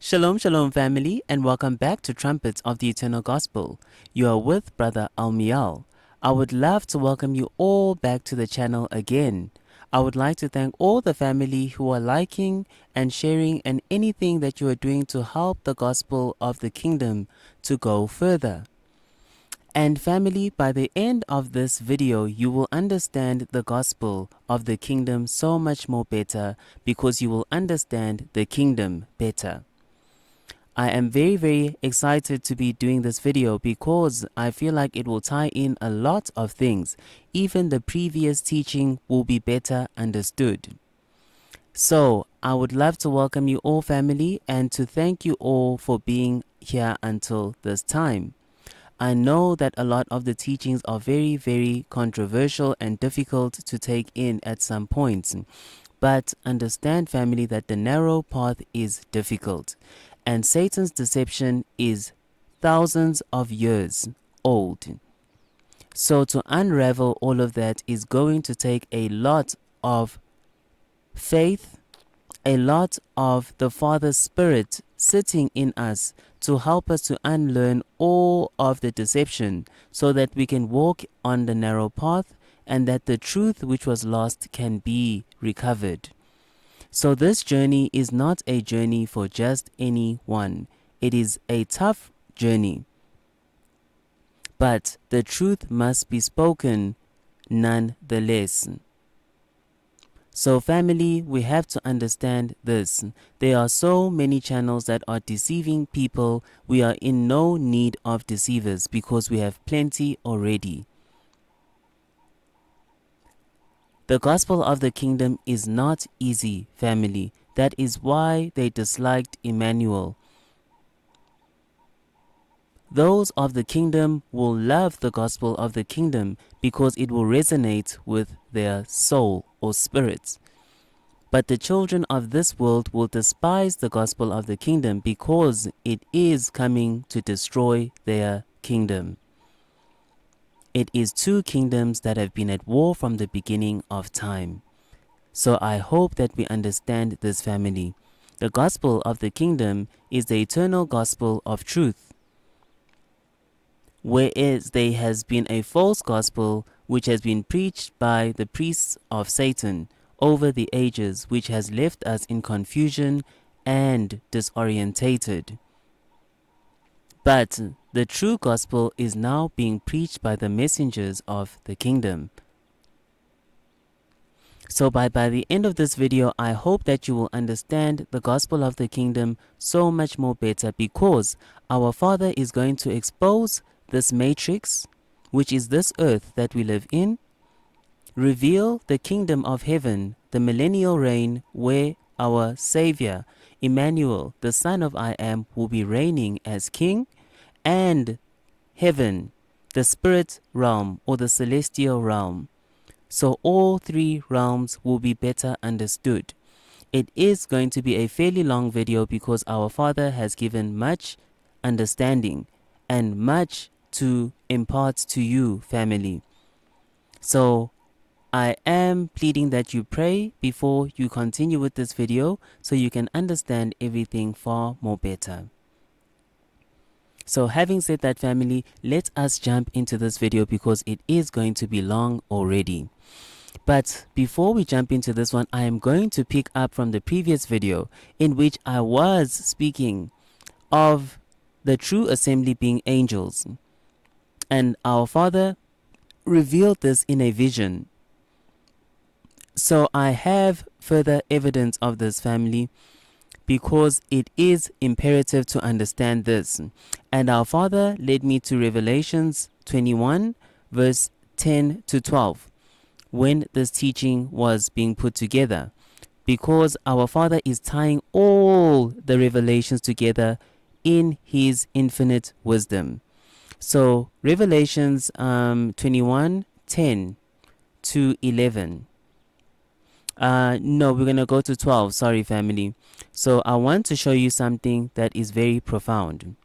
Shalom, shalom, family, and welcome back to Trumpets of the Eternal Gospel. You are with Brother Almial. I would love to welcome you all back to the channel again. I would like to thank all the family who are liking and sharing and anything that you are doing to help the gospel of the kingdom to go further. And family, by the end of this video, you will understand the gospel of the kingdom so much more better because you will understand the kingdom better. I am very excited to be doing this video because I feel like it will tie in a lot of things. Even the previous teaching will be better understood. So I would love to welcome you all, family, and to thank you all for being here until this time. I know that a lot of the teachings are very controversial and difficult to take in at some points. But understand, family, that the narrow path is difficult. And Satan's deception is thousands of years old. So to unravel all of that is going to take a lot of faith, a lot of the Father's Spirit sitting in us to help us to unlearn all of the deception so that we can walk on the narrow path and that the truth which was lost can be recovered. So this journey is not a journey for just anyone. It is a tough journey. But the truth must be spoken nonetheless. So family, we have to understand this. There are so many channels that are deceiving people. We are in no need of deceivers because we have plenty already. The gospel of the kingdom is not easy, family. That is why they disliked Immanuel. Those of the kingdom will love the gospel of the kingdom because it will resonate with their soul or spirits. But the children of this world will despise the gospel of the kingdom because it is coming to destroy their kingdom. It is two kingdoms that have been at war from the beginning of time. So I hope that we understand this, family. The gospel of the kingdom is the eternal gospel of truth. Whereas there has been a false gospel which has been preached by the priests of Satan over the ages, which has left us in confusion and disorientated. But the true gospel is now being preached by the messengers of the kingdom. So by the end of this video, I hope that you will understand the gospel of the kingdom so much more better because our Father is going to expose this matrix, which is this earth that we live in, reveal the kingdom of heaven, the millennial reign where our Savior, Immanuel, the Son of I Am, will be reigning as king, and heaven, the spirit realm or the celestial realm. So all three realms will be better understood. It is going to be a fairly long video because our Father has given much understanding and much to impart to you, family. So I am pleading that you pray before you continue with this video so you can understand everything far more better. So having said that, family, let us jump into this video because it is going to be long already. But before we jump into this one, I am going to pick up from the previous video in which I was speaking of the true assembly being angels. And our Father revealed this in a vision. So I have further evidence of this, family, because it is imperative to understand this. And our Father led me to Revelations 21 verse 10 to 12 when this teaching was being put together, because our Father is tying all the revelations together in his infinite wisdom. So Revelations 21 10 to 11. No, we're going to go to 12. Sorry, family. So I want to show you something that is very profound.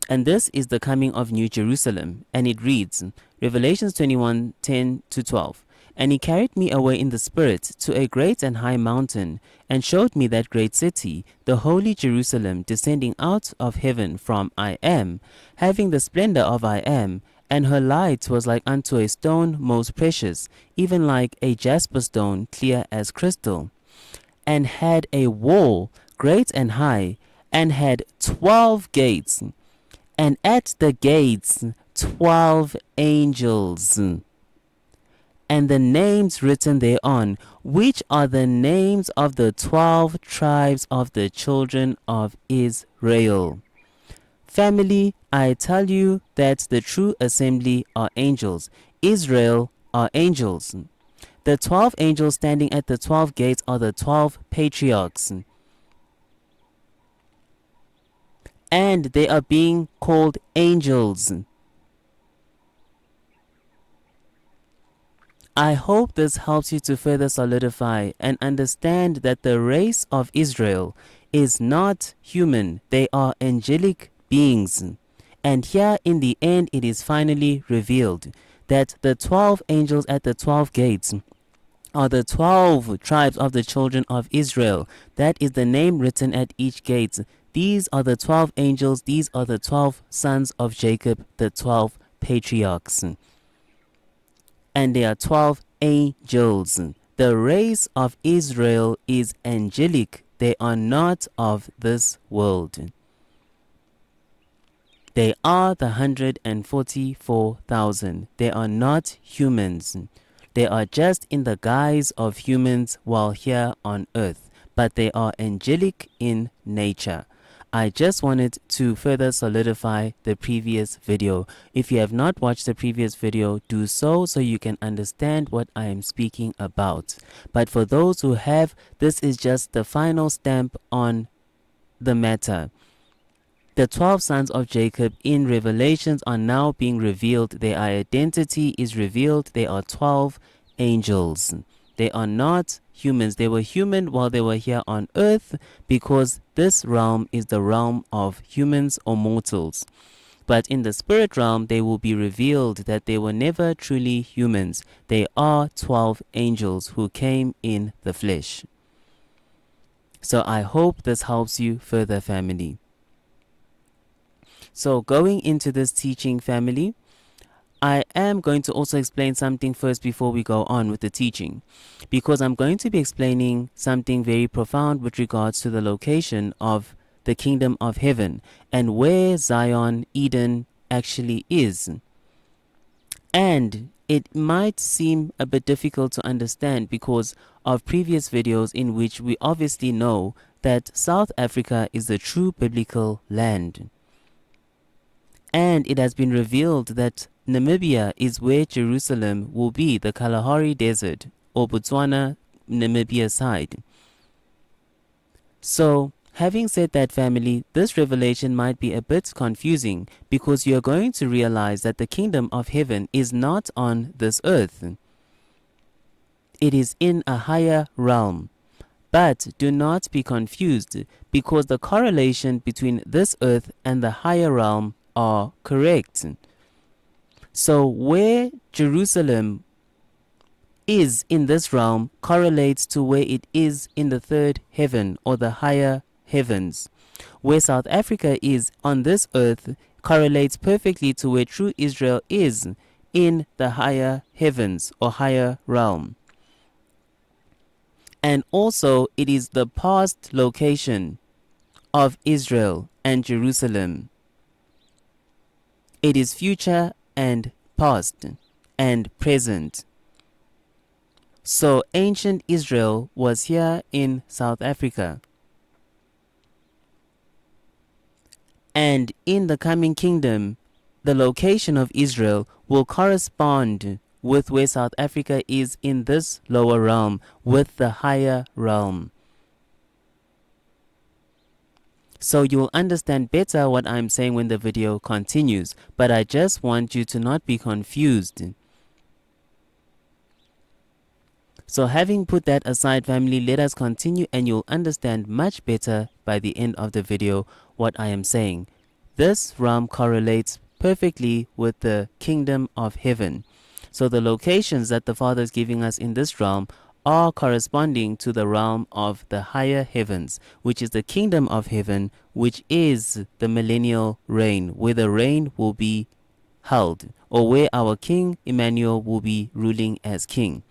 And this is the coming of New Jerusalem. And it reads, Revelations 21, 10 to 12. And he carried me away in the spirit to a great and high mountain, and showed me that great city, the holy Jerusalem, descending out of heaven from I am, having the splendor of I am, and her light was like unto a stone most precious, even like a jasper stone, clear as crystal, and had a wall great and high, and had 12 gates, and at the gates 12 angels, and the names written thereon, which are the names of the 12 tribes of the children of Israel. Family, I tell you that the true assembly are angels. Israel are angels. The 12 angels standing at the 12 gates are the 12 patriarchs. And they are being called angels. I hope this helps you to further solidify and understand that the race of Israel is not human. They are angelic beings. And here in the end it is finally revealed that the 12 angels at the 12 gates are the 12 tribes of the children of Israel. That is the name written at each gate. These are the 12 angels. These are the 12 sons of Jacob, the 12 patriarchs. And there are 12 angels. The race of Israel is angelic. They are not of this world. They are the 144,000. They are not humans. They are just in the guise of humans while here on earth, but they are angelic in nature. I just wanted to further solidify the previous video. If you have not watched the previous video, do so you can understand what I am speaking about. But for those who have, this is just the final stamp on the matter. The 12 sons of Jacob in Revelations are now being revealed. Their identity is revealed. They are 12 angels. They are not humans. They were human while they were here on earth because this realm is the realm of humans or mortals. But in the spirit realm, they will be revealed that they were never truly humans. They are 12 angels who came in the flesh. So I hope this helps you further, family. So going into this teaching, family, I am going to also explain something first before we go on with the teaching, because I'm going to be explaining something very profound with regards to the location of the kingdom of heaven and where Zion, Eden actually is. And it might seem a bit difficult to understand because of previous videos in which we obviously know that South Africa is the true biblical land. And it has been revealed that Namibia is where Jerusalem will be, the Kalahari Desert, or Botswana, Namibia side. So, having said that, family, this revelation might be a bit confusing because you are going to realize that the kingdom of heaven is not on this earth. It is in a higher realm. But do not be confused because the correlation between this earth and the higher realm are correct. So where Jerusalem is in this realm correlates to where it is in the third heaven or the higher heavens. Where South Africa is on this earth correlates perfectly to where true Israel is in the higher heavens or higher realm. And also it is the past location of Israel and Jerusalem. It is future and past and present. So ancient Israel was here in South Africa. And in the coming kingdom, the location of Israel will correspond with where South Africa is in this lower realm, with the higher realm. So you'll understand better what I'm saying when the video continues, but I just want you to not be confused. So having put that aside, family, let us continue and you'll understand much better by the end of the video what I am saying. This realm correlates perfectly with the kingdom of heaven. So the locations that the Father is giving us in this realm are corresponding to the realm of the higher heavens, which is the kingdom of heaven, which is the millennial reign, where the reign will be held, or where our King Immanuel will be ruling as king.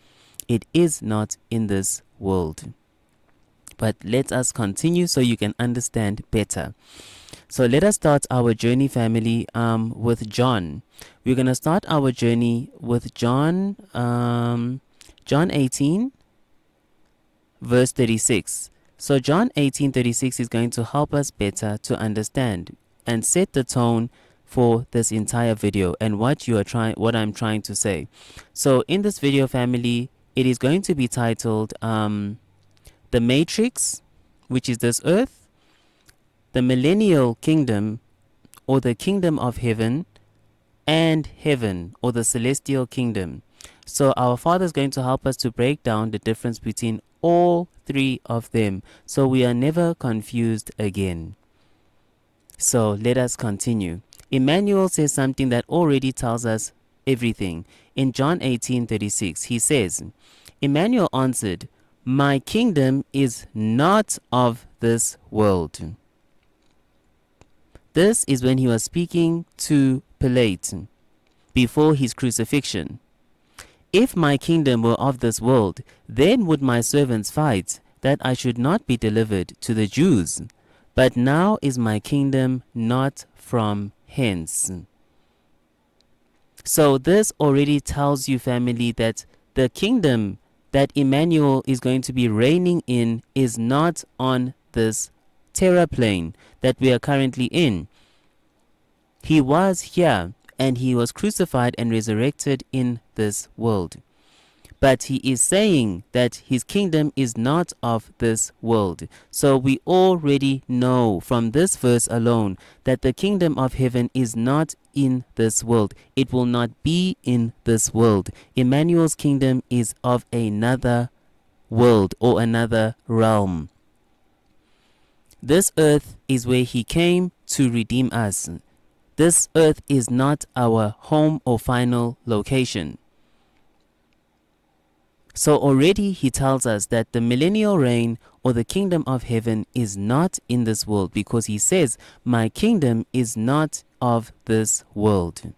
It is not in this world. But let us continue so you can understand better. So let us start our journey, family, with John. We're going to start our journey with John 18, verse 36. So John 18:36 is going to help us better to understand and set the tone for this entire video and what I'm trying to say. So in this video, family, it is going to be titled The Matrix, which is this earth, the millennial kingdom, or the kingdom of heaven, and heaven, or the celestial kingdom. So our Father is going to help us to break down the difference between all three of them, so we are never confused again. So let us continue. Immanuel says something that already tells us everything. In John 18:36, he says, Immanuel answered, "My kingdom is not of this world." This is when he was speaking to Pilate before his crucifixion. "If my kingdom were of this world, then would my servants fight, that I should not be delivered to the Jews. But now is my kingdom not from hence." So this already tells you, family, that the kingdom that Immanuel is going to be reigning in is not on this terra plane that we are currently in. He was here and he was crucified and resurrected in this world. But he is saying that his kingdom is not of this world. So we already know from this verse alone that the kingdom of heaven is not in this world. It will not be in this world. Immanuel's kingdom is of another world or another realm. This earth is where he came to redeem us. This earth is not our home or final location. So already he tells us that the millennial reign or the kingdom of heaven is not in this world, because he says, "My kingdom is not of this world."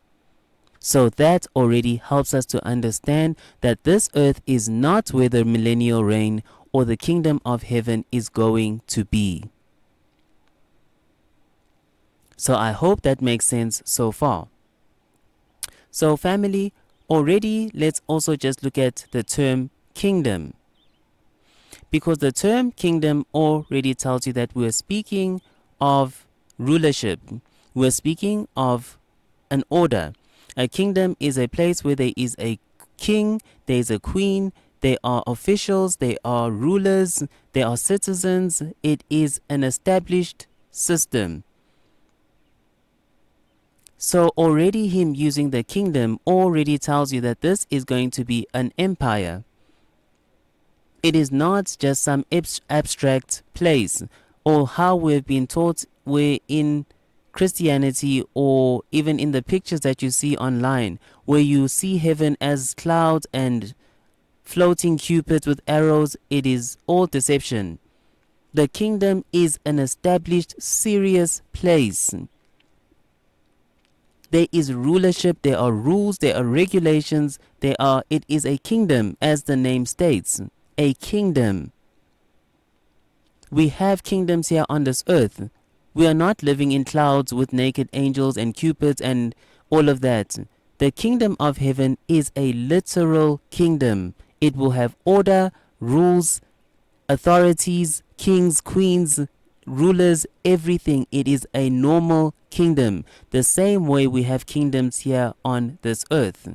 So that already helps us to understand that this earth is not where the millennial reign or the kingdom of heaven is going to be. So I hope that makes sense so far. So family, already let's also just look at the term kingdom, because the term kingdom already tells you that we're speaking of rulership. We're speaking of an order. A kingdom is a place where there is a king, there is a queen, there are officials, there are rulers, there are citizens. It is an established system. So already him using the kingdom already tells you that this is going to be an empire. It is not just some abstract place, or how we've been taught where in Christianity, or even in the pictures that you see online, where you see heaven as clouds and floating cupids with arrows. It is all deception. The kingdom is an established, serious place. There is rulership, there are rules, there are regulations, it is a kingdom, as the name states, a kingdom. We have kingdoms here on this earth. We are not living in clouds with naked angels and cupids and all of that. The kingdom of heaven is a literal kingdom. It will have order, rules, authorities, kings, queens, rulers, everything. It is a normal kingdom, the same way we have kingdoms here on this earth.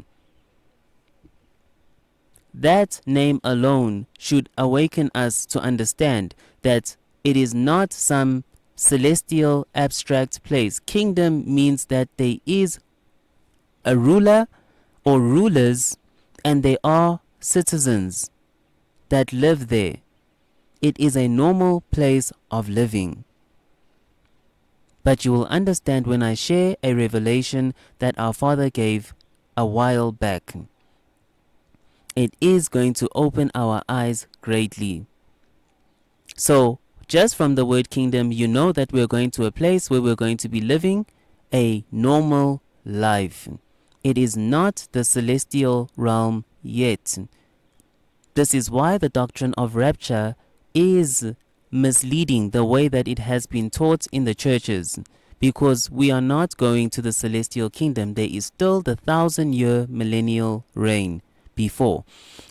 That name alone should awaken us to understand that it is not some celestial abstract place. Kingdom means that there is a ruler or rulers, and they are citizens that live there. It is a normal place of living. But you will understand when I share a revelation that our Father gave a while back. It is going to open our eyes greatly. So, just from the word kingdom, you know that we're going to a place where we're going to be living a normal life. It is not the celestial realm yet. This is why the doctrine of rapture is misleading the way that it has been taught in the churches, because we are not going to the celestial kingdom. There is still the 1,000-year millennial reign before.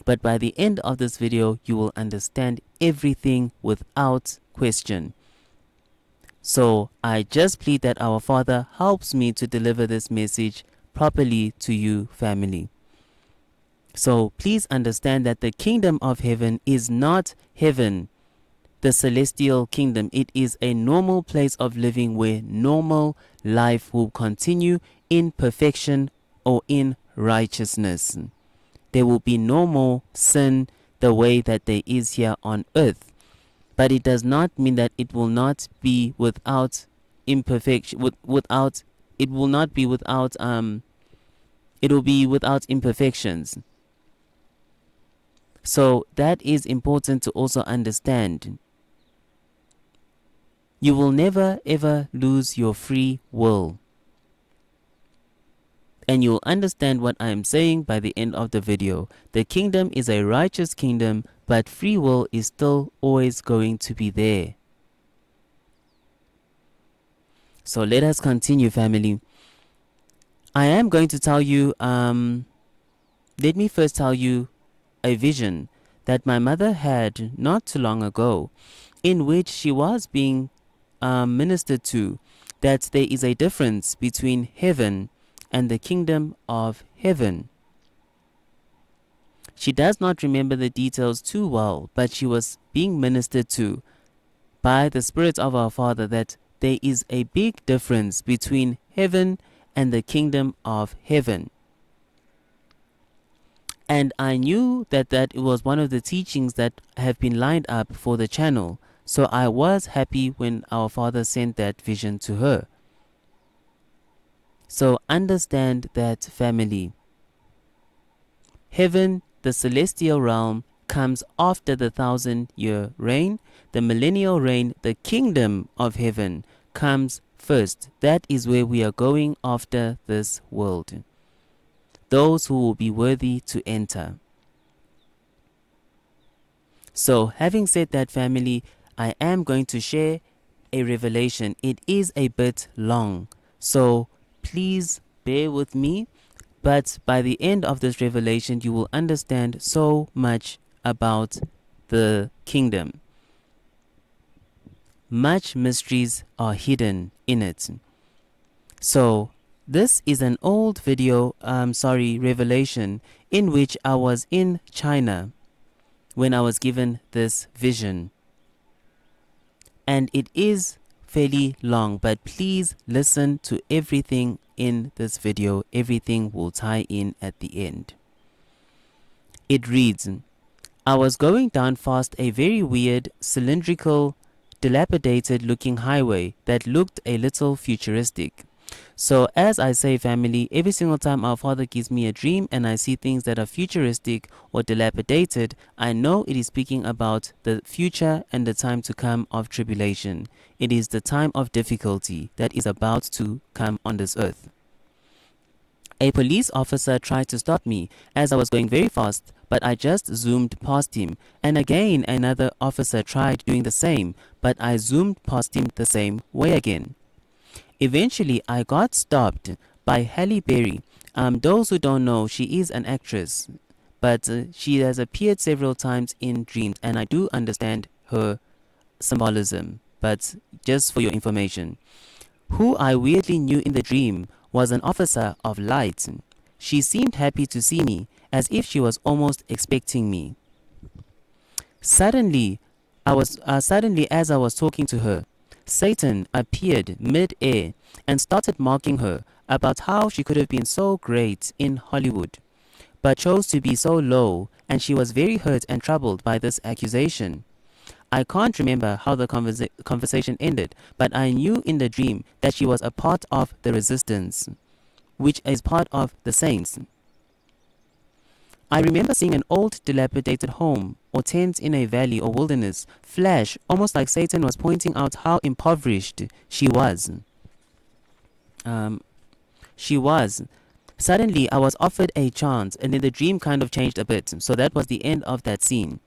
But by the end of this video, you will understand everything without question. So I just plead that our Father helps me to deliver this message properly to you, family. So please understand that the kingdom of heaven is not heaven, the celestial kingdom. It is a normal place of living where normal life will continue in perfection or in righteousness. There will be no more sin the way that there is here on earth. But it does not mean that it will not be without imperfection. It will not be without it will be without imperfections. So that is important to also understand. You will never ever lose your free will. And you'll understand what I am saying by the end of the video. The kingdom is a righteous kingdom, but free will is still always going to be there. So let us continue, family. I am going to tell you, let me first tell you a vision that my mother had not too long ago, in which she was being ministered to, that there is a difference between heaven and the kingdom of heaven. She does not remember the details too well, but she was being ministered to by the Spirit of our Father that there is a big difference between heaven and the kingdom of heaven. And I knew that it was one of the teachings that have been lined up for the channel. So I was happy when our Father sent that vision to her. So understand that, family. Heaven, the celestial realm, comes after the 1,000-year reign. The millennial reign, the kingdom of heaven, comes first. That is where we are going after this world. Those who will be worthy to enter. So, having said that, family, I am going to share a revelation. It is a bit long, so please bear with me. But by the end of this revelation, you will understand so much about the kingdom. Much mysteries are hidden in it. So, this is an old video, revelation, in which I was in China when I was given this vision. And it is fairly long, but please listen to everything in this video. Everything will tie in at the end. It reads, I was going down fast a very weird, cylindrical, dilapidated looking highway that looked a little futuristic. So as I say, family, every single time our Father gives me a dream and I see things that are futuristic or dilapidated, I know it is speaking about the future and the time to come of tribulation. It is the time of difficulty that is about to come on this earth. A police officer tried to stop me as I was going very fast, but I just zoomed past him. And again, another officer tried doing the same, but I zoomed past him the same way again. Eventually, I got stopped by Halle Berry. Those who don't know, she is an actress, but she has appeared several times in dreams, and I do understand her symbolism, but just for your information. Who I weirdly knew in the dream was an officer of light. She seemed happy to see me, as if she was almost expecting me. Suddenly, as I was talking to her, Satan appeared mid-air and started mocking her about how she could have been so great in Hollywood, but chose to be so low, and she was very hurt and troubled by this accusation. I can't remember how the conversation ended, but I knew in the dream that she was a part of the resistance, which is part of the saints. I remember seeing an old dilapidated home or tent in a valley or wilderness flash, almost like Satan was pointing out how impoverished she was. Um, she was. Suddenly, I was offered a chance, and then the dream kind of changed a bit. So that was the end of that scene.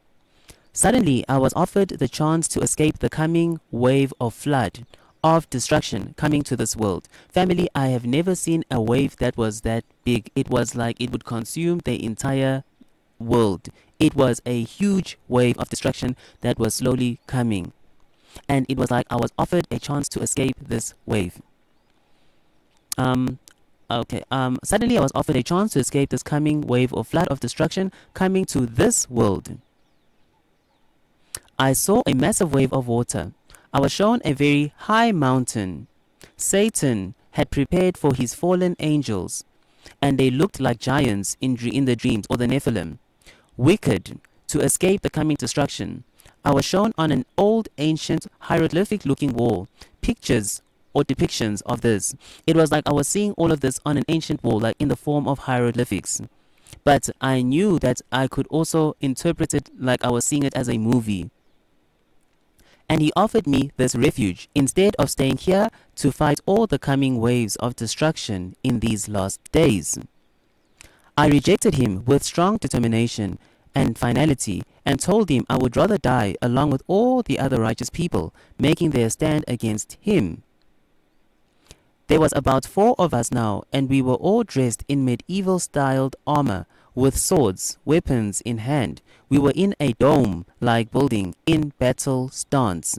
Suddenly, I was offered the chance to escape the coming wave of flood, of destruction coming to this world. Family, I have never seen a wave that was that big. It was like it would consume the entire world. It was a huge wave of destruction that was slowly coming. And it was like I was offered a chance to escape this wave. Suddenly I was offered a chance to escape this coming wave of flood of destruction coming to this world. I saw a massive wave of water. I was shown a very high mountain. Satan had prepared for his fallen angels, and they looked like giants in the dreams, or the Nephilim, wicked, to escape the coming destruction. I was shown on an old, ancient, hieroglyphic-looking wall pictures or depictions of this. It was like I was seeing all of this on an ancient wall, like in the form of hieroglyphics. But I knew that I could also interpret it like I was seeing it as a movie. And he offered me this refuge instead of staying here to fight all the coming waves of destruction in these last days. I rejected him with strong determination and finality, and told him I would rather die along with all the other righteous people making their stand against him. There was about 4 of us now, and we were all dressed in medieval-styled armor, with swords, weapons in hand. We were in a dome-like building in battle stance.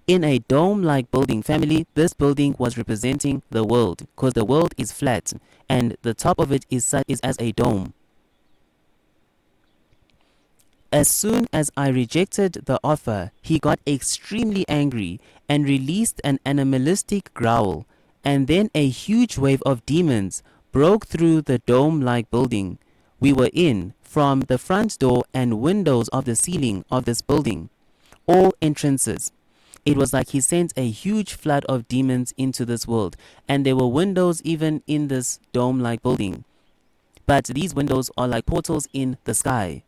In a dome-like building, family, this building was representing the world, because the world is flat, and the top of it is as a dome. As soon as I rejected the offer, he got extremely angry and released an animalistic growl, and then a huge wave of demons broke through the dome-like building we were in from the front door and windows of the ceiling of this building, all entrances. It was like he sent a huge flood of demons into this world, and there were windows even in this dome-like building. But these windows are like portals in the sky.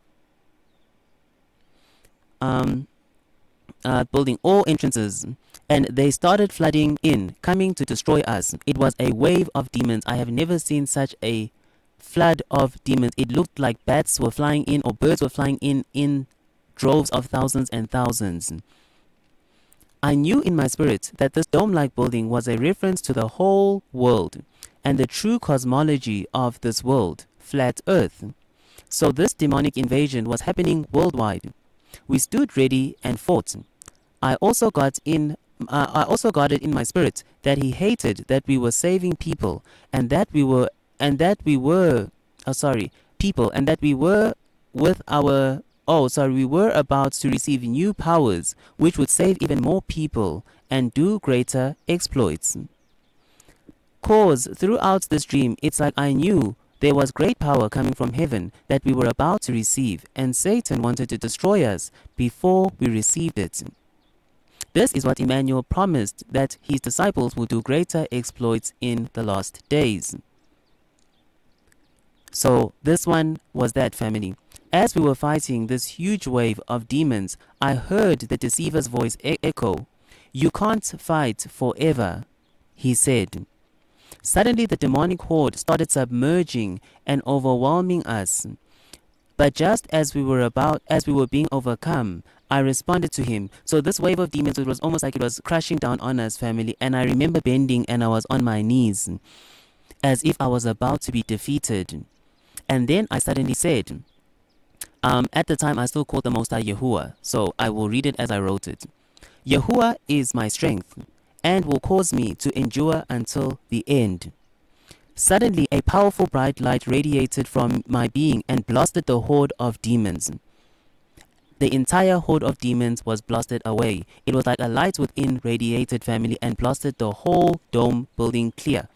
Building all entrances, and they started flooding in, coming to destroy us. It was a wave of demons. I have never seen such a flood of demons. It looked like bats were flying in, or birds were flying in droves of thousands and thousands. I knew in my spirit that this dome-like building was a reference to the whole world and the true cosmology of this world, flat earth. So this demonic invasion was happening worldwide. We stood ready and fought. I also got it in my spirit that he hated that we were saving people, and that we were we were about to receive new powers which would save even more people and do greater exploits. Cause throughout this dream, it's like I knew there was great power coming from heaven that we were about to receive, and Satan wanted to destroy us before we received it. This is what Immanuel promised, that his disciples will do greater exploits in the last days. So this one was that, family. As we were fighting this huge wave of demons, I heard the deceiver's voice echo. "You can't fight forever," he said. Suddenly the demonic horde started submerging and overwhelming us. But just as we were being overcome, I responded to him. So this wave of demons, it was almost like it was crashing down on us, family. And I remember bending and I was on my knees, as if I was about to be defeated. And then I suddenly said, at the time I still called the Most High Yahuwah, so I will read it as I wrote it. "Yahuwah is my strength, and will cause me to endure until the end." Suddenly a powerful bright light radiated from my being and blasted the horde of demons. The entire horde of demons was blasted away. It was like a light within radiated, family, and blasted the whole dome building clear.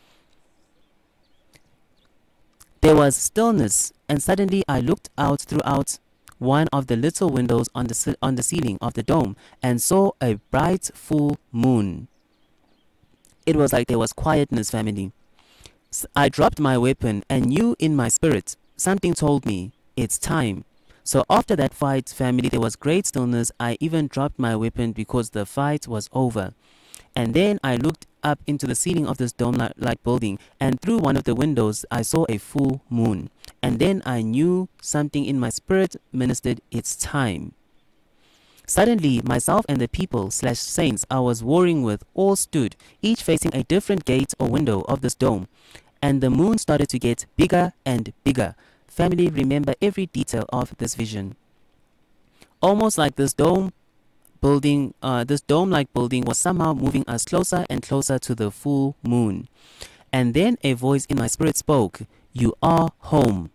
There was stillness, and suddenly I looked out throughout one of the little windows on the ceiling of the dome and saw a bright full moon. It was like there was quietness, family. I dropped my weapon and knew in my spirit, something told me, it's time. So after that fight, family, there was great stillness. I even dropped my weapon because the fight was over. And then I looked up into the ceiling of this dome-like building, and through one of the windows I saw a full moon. And then I knew something in my spirit ministered, it's time. Suddenly, myself and the people/saints I was warring with all stood, each facing a different gate or window of this dome, and the moon started to get bigger and bigger. Family, remember every detail of this vision. Almost like this dome-like building was somehow moving us closer and closer to the full moon. And then a voice in my spirit spoke, "You are home."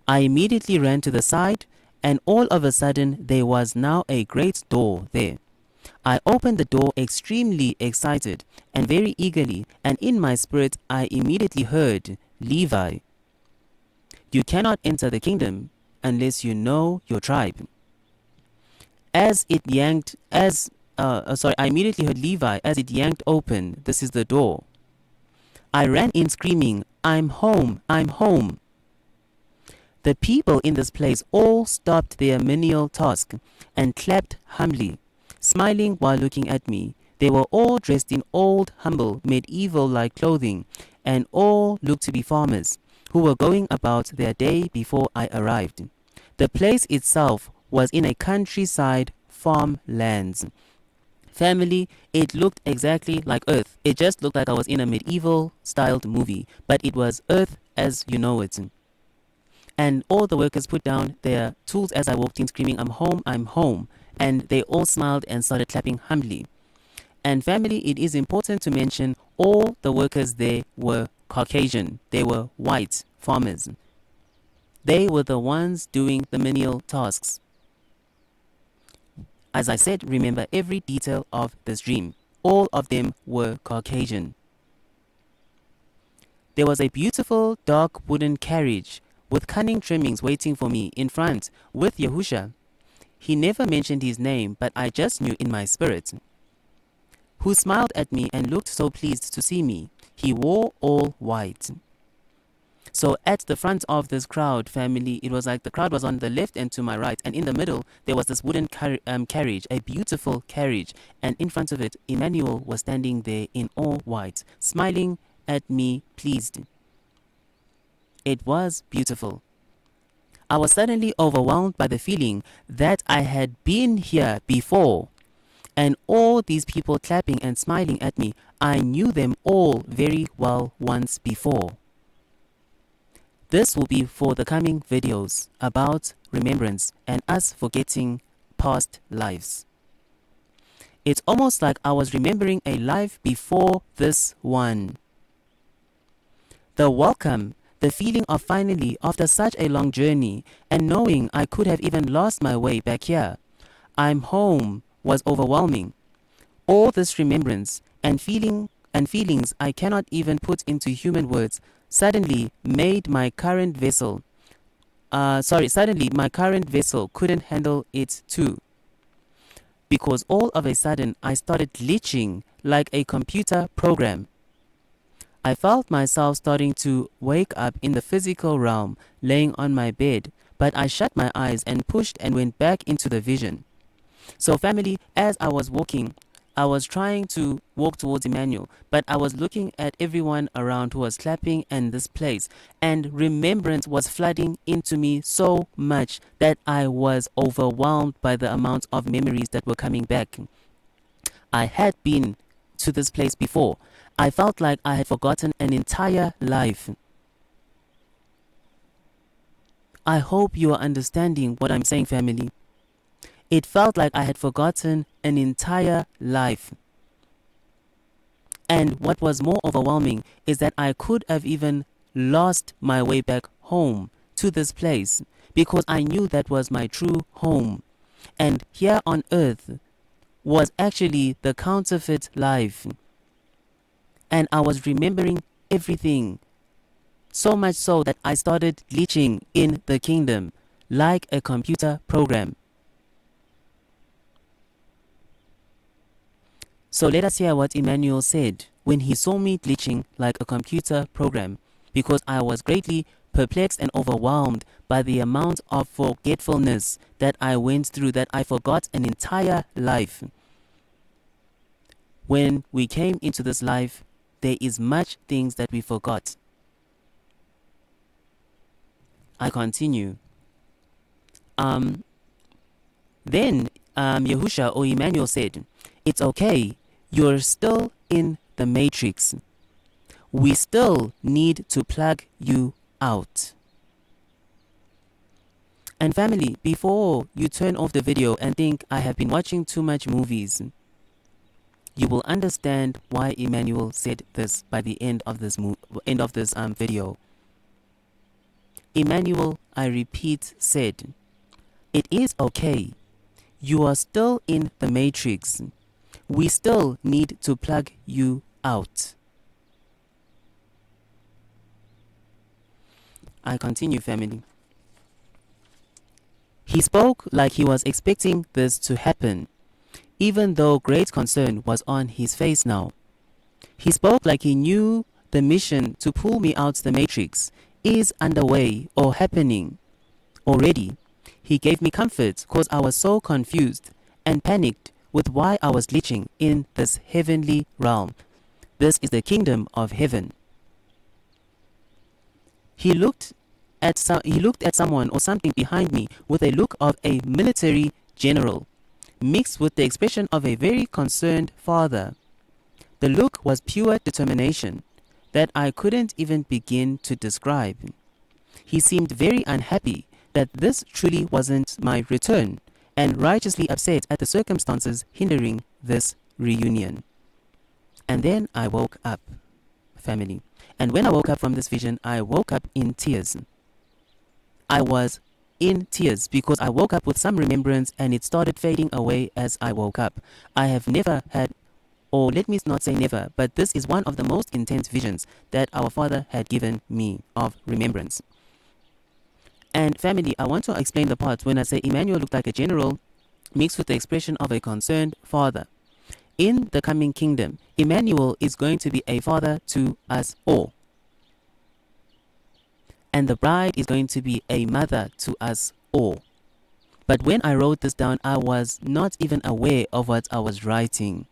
I immediately ran to the side, and all of a sudden there was now a great door there. I opened the door extremely excited and very eagerly, and in my spirit I immediately heard, "Levi, you cannot enter the kingdom unless you know your tribe." I immediately heard Levi as it yanked open, "This is the door." I ran in screaming, "I'm home, I'm home." The people in this place all stopped their menial task and clapped humbly, smiling while looking at me. They were all dressed in old, humble, medieval-like clothing, and all looked to be farmers who were going about their day before I arrived. The place itself was in a countryside farmlands. Family, it looked exactly like Earth. It just looked like I was in a medieval-styled movie, but it was Earth as you know it. And all the workers put down their tools as I walked in screaming, "I'm home, I'm home." And they all smiled and started clapping humbly. And family, it is important to mention all the workers there were Caucasian. They were white farmers. They were the ones doing the menial tasks. As I said, remember every detail of this dream. All of them were Caucasian. There was a beautiful dark wooden carriage with cunning trimmings waiting for me in front with Yahusha. He never mentioned his name, but I just knew in my spirit, who smiled at me and looked so pleased to see me. He wore all white. So at the front of this crowd, family, it was like the crowd was on the left and to my right, and in the middle there was this wooden carriage, a beautiful carriage, and in front of it Immanuel was standing there in all white, smiling at me, pleased. It was beautiful. I was suddenly overwhelmed by the feeling that I had been here before, and all these people clapping and smiling at me, I knew them all very well once before. This will be for the coming videos about remembrance and us forgetting past lives. It's almost like I was remembering a life before this one. The welcome, the feeling of finally, after such a long journey, and knowing I could have even lost my way back here, I'm home, was overwhelming. All this remembrance and feelings I cannot even put into human words suddenly my current vessel couldn't handle it too. Because all of a sudden I started glitching like a computer program. I felt myself starting to wake up in the physical realm, laying on my bed, but I shut my eyes and pushed and went back into the vision. So family, as I was walking, I was trying to walk towards Immanuel, but I was looking at everyone around who was clapping in this place, and remembrance was flooding into me so much that I was overwhelmed by the amount of memories that were coming back. I had been to this place before. I felt like I had forgotten an entire life. I hope you are understanding what I'm saying, family. It felt like I had forgotten an entire life. And what was more overwhelming is that I could have even lost my way back home to this place, because I knew that was my true home. And here on earth was actually the counterfeit life. And I was remembering everything, so much so that I started glitching in the kingdom like a computer program. So let us hear what Immanuel said when he saw me glitching like a computer program, because I was greatly perplexed and overwhelmed by the amount of forgetfulness that I went through, that I forgot an entire life. When we came into this life, there is much things that we forgot. I continue. Then Yahusha or Immanuel said, "It's okay, you're still in the matrix. We still need to plug you out." And family, before you turn off the video and think I have been watching too much movies, you will understand why Immanuel said this by the end of this video. Immanuel, I repeat, said, "It is okay. You are still in the matrix. We still need to plug you out." I continue, family. He spoke like he was expecting this to happen, even though great concern was on his face now. He spoke like he knew the mission to pull me out the matrix is underway or happening already. He gave me comfort because I was so confused and panicked with why I was glitching in this heavenly realm. This is the kingdom of heaven. He looked at someone or something behind me with a look of a military general, mixed with the expression of a very concerned father. The look was pure determination that I couldn't even begin to describe. He seemed very unhappy that this truly wasn't my return, and righteously upset at the circumstances hindering this reunion. And then I woke up, family. And when I woke up from this vision, I woke up in tears. I was in tears because I woke up with some remembrance and it started fading away as I woke up. I have never had, or let me not say never, but this is one of the most intense visions that our Father had given me of remembrance. And family, I want to explain the part when I say Immanuel looked like a general mixed with the expression of a concerned father. In the coming kingdom, Immanuel is going to be a father to us all. And the bride is going to be a mother to us all. But when I wrote this down, I was not even aware of what I was writing.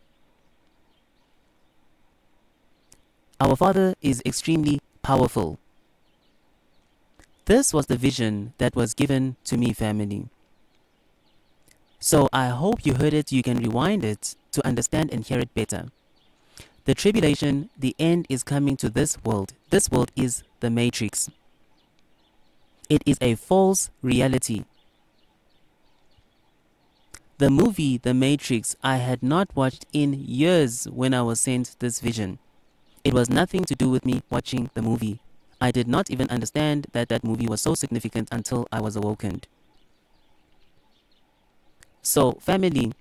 Our Father is extremely powerful. This was the vision that was given to me, family. So I hope you heard it. You can rewind it to understand and hear it better. The tribulation, the end is coming to this world. This world is the matrix. It is a false reality. The movie The Matrix I had not watched in years when I was sent this vision. It was nothing to do with me watching the movie. I did not even understand that that movie was so significant until I was awakened. So family,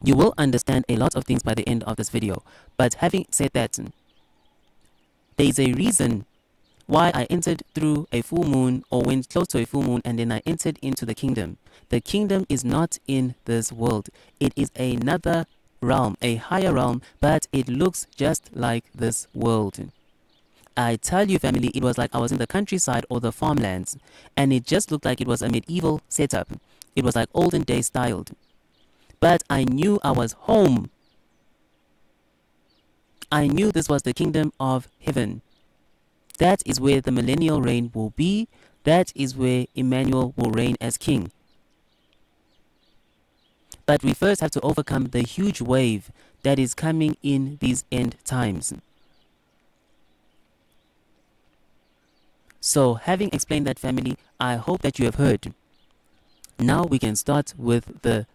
you will understand a lot of things by the end of this video. But having said that, there is a reason why I entered through a full moon or went close to a full moon and then I entered into the kingdom. The kingdom is not in this world. It is another realm, a higher realm, but it looks just like this world. I tell you family, it was like I was in the countryside or the farmlands and it just looked like it was a medieval setup. It was like olden days styled. But I knew I was home. I knew this was the kingdom of heaven. That is where the millennial reign will be. That is where Immanuel will reign as king. But we first have to overcome the huge wave that is coming in these end times. So having explained that family, I hope that you have heard. Now we can start with the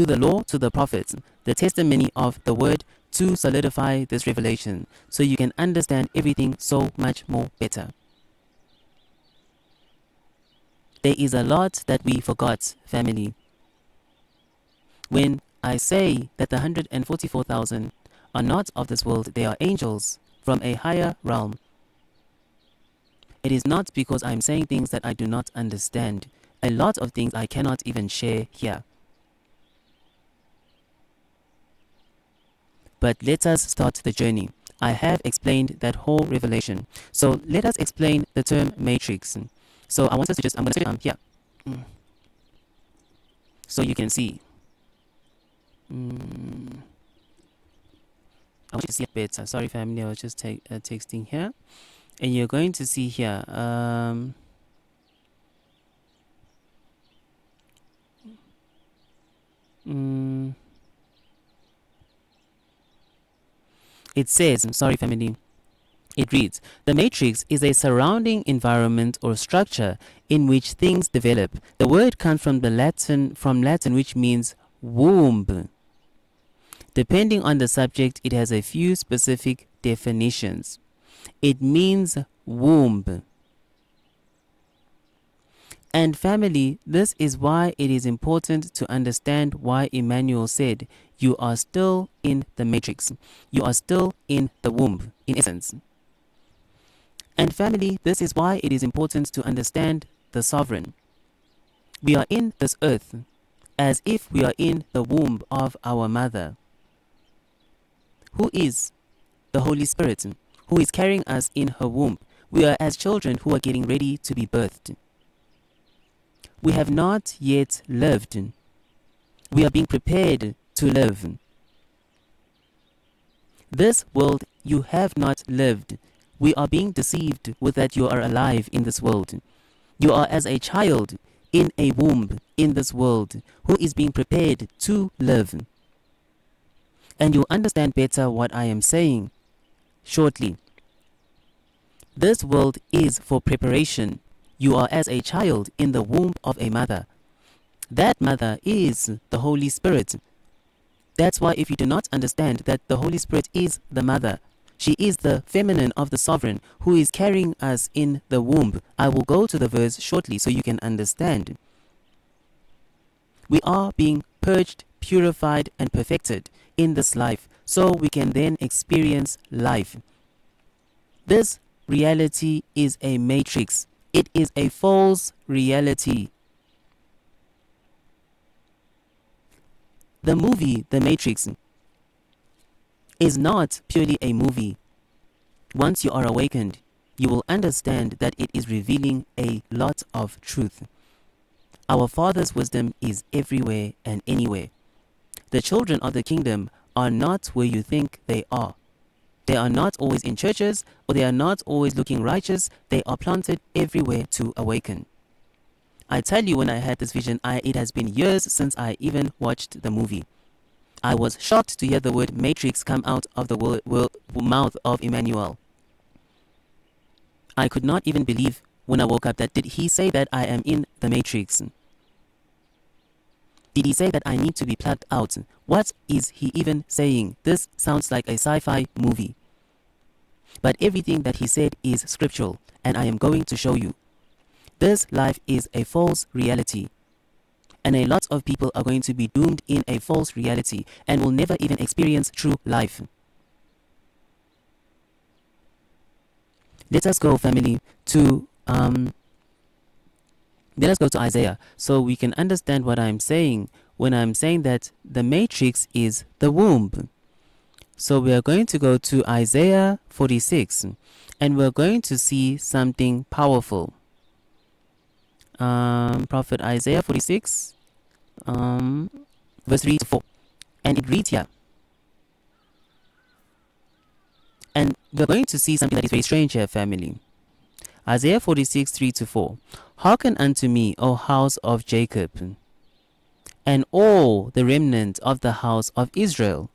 law, to the prophets, the testimony of the word to solidify this revelation so you can understand everything so much more better. There is a lot that we forgot, family. When I say that the 144,000 are not of this world, they are angels from a higher realm. It is not because I'm saying things that I do not understand. A lot of things I cannot even share here. But let us start the journey. I have explained that whole revelation. So let us explain the term matrix. So I want us to just, I'm going to here. So you can see. I want you to see it better. Sorry, family, I was just texting here. And you're going to see here. It says, sorry, family. It reads, the matrix is a surrounding environment or structure in which things develop. The word comes from Latin, which means womb. Depending on the subject, it has a few specific definitions. It means womb. And family, this is why it is important to understand why Immanuel said, you are still in the matrix. You are still in the womb, in essence. And family, this is why it is important to understand the sovereign. We are in this earth as if we are in the womb of our mother, who is the Holy Spirit, who is carrying us in her womb. We are as children who are getting ready to be birthed. We have not yet lived. We are being prepared to live. This world you have not lived. We are being deceived with that you are alive in this world. You are as a child in a womb in this world who is being prepared to live. And you'll understand better what I am saying shortly. This world is for preparation. You are as a child in the womb of a mother. That mother is the Holy Spirit. That's why if you do not understand that the Holy Spirit is the mother, she is the feminine of the sovereign who is carrying us in the womb. I will go to the verse shortly so you can understand. We are being purged, purified, and perfected in this life so we can then experience life. This reality is a matrix. It is a false reality. The movie, The Matrix, is not purely a movie. Once you are awakened, you will understand that it is revealing a lot of truth. Our Father's wisdom is everywhere and anywhere. The children of the kingdom are not where you think they are. They are not always in churches, or they are not always looking righteous. They are planted everywhere to awaken. I tell you, when I had this vision, it has been years since I even watched the movie. I was shocked to hear the word matrix come out of the mouth of Immanuel. I could not even believe when I woke up that did he say that I am in the matrix? Did he say that I need to be plugged out? What is he even saying? This sounds like a sci-fi movie. But everything that he said is scriptural, and I am going to show you. This life is a false reality. And a lot of people are going to be doomed in a false reality and will never even experience true life. Let us go, family, to let us go to Isaiah so we can understand what I'm saying when I'm saying that the matrix is the womb. So we are going to go to Isaiah 46 and we're going to see something powerful. Prophet Isaiah 46 verse 3 to 4, and it reads here, and we're going to see something that is very strange here, family. Isaiah 46 3 to 4. Hearken unto me, O house of Jacob, and all the remnant of the house of Israel,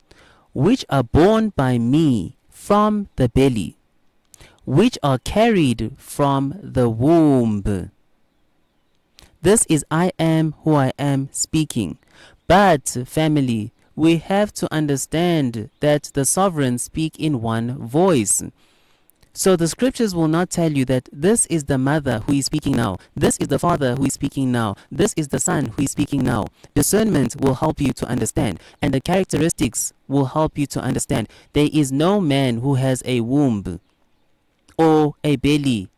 which are born by me from the belly, which are carried from the womb. This is I am who I am speaking. But, family, we have to understand that the sovereign speak in one voice. So the scriptures will not tell you that this is the mother who is speaking now. This is the father who is speaking now. This is the son who is speaking now. Discernment will help you to understand, and the characteristics will help you to understand. There is no man who has a womb or a belly,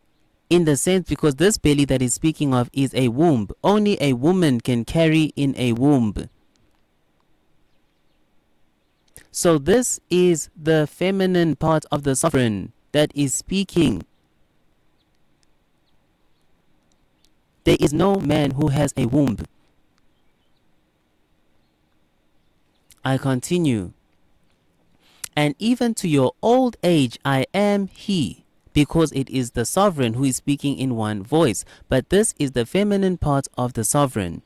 in the sense, because this belly that is speaking of is a womb. Only a woman can carry in a womb. So this is the feminine part of the sovereign that is speaking. There is no man who has a womb. I continue. And even to your old age I am he, because it is the sovereign who is speaking in one voice, but this is the feminine part of the sovereign.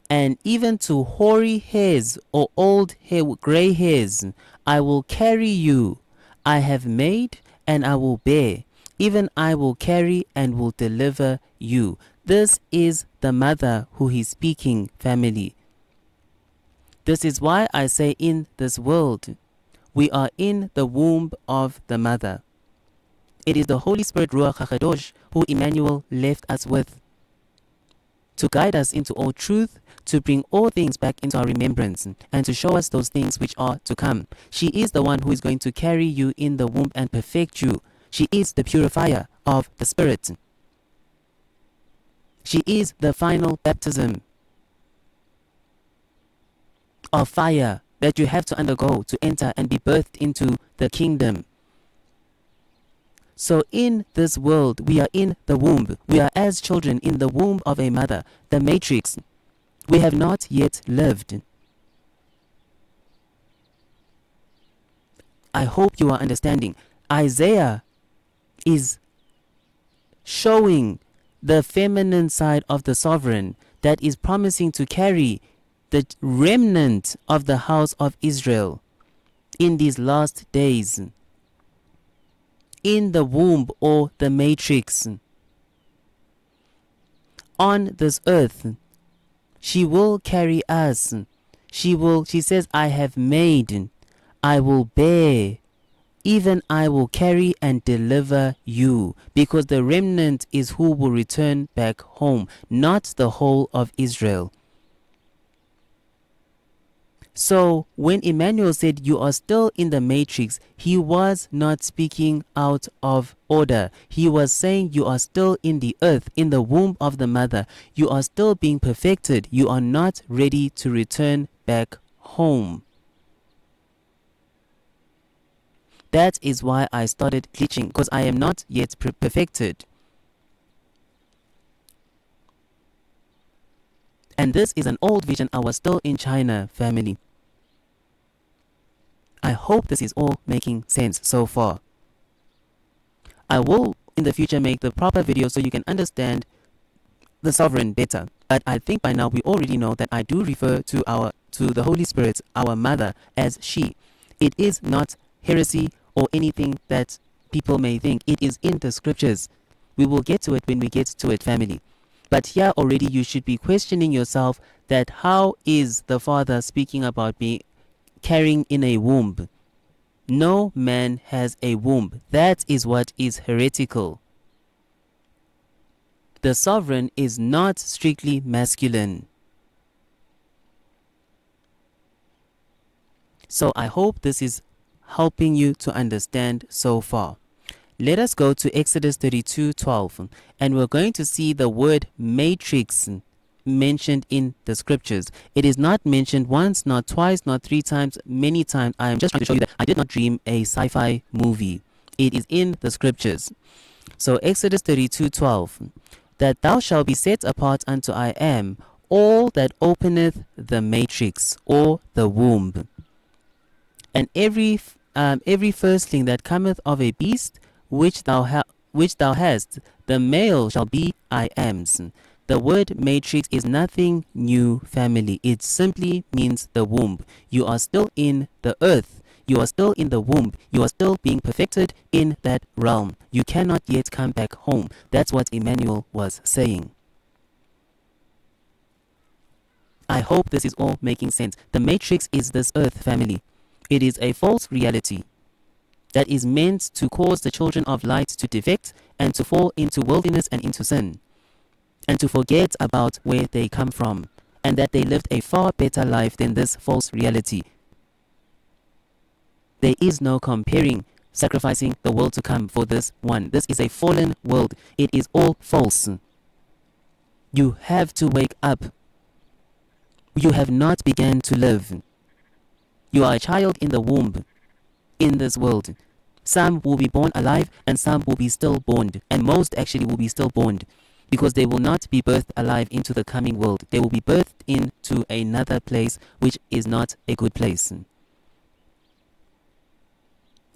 And even to hoary hairs or old hair, gray hairs, I will carry you. I have made and I will bear. Even I will carry and will deliver you. This is the mother who is speaking, family. This is why I say in this world, we are in the womb of the mother. It is the Holy Spirit, Ruach HaKadosh, who Immanuel left us with, to guide us into all truth, to bring all things back into our remembrance, and to show us those things which are to come. She is the one who is going to carry you in the womb and perfect you. She is the purifier of the Spirit. She is the final baptism of fire that you have to undergo to enter and be birthed into the kingdom. So in this world, we are in the womb. We are as children in the womb of a mother, the matrix. We have not yet lived. I hope you are understanding. Isaiah is showing the feminine side of the sovereign that is promising to carry the remnant of the house of Israel in these last days, in the womb or the matrix. On this earth, she will carry us. She says, I have made, I will bear, even I will carry and deliver you, because the remnant is who will return back home, not the whole of Israel. So when Immanuel said you are still in the matrix, he was not speaking out of order. He was saying you are still in the earth, in the womb of the mother. You are still being perfected. You are not ready to return back home. That is why I started glitching, because I am not yet perfected. And this is an old vision. I was still in China, family. I hope this is all making sense so far. I will in the future make the proper video so you can understand the sovereign better. But I think by now we already know that I do refer to the Holy Spirit, our mother, as she. It is not heresy or anything that people may think. It is in the scriptures. We will get to it when we get to it, family. But here already you should be questioning yourself that how is the Father speaking about me carrying in a womb? No man has a womb. That is what is heretical. The sovereign is not strictly masculine. So I hope this is helping you to understand so far. Let us go to Exodus 32:12, and we're going to see the word matrix mentioned in the scriptures. It is not mentioned once, not twice, not three times, many times. I am just trying to show you that I did not dream a sci-fi movie. It is in the scriptures. So Exodus 32:12, that thou shalt be set apart unto I am, all that openeth the matrix or the womb, and every firstling that cometh of a beast which thou hast, the male shall be I am's. The word matrix is nothing new, family. It simply means the womb. You are still in the earth. You are still in the womb. You are still being perfected in that realm. You cannot yet come back home. That's what Immanuel was saying. I hope this is all making sense. The matrix is this earth, family. It is a false reality that is meant to cause the children of light to defect and to fall into worldliness and into sin, and to forget about where they come from, and that they lived a far better life than this false reality. There is no comparing, sacrificing the world to come for this one. This is a fallen world. It is all false. You have to wake up. You have not begun to live. You are a child in the womb in this world. Some will be born alive and some will be stillborn, and most actually will be stillborn, because they will not be birthed alive into the coming world. They will be birthed into another place, which is not a good place.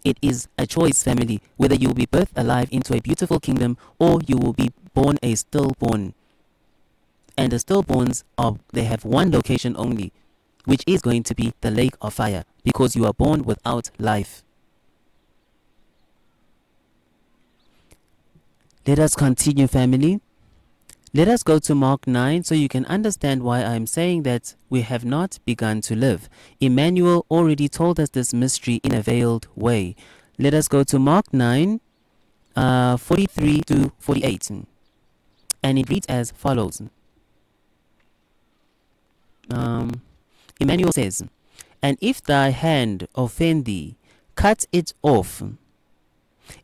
It is a choice, family, whether you will be birthed alive into a beautiful kingdom or you will be born a stillborn. And the stillborns they have one location only, which is going to be the lake of fire, because you are born without life. Let us continue, family. Let us go to Mark 9 so you can understand why I'm saying that we have not begun to live. Immanuel already told us this mystery in a veiled way. Let us go to Mark 9, 43 to 48. And it reads as follows. Immanuel says, "And if thy hand offend thee, cut it off.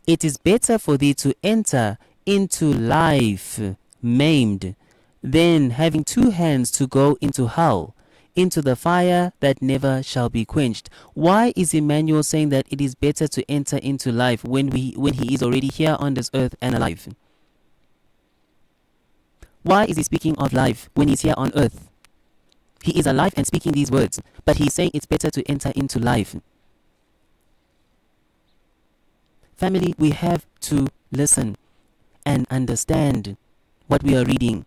It is better for thee to enter into life maimed, than having two hands to go into hell, into the fire that never shall be quenched." Why is Immanuel saying that it is better to enter into life when he is already here on this earth and alive? Why is he speaking of life when he's here on earth? He is alive and speaking these words, but he's saying it's better to enter into life. Family, we have to listen and understand what we are reading.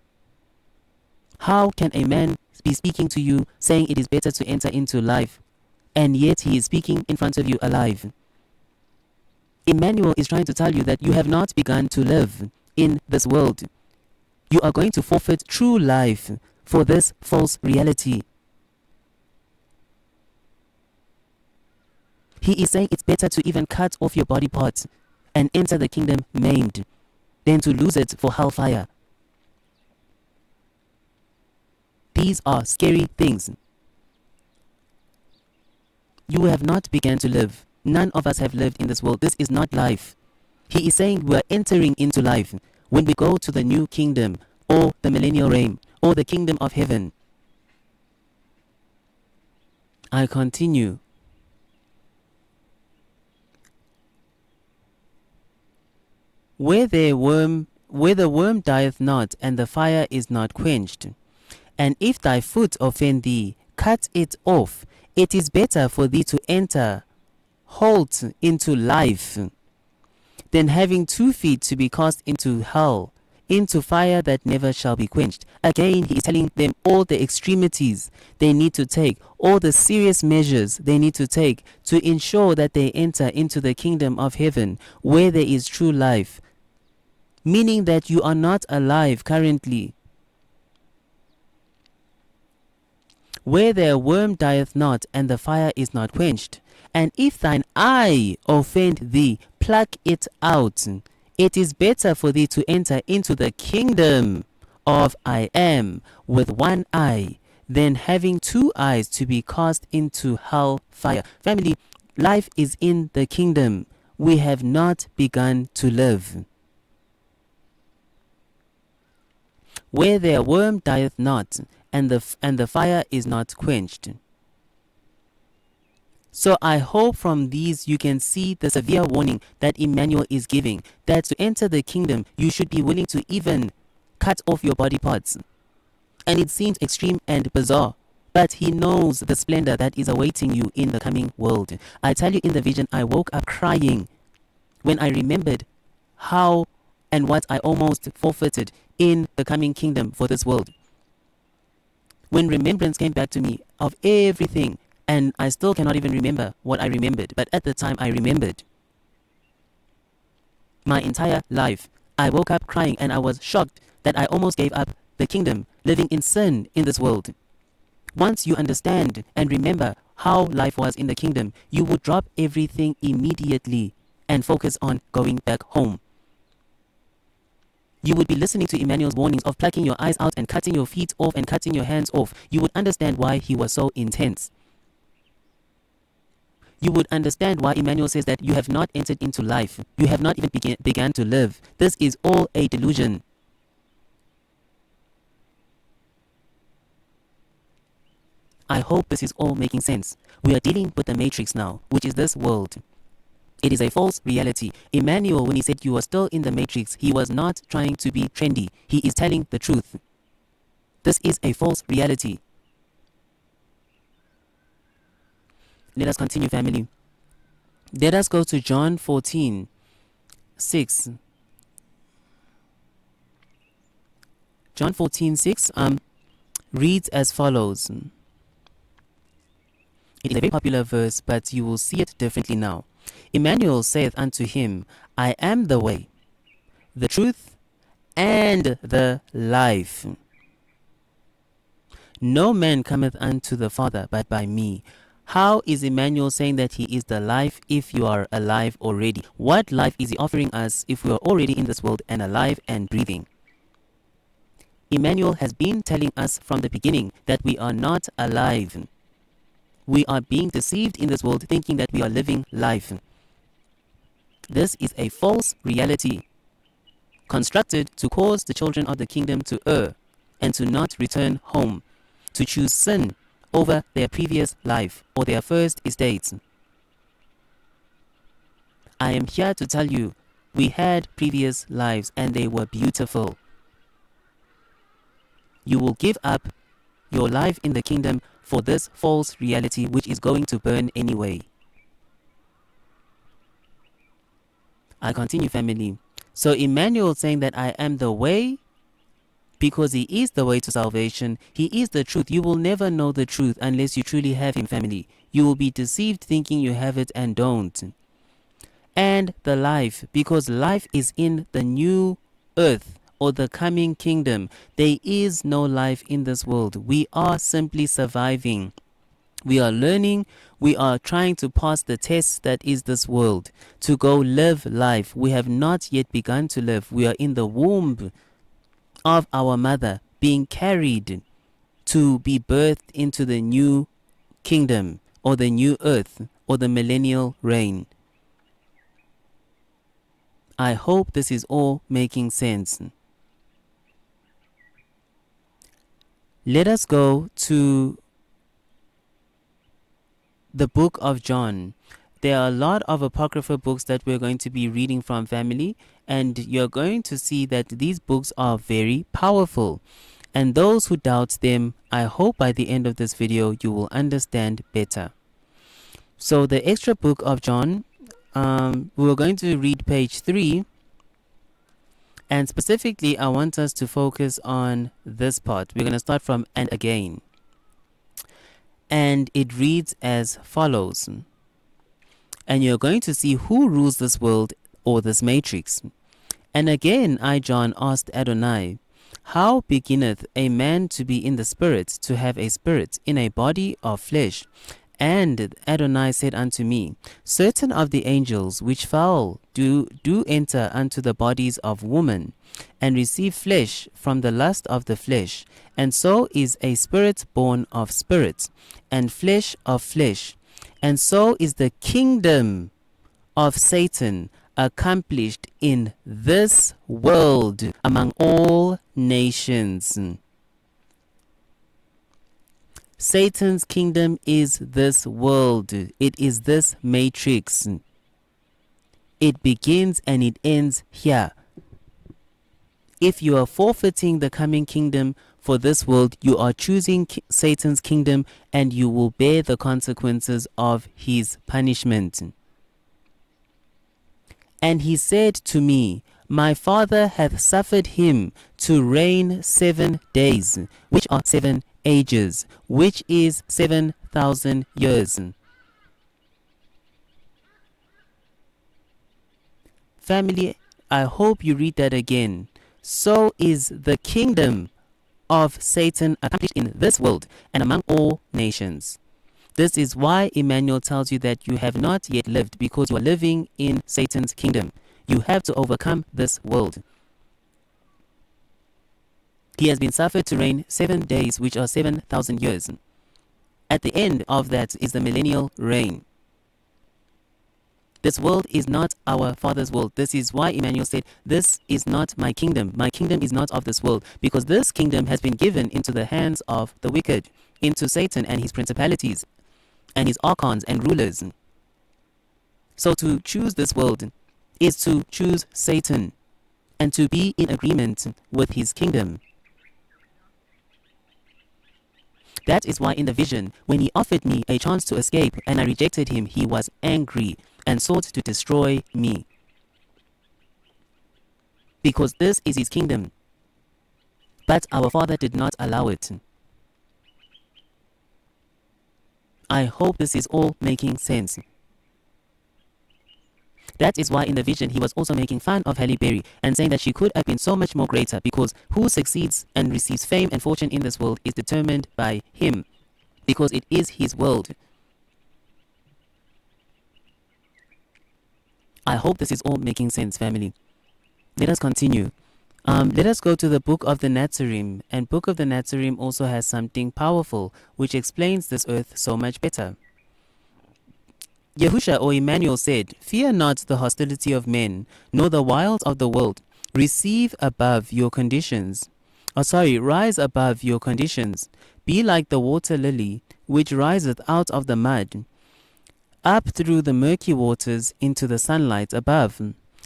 How can a man be speaking to you saying it is better to enter into life, and yet he is speaking in front of you alive? Immanuel is trying to tell you that you have not begun to live in this world. You are going to forfeit true life for this false reality. He is saying it's better to even cut off your body parts and enter the kingdom maimed than to lose it for hellfire. These are scary things. You have not begun to live. None of us have lived in this world. This is not life. He is saying we are entering into life when we go to the new kingdom, or the millennial reign, or the kingdom of heaven. I continue. Where the worm dieth not, and the fire is not quenched. And if thy foot offend thee, cut it off. It is better for thee to enter halt into life, than having 2 feet to be cast into hell, into fire that never shall be quenched. Again, he is telling them all the extremities they need to take, all the serious measures they need to take to ensure that they enter into the kingdom of heaven, where there is true life. Meaning that you are not alive currently. Where the worm dieth not, and the fire is not quenched. And if thine eye offend thee, pluck it out. It is better for thee to enter into the kingdom of I am with one eye, than having 2 eyes to be cast into hell fire. Family, life is in the kingdom. We have not begun to live. Where their worm dieth not, and the fire is not quenched. So I hope from these you can see the severe warning that Immanuel is giving, that to enter the kingdom you should be willing to even cut off your body parts. And it seems extreme and bizarre, but he knows the splendor that is awaiting you in the coming world. I tell you, in the vision I woke up crying when I remembered how and what I almost forfeited in the coming kingdom for this world. When remembrance came back to me of everything, and I still cannot even remember what I remembered, but at the time I remembered my entire life. I woke up crying and I was shocked that I almost gave up the kingdom, living in sin in this world. Once you understand and remember how life was in the kingdom, you would drop everything immediately and focus on going back home. You would be listening to Immanuel's warnings of plucking your eyes out and cutting your feet off and cutting your hands off. You would understand why he was so intense. You would understand why Immanuel says that you have not entered into life. You have not even began to live. This is all a delusion. I hope this is all making sense. We are dealing with the matrix now, which is this world. It is a false reality. Immanuel, when he said you are still in the matrix, he was not trying to be trendy. He is telling the truth. This is a false reality. Let us continue, family. Let us go to John 14:6. John 14:6 reads as follows. It is a very popular verse, but you will see it differently now. Immanuel saith unto him, I am the way, the truth, and the life. No man cometh unto the Father but by me. How is Immanuel saying that he is the life if you are alive already? What life is he offering us if we are already in this world and alive and breathing? Immanuel has been telling us from the beginning that we are not alive. We are being deceived in this world thinking that we are living life. This is a false reality constructed to cause the children of the kingdom to err and to not return home, to choose sin over their previous life or their first estates. I am here to tell you, we had previous lives and they were beautiful. You will give up your life in the kingdom for this false reality which is going to burn anyway. I continue, family. So Immanuel saying that I am the way, because he is the way to salvation. He is the truth. You will never know the truth unless you truly have him, family. You will be deceived thinking you have it and don't. And the life, because life is in the new earth or the coming kingdom. There is no life in this world. We are simply surviving. We are learning. We are trying to pass the test that is this world, to go live life. We have not yet begun to live. We are in the womb of our mother, being carried to be birthed into the new kingdom or the new earth or the millennial reign. I hope this is all making sense. Let us go to the book of John. There are a lot of apocryphal books that we're going to be reading from, family, and you're going to see that these books are very powerful. And those who doubt them, I hope by the end of this video you will understand better. So the extra book of John, we're going to read page 3. And specifically, I want us to focus on this part. We're going to start from "and again." And it reads as follows. And you're going to see who rules this world or this matrix. And again, I, John, asked Adonai, how beginneth a man to be in the spirit, to have a spirit in a body of flesh? And Adonai said unto me, certain of the angels which fell do enter unto the bodies of women, and receive flesh from the lust of the flesh. And so is a spirit born of spirit, and flesh of flesh. And so is the kingdom of Satan accomplished in this world among all nations. Satan's kingdom is this world. It is this matrix. It begins and it ends here. If you are forfeiting the coming kingdom for this world, you are choosing Satan's kingdom, and you will bear the consequences of his punishment. And he said to me, my Father hath suffered him to reign 7 days, which are 7 ages, which is 7,000 years. Family, I hope you read that again. So is the kingdom of Satan accomplished in this world and among all nations. This is why Immanuel tells you that you have not yet lived, because you are living in Satan's kingdom. You have to overcome this world. He has been suffered to reign 7 days, which are 7,000 years. At the end of that is the millennial reign. This world is not our Father's world. This is why Immanuel said, this is not my kingdom. My kingdom is not of this world, because this kingdom has been given into the hands of the wicked, into Satan and his principalities and his archons and rulers. So to choose this world is to choose Satan and to be in agreement with his kingdom. That is why in the vision, when he offered me a chance to escape and I rejected him, he was angry and sought to destroy me. Because this is his kingdom. But our Father did not allow it. I hope this is all making sense. That is why in the vision he was also making fun of Halle Berry and saying that she could have been so much more greater, because who succeeds and receives fame and fortune in this world is determined by him, because it is his world. I hope this is all making sense, family. Let us continue. Let us go to the Book of the Nazarene, and Book of the Nazarene also has something powerful which explains this earth so much better. Yahusha or Immanuel said, "Fear not the hostility of men, nor the wiles of the world. Rise above your conditions. Be like the water lily, which riseth out of the mud, up through the murky waters into the sunlight above.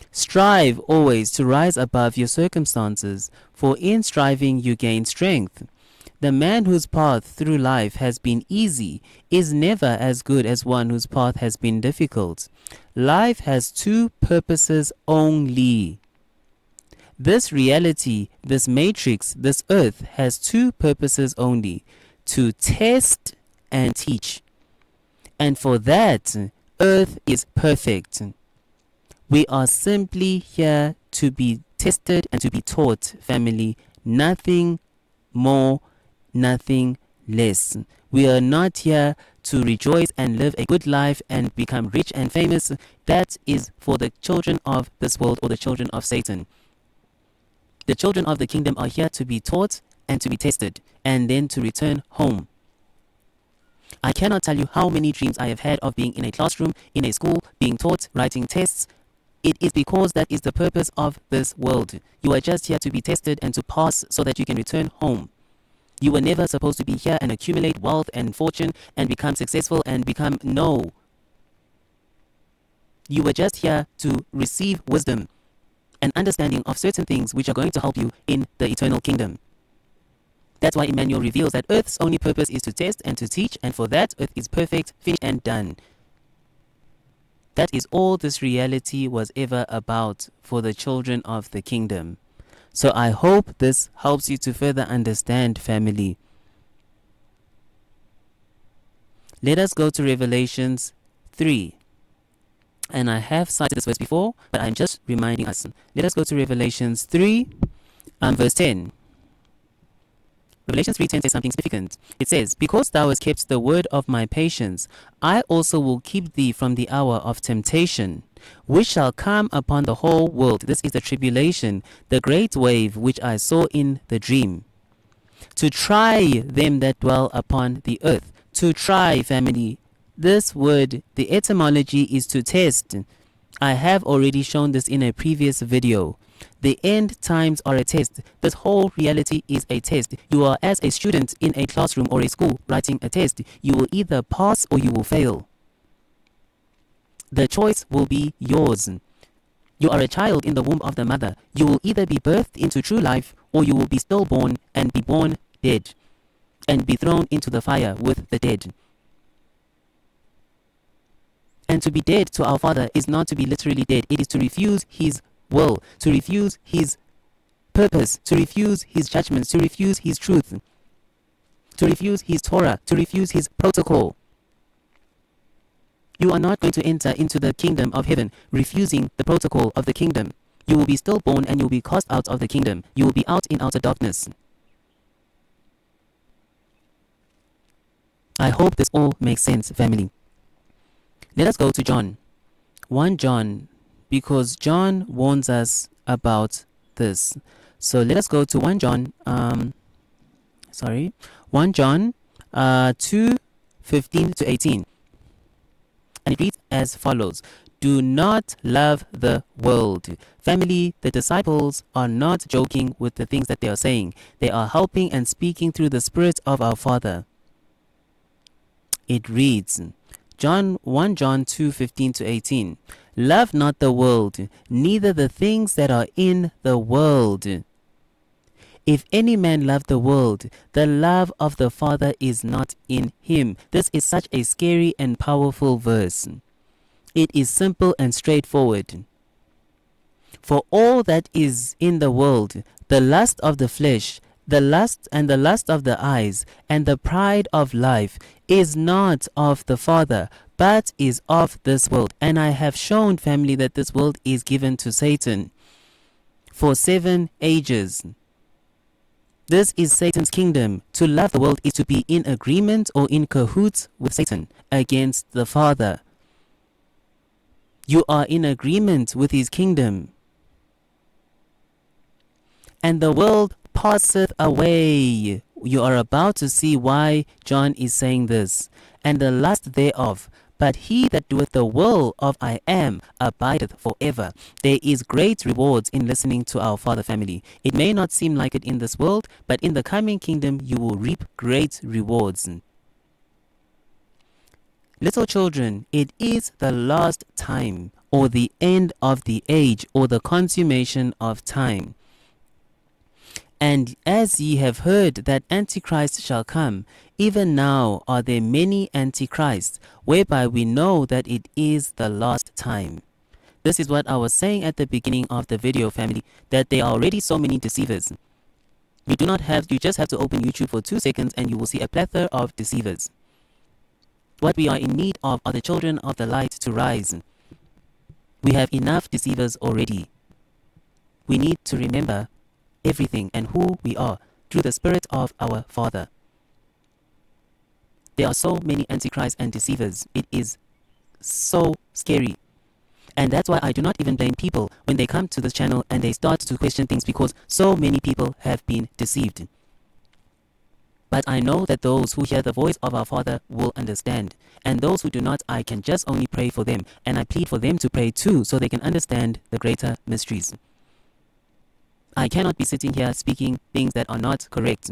Strive always to rise above your circumstances, for in striving you gain strength. The man whose path through life has been easy is never as good as one whose path has been difficult. Life has two purposes only. This reality, this matrix, this earth has two purposes only: to test and teach. And for that, earth is perfect. We are simply here to be tested and to be taught, family. Nothing more, nothing less. We are not here to rejoice and live a good life and become rich and famous. That is for the children of this world or the children of Satan. The children of the kingdom are here to be taught and to be tested and then to return home. I cannot tell you how many dreams I have had of being in a classroom, in a school, being taught, writing tests. It is because that is the purpose of this world. You are just here to be tested and to pass so that you can return home. You were never supposed to be here and accumulate wealth and fortune and become successful and become... No. You were just here to receive wisdom and understanding of certain things which are going to help you in the eternal kingdom. That's why Immanuel reveals that earth's only purpose is to test and to teach, and for that earth is perfect, finished and done. That is all this reality was ever about for the children of the kingdom. So I hope this helps you to further understand, family. Let us go to Revelations 3. And I have cited this verse before, but I'm just reminding us. Let us go to Revelations 3, verse 10. Revelation 3:10 says something significant. It says, "Because thou hast kept the word of my patience, I also will keep thee from the hour of temptation, which shall come upon the whole world." This is the tribulation, the great wave which I saw in the dream, to try them that dwell upon the earth. To try, family. This word, the etymology is to test. I have already shown this in a previous video. The end times are a test. This whole reality is a test. You are as a student in a classroom or a school writing a test. You will either pass or you will fail. The choice will be yours. You are a child in the womb of the mother. You will either be birthed into true life or you will be stillborn and be born dead and be thrown into the fire with the dead. And to be dead to our Father is not to be literally dead. It is to refuse His will, to refuse His purpose, to refuse His judgments, to refuse His truth, to refuse His Torah, to refuse His protocol. You are not going to enter into the kingdom of heaven refusing the protocol of the kingdom. You will be stillborn and you will be cast out of the kingdom. You will be out in outer darkness. I hope this all makes sense, family. Let us go to John. 1 John, because John warns us about this. So let us go to 1 John, 1 John 2:15 to 18. And it reads as follows: Do not love the world. Family, the disciples are not joking with the things that they are saying. They are helping and speaking through the Spirit of our Father. It reads, 1 John 2:15-18. Love not the world, neither the things that are in the world. If any man love the world, the love of the Father is not in him. This is such a scary and powerful verse. It is simple and straightforward. For all that is in the world, the lust of the flesh, the lust of the eyes, and the pride of life is not of the Father, but is of this world. And I have shown, family, that this world is given to Satan for 7 ages. This is Satan's kingdom. To love the world is to be in agreement or in cahoots with Satan against the Father. You are in agreement with his kingdom. And the world passeth away. You are about to see why John is saying this. And the lust thereof. But he that doeth the will of I am abideth forever. There is great rewards in listening to our Father, family. It may not seem like it in this world, but in the coming kingdom you will reap great rewards. Little children, it is the last time, or the end of the age, or the consummation of time. And as ye have heard that Antichrist shall come, even now are there many Antichrists, whereby we know that it is the last time. This is what I was saying at the beginning of the video, family, that there are already so many deceivers. You just have to open YouTube for 2 seconds and you will see a plethora of deceivers. What we are in need of are the children of the light to rise. We have enough deceivers already. We need to remember everything and who we are through the Spirit of our Father. There are so many antichrists and deceivers. It is so scary. And that's why I do not even blame people when they come to this channel and they start to question things, because so many people have been deceived. But I know that those who hear the voice of our Father will understand. And those who do not, I can just only pray for them. And I plead for them to pray too, so they can understand the greater mysteries. I cannot be sitting here speaking things that are not correct.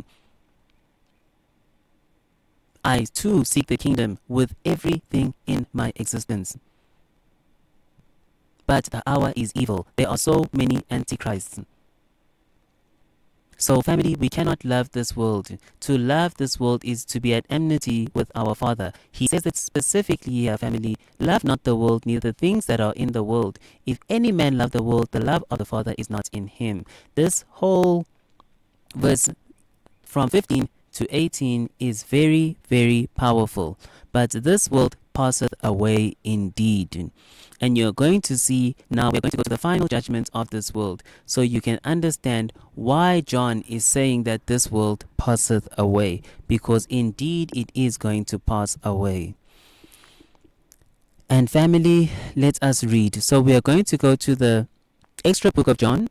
I too seek the kingdom with everything in my existence. But the hour is evil. There are so many antichrists. So family, we cannot love this world. To love this world is to be at enmity with our Father. He says it specifically here, family. Love not the world, neither the things that are in the world. If any man love the world, the love of the Father is not in him. This whole verse from 15 to 18 is very, very powerful. But this world passeth away indeed. And you're going to see now, we're going to go to the final judgment of this world, so you can understand why John is saying that this world passeth away, because indeed it is going to pass away. And family, let us read. So we are going to go to the extra book of John,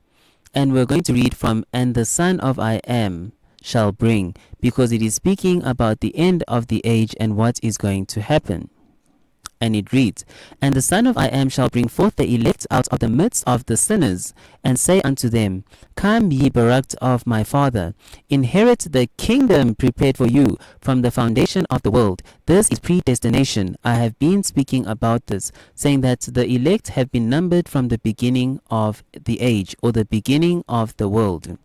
and we're going to read from "And the Son of I Am shall bring," because it is speaking about the end of the age and what is going to happen. And it reads, "And the Son of I Am shall bring forth the elect out of the midst of the sinners, and say unto them, Come ye beloved of my Father, inherit the kingdom prepared for you from the foundation of the world." This is predestination. I have been speaking about this, saying that the elect have been numbered from the beginning of the age, or the beginning of the world.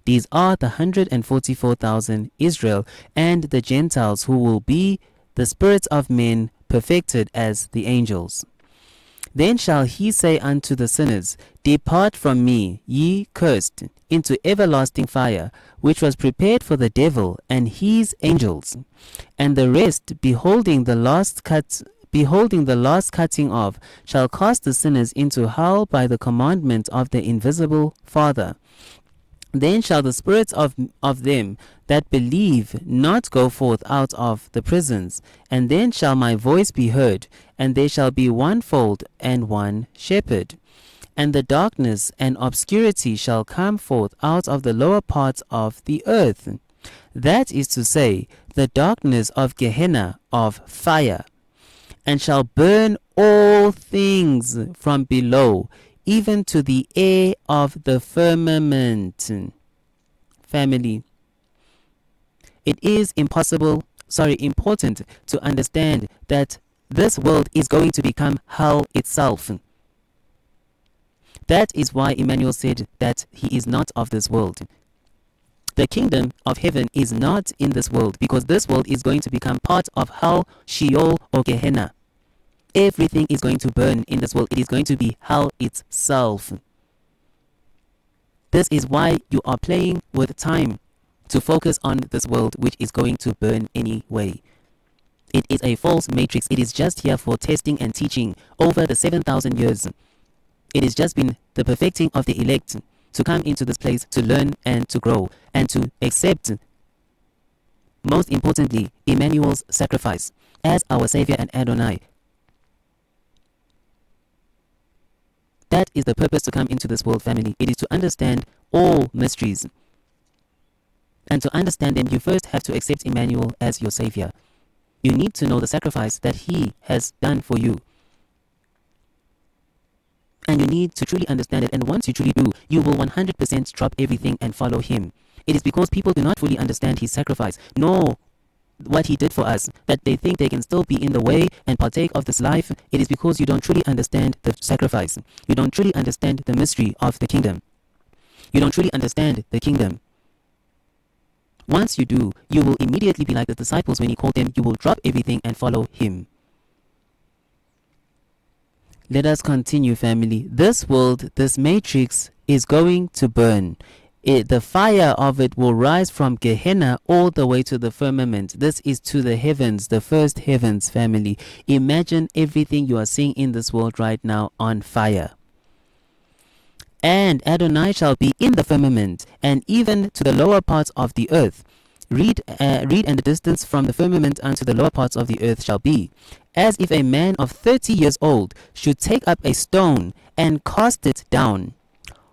These are the 144,000 Israel and the Gentiles, who will be the spirits of men perfected as the angels. Then shall he say unto the sinners, Depart from me, ye cursed, into everlasting fire, which was prepared for the devil and his angels. And the rest, beholding the last cutting off, shall cast the sinners into hell by the commandment of the invisible Father. Then shall the spirits of them that believe not go forth out of the prisons, and then shall my voice be heard, and there shall be one fold and one shepherd. And the darkness and obscurity shall come forth out of the lower parts of the earth, that is to say, the darkness of Gehenna of fire, and shall burn all things from below, even to the air of the firmament. Family, it is important to understand that this world is going to become hell itself. That is why Immanuel said that he is not of this world. The kingdom of heaven is not in this world, because this world is going to become part of hell, Sheol, or Gehenna. Everything is going to burn in this world. It is going to be hell itself. This is why you are playing with time to focus on this world, which is going to burn anyway. It is a false matrix. It is just here for testing and teaching over the 7,000 years. It has just been the perfecting of the elect to come into this place to learn and to grow and to accept, most importantly, Immanuel's sacrifice as our Savior and Adonai. That is the purpose to come into this world, family. It is to understand all mysteries. And to understand them, you first have to accept Immanuel as your Savior. You need to know the sacrifice that He has done for you. And you need to truly understand it. And once you truly do, you will 100% drop everything and follow Him. It is because people do not fully understand His sacrifice, nor what He did for us, that they think they can still be in the way and partake of this life. It is because you don't truly understand the sacrifice. You don't truly understand the mystery of the kingdom. You don't truly understand the kingdom. Once you do, you will immediately be like the disciples when He called them. You will drop everything and follow Him. Let us continue, family. This world, this matrix, is going to burn. The fire of it will rise from Gehenna all the way to the firmament. This is to the heavens, the first heavens, family. Imagine everything you are seeing in this world right now on fire. And Adonai shall be in the firmament, and even to the lower parts of the earth. Read, and the distance from the firmament unto the lower parts of the earth shall be, as if a man of 30 years old should take up a stone and cast it down.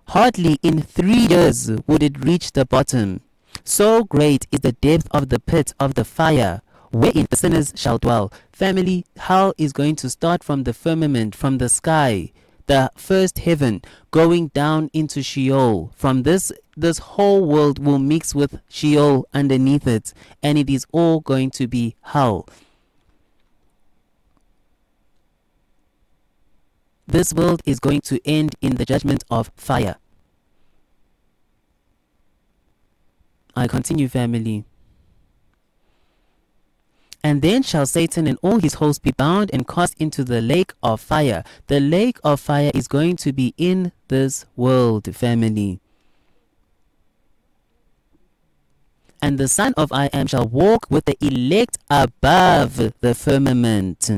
Hardly in 3 years would it reach the bottom. So great is the depth of the pit of the fire, wherein the sinners shall dwell. Family, hell is going to start from the firmament, from the sky, the first heaven, going down into Sheol. From this whole world will mix with Sheol underneath it, and it is all going to be hell. This world is going to end in the judgment of fire. I continue, family. And then shall Satan and all his hosts be bound and cast into the lake of fire. The lake of fire is going to be in this world, family. And the Son of I Am shall walk with the elect above the firmament.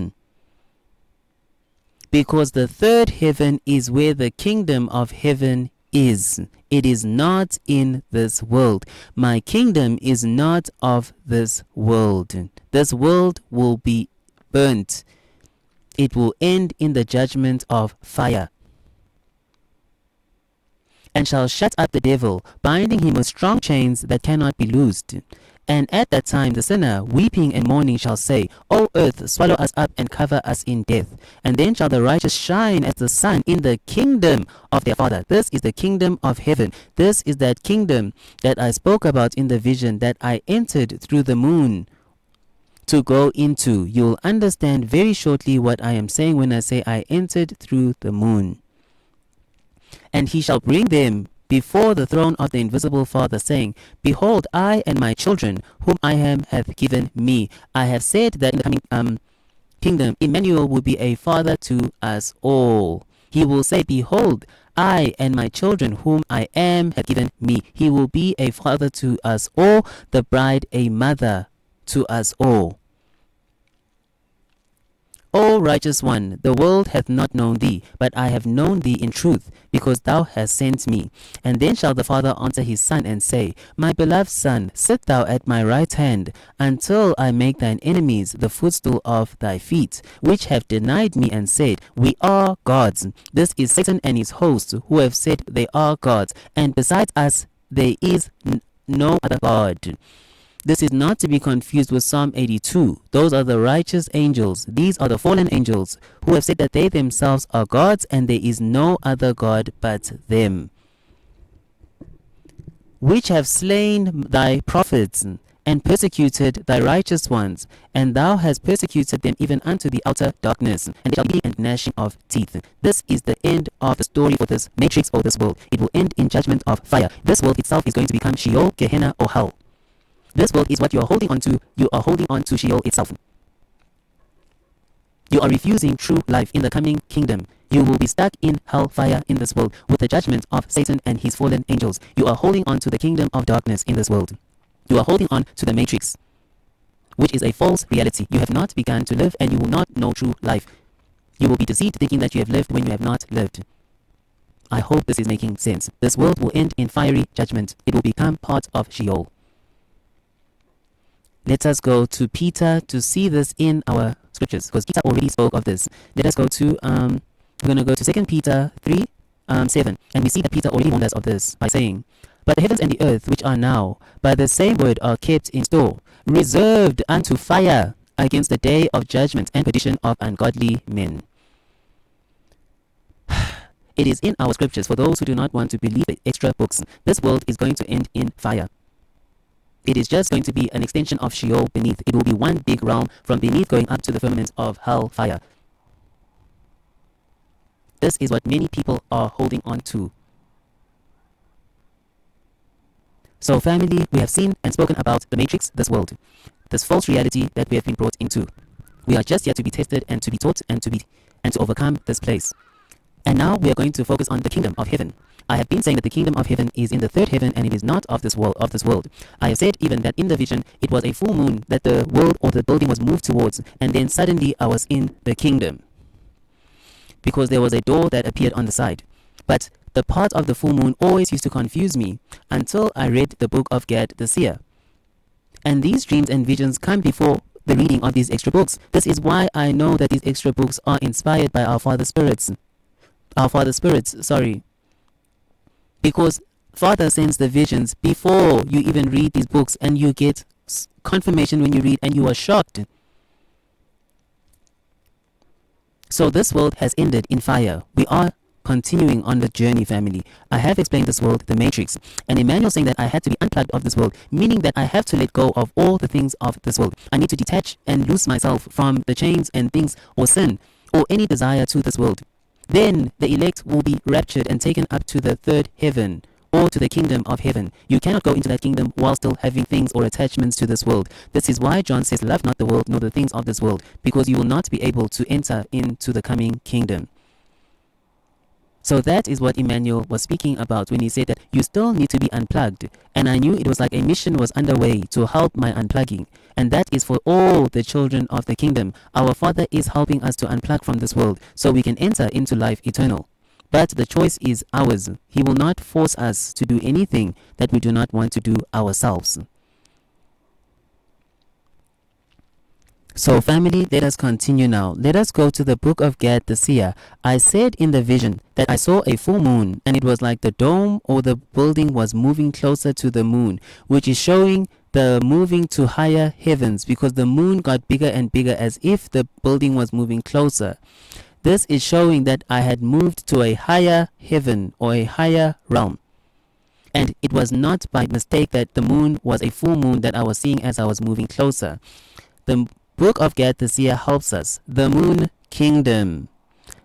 Because the third heaven is where the kingdom of heaven is. It is not in this world. My kingdom is not of this world. This world will be burnt. It will end in the judgment of fire. And shall shut up the devil, binding him with strong chains that cannot be loosed. And at that time the sinner, weeping and mourning, shall say, O earth, swallow us up and cover us in death. And then shall the righteous shine as the sun in the kingdom of their Father. This is the kingdom of heaven. This is that kingdom that I spoke about in the vision that I entered through the moon to go into. You'll understand very shortly what I am saying when I say I entered through the moon. And he shall bring them before the throne of the invisible Father, saying, Behold, I and my children, whom I am, hath given me. I have said that in the coming kingdom, Immanuel will be a father to us all. He will say, Behold, I and my children, whom I am, hath given me. He will be a father to us all, the bride a mother to us all. O righteous one, the world hath not known thee, but I have known thee in truth, because thou hast sent me. And then shall the Father answer his Son, and say, My beloved Son, sit thou at my right hand, until I make thine enemies the footstool of thy feet, which have denied me and said, We are gods. This is Satan and his hosts, who have said they are gods, and besides us there is no other God. This is not to be confused with Psalm 82. Those are the righteous angels. These are the fallen angels who have said that they themselves are gods and there is no other God but them, which have slain thy prophets and persecuted thy righteous ones, and thou hast persecuted them even unto the outer darkness, and there shall be and gnashing of teeth. This is the end of the story for this matrix or this world. It will end in judgment of fire. This world itself is going to become Sheol, Gehenna, or hell. This world is what you are holding on to. You are holding on to Sheol itself. You are refusing true life in the coming kingdom. You will be stuck in hellfire in this world with the judgment of Satan and his fallen angels. You are holding on to the kingdom of darkness in this world. You are holding on to the matrix, which is a false reality. You have not begun to live and you will not know true life. You will be deceived thinking that you have lived when you have not lived. I hope this is making sense. This world will end in fiery judgment. It will become part of Sheol. Let us go to Peter to see this in our scriptures, because Peter already spoke of this. Let us go to, we're going to go to 2 Peter 3, 7. And we see that Peter already warned us of this by saying, but the heavens and the earth, which are now, by the same word are kept in store, reserved unto fire against the day of judgment and perdition of ungodly men. It is in our scriptures for those who do not want to believe the extra books. This world is going to end in fire. It is just going to be an extension of Sheol beneath. It will be one big realm from beneath going up to the firmament of hellfire. This is what many people are holding on to. So family, we have seen and spoken about the matrix, this world, this false reality that we have been brought into. We are just here to be tested and to be taught and to overcome this place. And now we are going to focus on the kingdom of heaven. I have been saying that the kingdom of heaven is in the third heaven and it is not of this world. I have said even that in the vision it was a full moon that the world or the building was moved towards, and then suddenly I was in the kingdom because there was a door that appeared on the side. But the part of the full moon always used to confuse me until I read the book of Gad the seer. And these dreams and visions come before the reading of these extra books. This is why I know that these extra books are inspired by our Father Spirits. Because Father sends the visions before you even read these books, and you get confirmation when you read and you are shocked. So this world has ended in fire. We are continuing on the journey, family. I have explained this world, the matrix, and Immanuel saying that I had to be unplugged of this world, meaning that I have to let go of all the things of this world. I need to detach and loose myself from the chains and things or sin or any desire to this world. Then the elect will be raptured and taken up to the third heaven or to the kingdom of heaven. You cannot go into that kingdom while still having things or attachments to this world. This is why John says, love not the world nor the things of this world, because you will not be able to enter into the coming kingdom. So that is what Immanuel was speaking about when he said that you still need to be unplugged. And I knew it was like a mission was underway to help my unplugging. And that is for all the children of the kingdom. Our Father is helping us to unplug from this world so we can enter into life eternal. But the choice is ours. He will not force us to do anything that we do not want to do ourselves. So family, let us continue now. Let us go to the book of Gad the seer. I said in the vision that I saw a full moon, and it was like the dome or the building was moving closer to the moon, which is showing the moving to higher heavens, because the moon got bigger and bigger as if the building was moving closer. This is showing that I had moved to a higher heaven or a higher realm. And it was not by mistake that the moon was a full moon that I was seeing as I was moving closer. The book of Gad the seer helps us. The moon kingdom.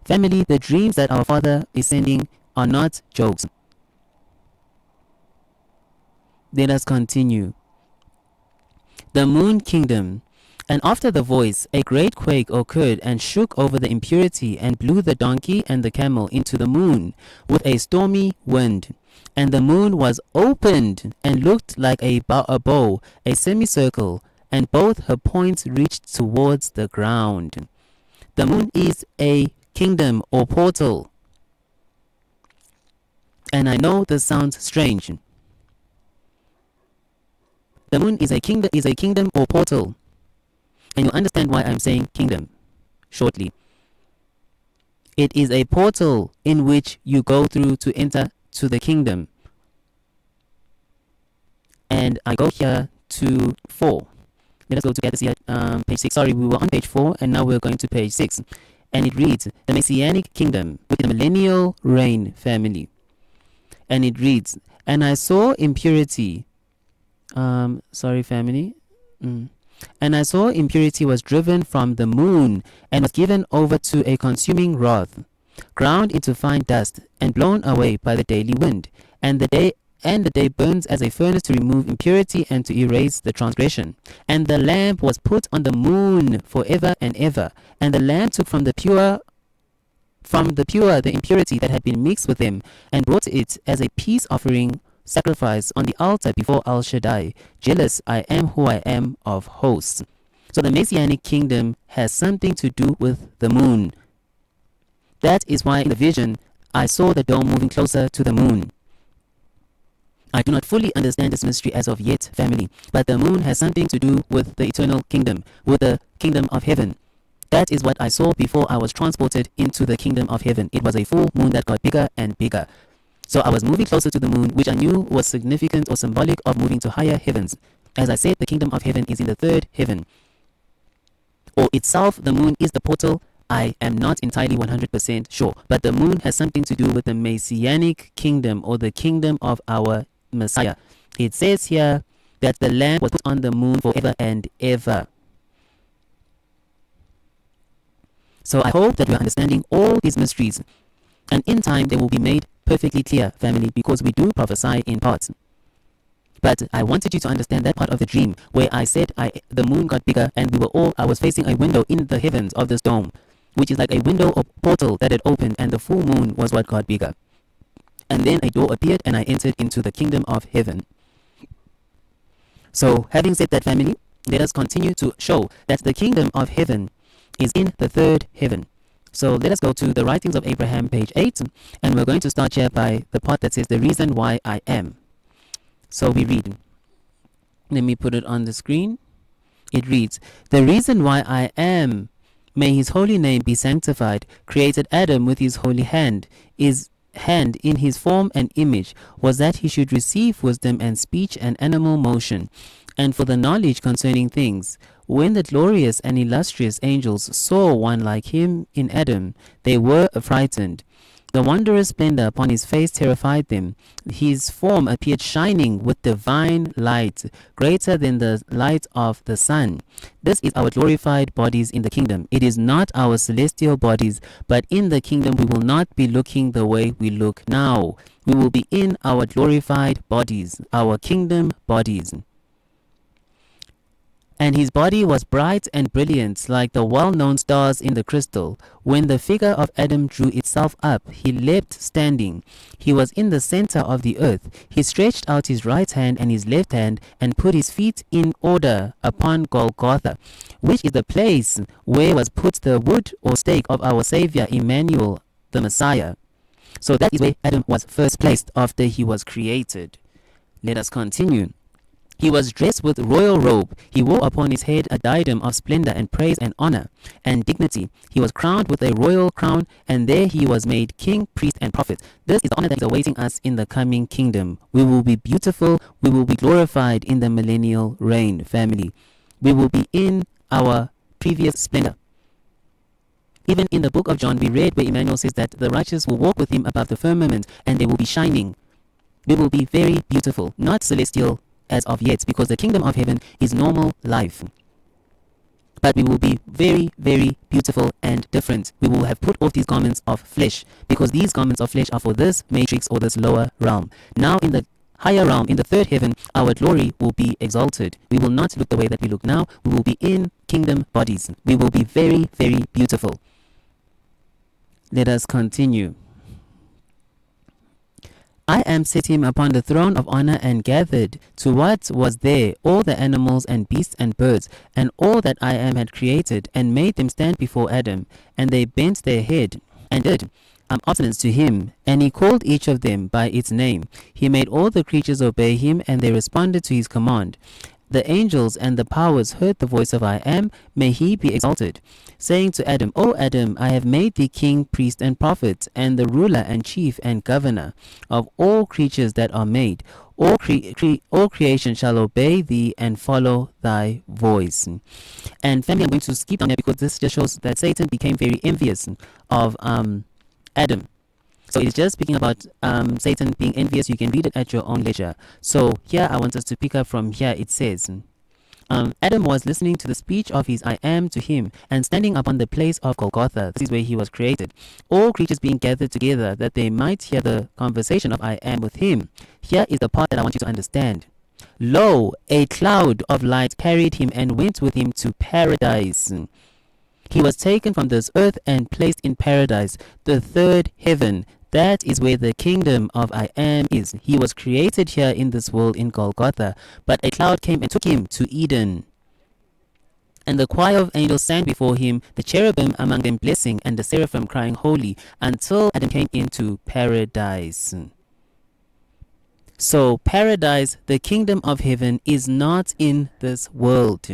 Family, the dreams that our Father is sending are not jokes. Let us continue. The moon kingdom. And after the voice, a great quake occurred and shook over the impurity and blew the donkey and the camel into the moon with a stormy wind. And the moon was opened and looked like a bow, a semicircle, and both her points reached towards the ground. The moon is a kingdom or portal. And I know this sounds strange. The moon is a kingdom or portal. And you'll understand why I'm saying kingdom shortly. It is a portal in which you go through to enter to the kingdom. And I go here to 4. Let us go together, see at page 6. Sorry, we were on page 4 and now we're going to page 6. And it reads, the Messianic kingdom with the millennial reign family. And it reads, and I saw impurity. Sorry, family. And I saw impurity was driven from the moon and was given over to a consuming wrath, ground into fine dust and blown away by the daily wind. And the day burns as a furnace to remove impurity and to erase the transgression. And the lamp was put on the moon forever and ever. And the lamp took from the pure the impurity that had been mixed with them, and brought it as a peace offering sacrifice on the altar before El Shaddai. Jealous I am who I am of hosts. So the Messianic kingdom has something to do with the moon. That is why in the vision I saw the dome moving closer to the moon. I do not fully understand this mystery as of yet, family, but the moon has something to do with the eternal kingdom, with the kingdom of heaven. That is what I saw before I was transported into the kingdom of heaven. It was a full moon that got bigger and bigger. So I was moving closer to the moon, which I knew was significant or symbolic of moving to higher heavens. As I said, the kingdom of heaven is in the third heaven. Or itself, the moon is the portal. I am not entirely 100% sure, but the moon has something to do with the Messianic kingdom, or the kingdom of our Messiah. It says here that the lamp was put on the moon forever and ever. So I hope that you are understanding all these mysteries, and in time they will be made perfectly clear, family, because we do prophesy in parts. But I wanted you to understand that part of the dream where I said the moon got bigger and I was facing a window in the heavens of this dome, which is like a window or portal that had opened, and the full moon was what got bigger. And then a door appeared and I entered into the kingdom of heaven. So having said that, family, let us continue to show that the kingdom of heaven is in the third heaven. So let us go to the writings of Abraham, page 8, and we're going to start here by the part that says the reason why I am. So we read, let me put it on the screen. It reads, the reason why I am, may his holy name be sanctified, created Adam with his holy hand in his form and image, was that he should receive wisdom and speech and animal motion, and for the knowledge concerning things. When the glorious and illustrious angels saw one like him in Adam, they were frightened. The wondrous splendor upon his face terrified them. His form appeared shining with divine light, greater than the light of the sun. This is our glorified bodies in the kingdom. It is not our celestial bodies, but in the kingdom we will not be looking the way we look now. We will be in our glorified bodies, our kingdom bodies. And his body was bright and brilliant, like the well-known stars in the crystal. When the figure of Adam drew itself up, he leapt standing. He was in the center of the earth. He stretched out his right hand and his left hand, and put his feet in order upon Golgotha, which is the place where was put the wood or stake of our Saviour Immanuel, the Messiah. So that is where Adam was first placed after he was created. Let us continue. He was dressed with royal robe. He wore upon his head a diadem of splendor and praise and honor and dignity. He was crowned with a royal crown, and there he was made king, priest, and prophet. This is the honor that is awaiting us in the coming kingdom. We will be beautiful. We will be glorified in the millennial reign, family. We will be in our previous splendor. Even in the book of John, we read where Immanuel says that the righteous will walk with him above the firmament, and they will be shining. We will be very beautiful, not celestial as of yet, because the kingdom of heaven is normal life. But we will be very, very beautiful and different. We will have put off these garments of flesh, because these garments of flesh are for this matrix or this lower realm. Now in the higher realm, in the third heaven, our glory will be exalted. We will not look the way that we look now. We will be in kingdom bodies. We will be very, very beautiful. Let us continue. I am set him upon the throne of honor, and gathered to what was there all the animals and beasts and birds, and all that I am had created, and made them stand before Adam. And they bent their head, and did obedience to him, and he called each of them by its name. He made all the creatures obey him, and they responded to his command. the angels and the powers heard the voice of I am, may he be exalted, saying to Adam, O Adam, I have made thee king, priest, and prophet, and the ruler and chief and governor of all creatures that are made. All creation shall obey thee and follow thy voice. And family, I'm going to skip down there because this just shows that Satan became very envious of Adam. So it's just speaking about Satan being envious. You can read it at your own leisure. So here I want us to pick up from here. It says, Adam was listening to the speech of his I am to him, and standing upon the place of Golgotha, this is where he was created, all creatures being gathered together that they might hear the conversation of I am with him. Here is the part that I want you to understand. Lo, a cloud of light carried him and went with him to paradise. He was taken from this earth and placed in paradise, the third heaven. That is where the kingdom of I am is. He was created here in this world in Golgotha, but a cloud came and took him to Eden. And the choir of angels sang before him, the cherubim among them blessing, and the seraphim crying holy, until Adam came into paradise. So paradise, the kingdom of heaven, is not in this world.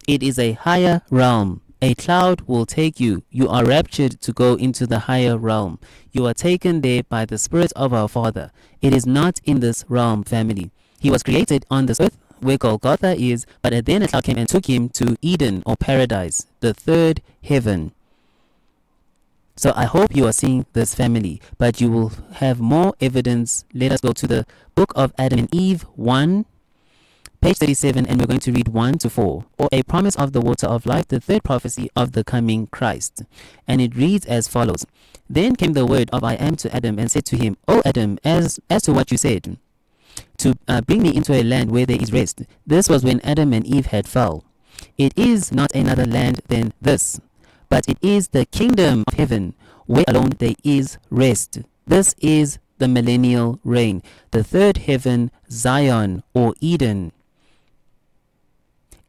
It is a higher realm. A cloud will take you. You are raptured to go into the higher realm. You are taken there by the Spirit of our Father. It is not in this realm, family. He was created on this earth where Golgotha is, but then a cloud came and took him to Eden or paradise, the third heaven. So I hope you are seeing this, family, but you will have more evidence. Let us go to the book of Adam and Eve 1. Page 37, and we're going to read 1 to 4, or a promise of the water of life, the third prophecy of the coming Christ. And it reads as follows. Then came the word of I am to Adam, and said to him, O Adam, as to what you said, to bring me into a land where there is rest. This was when Adam and Eve had fell. It is not another land than this, but it is the kingdom of heaven, where alone there is rest. This is the millennial reign, the third heaven, Zion, or Eden.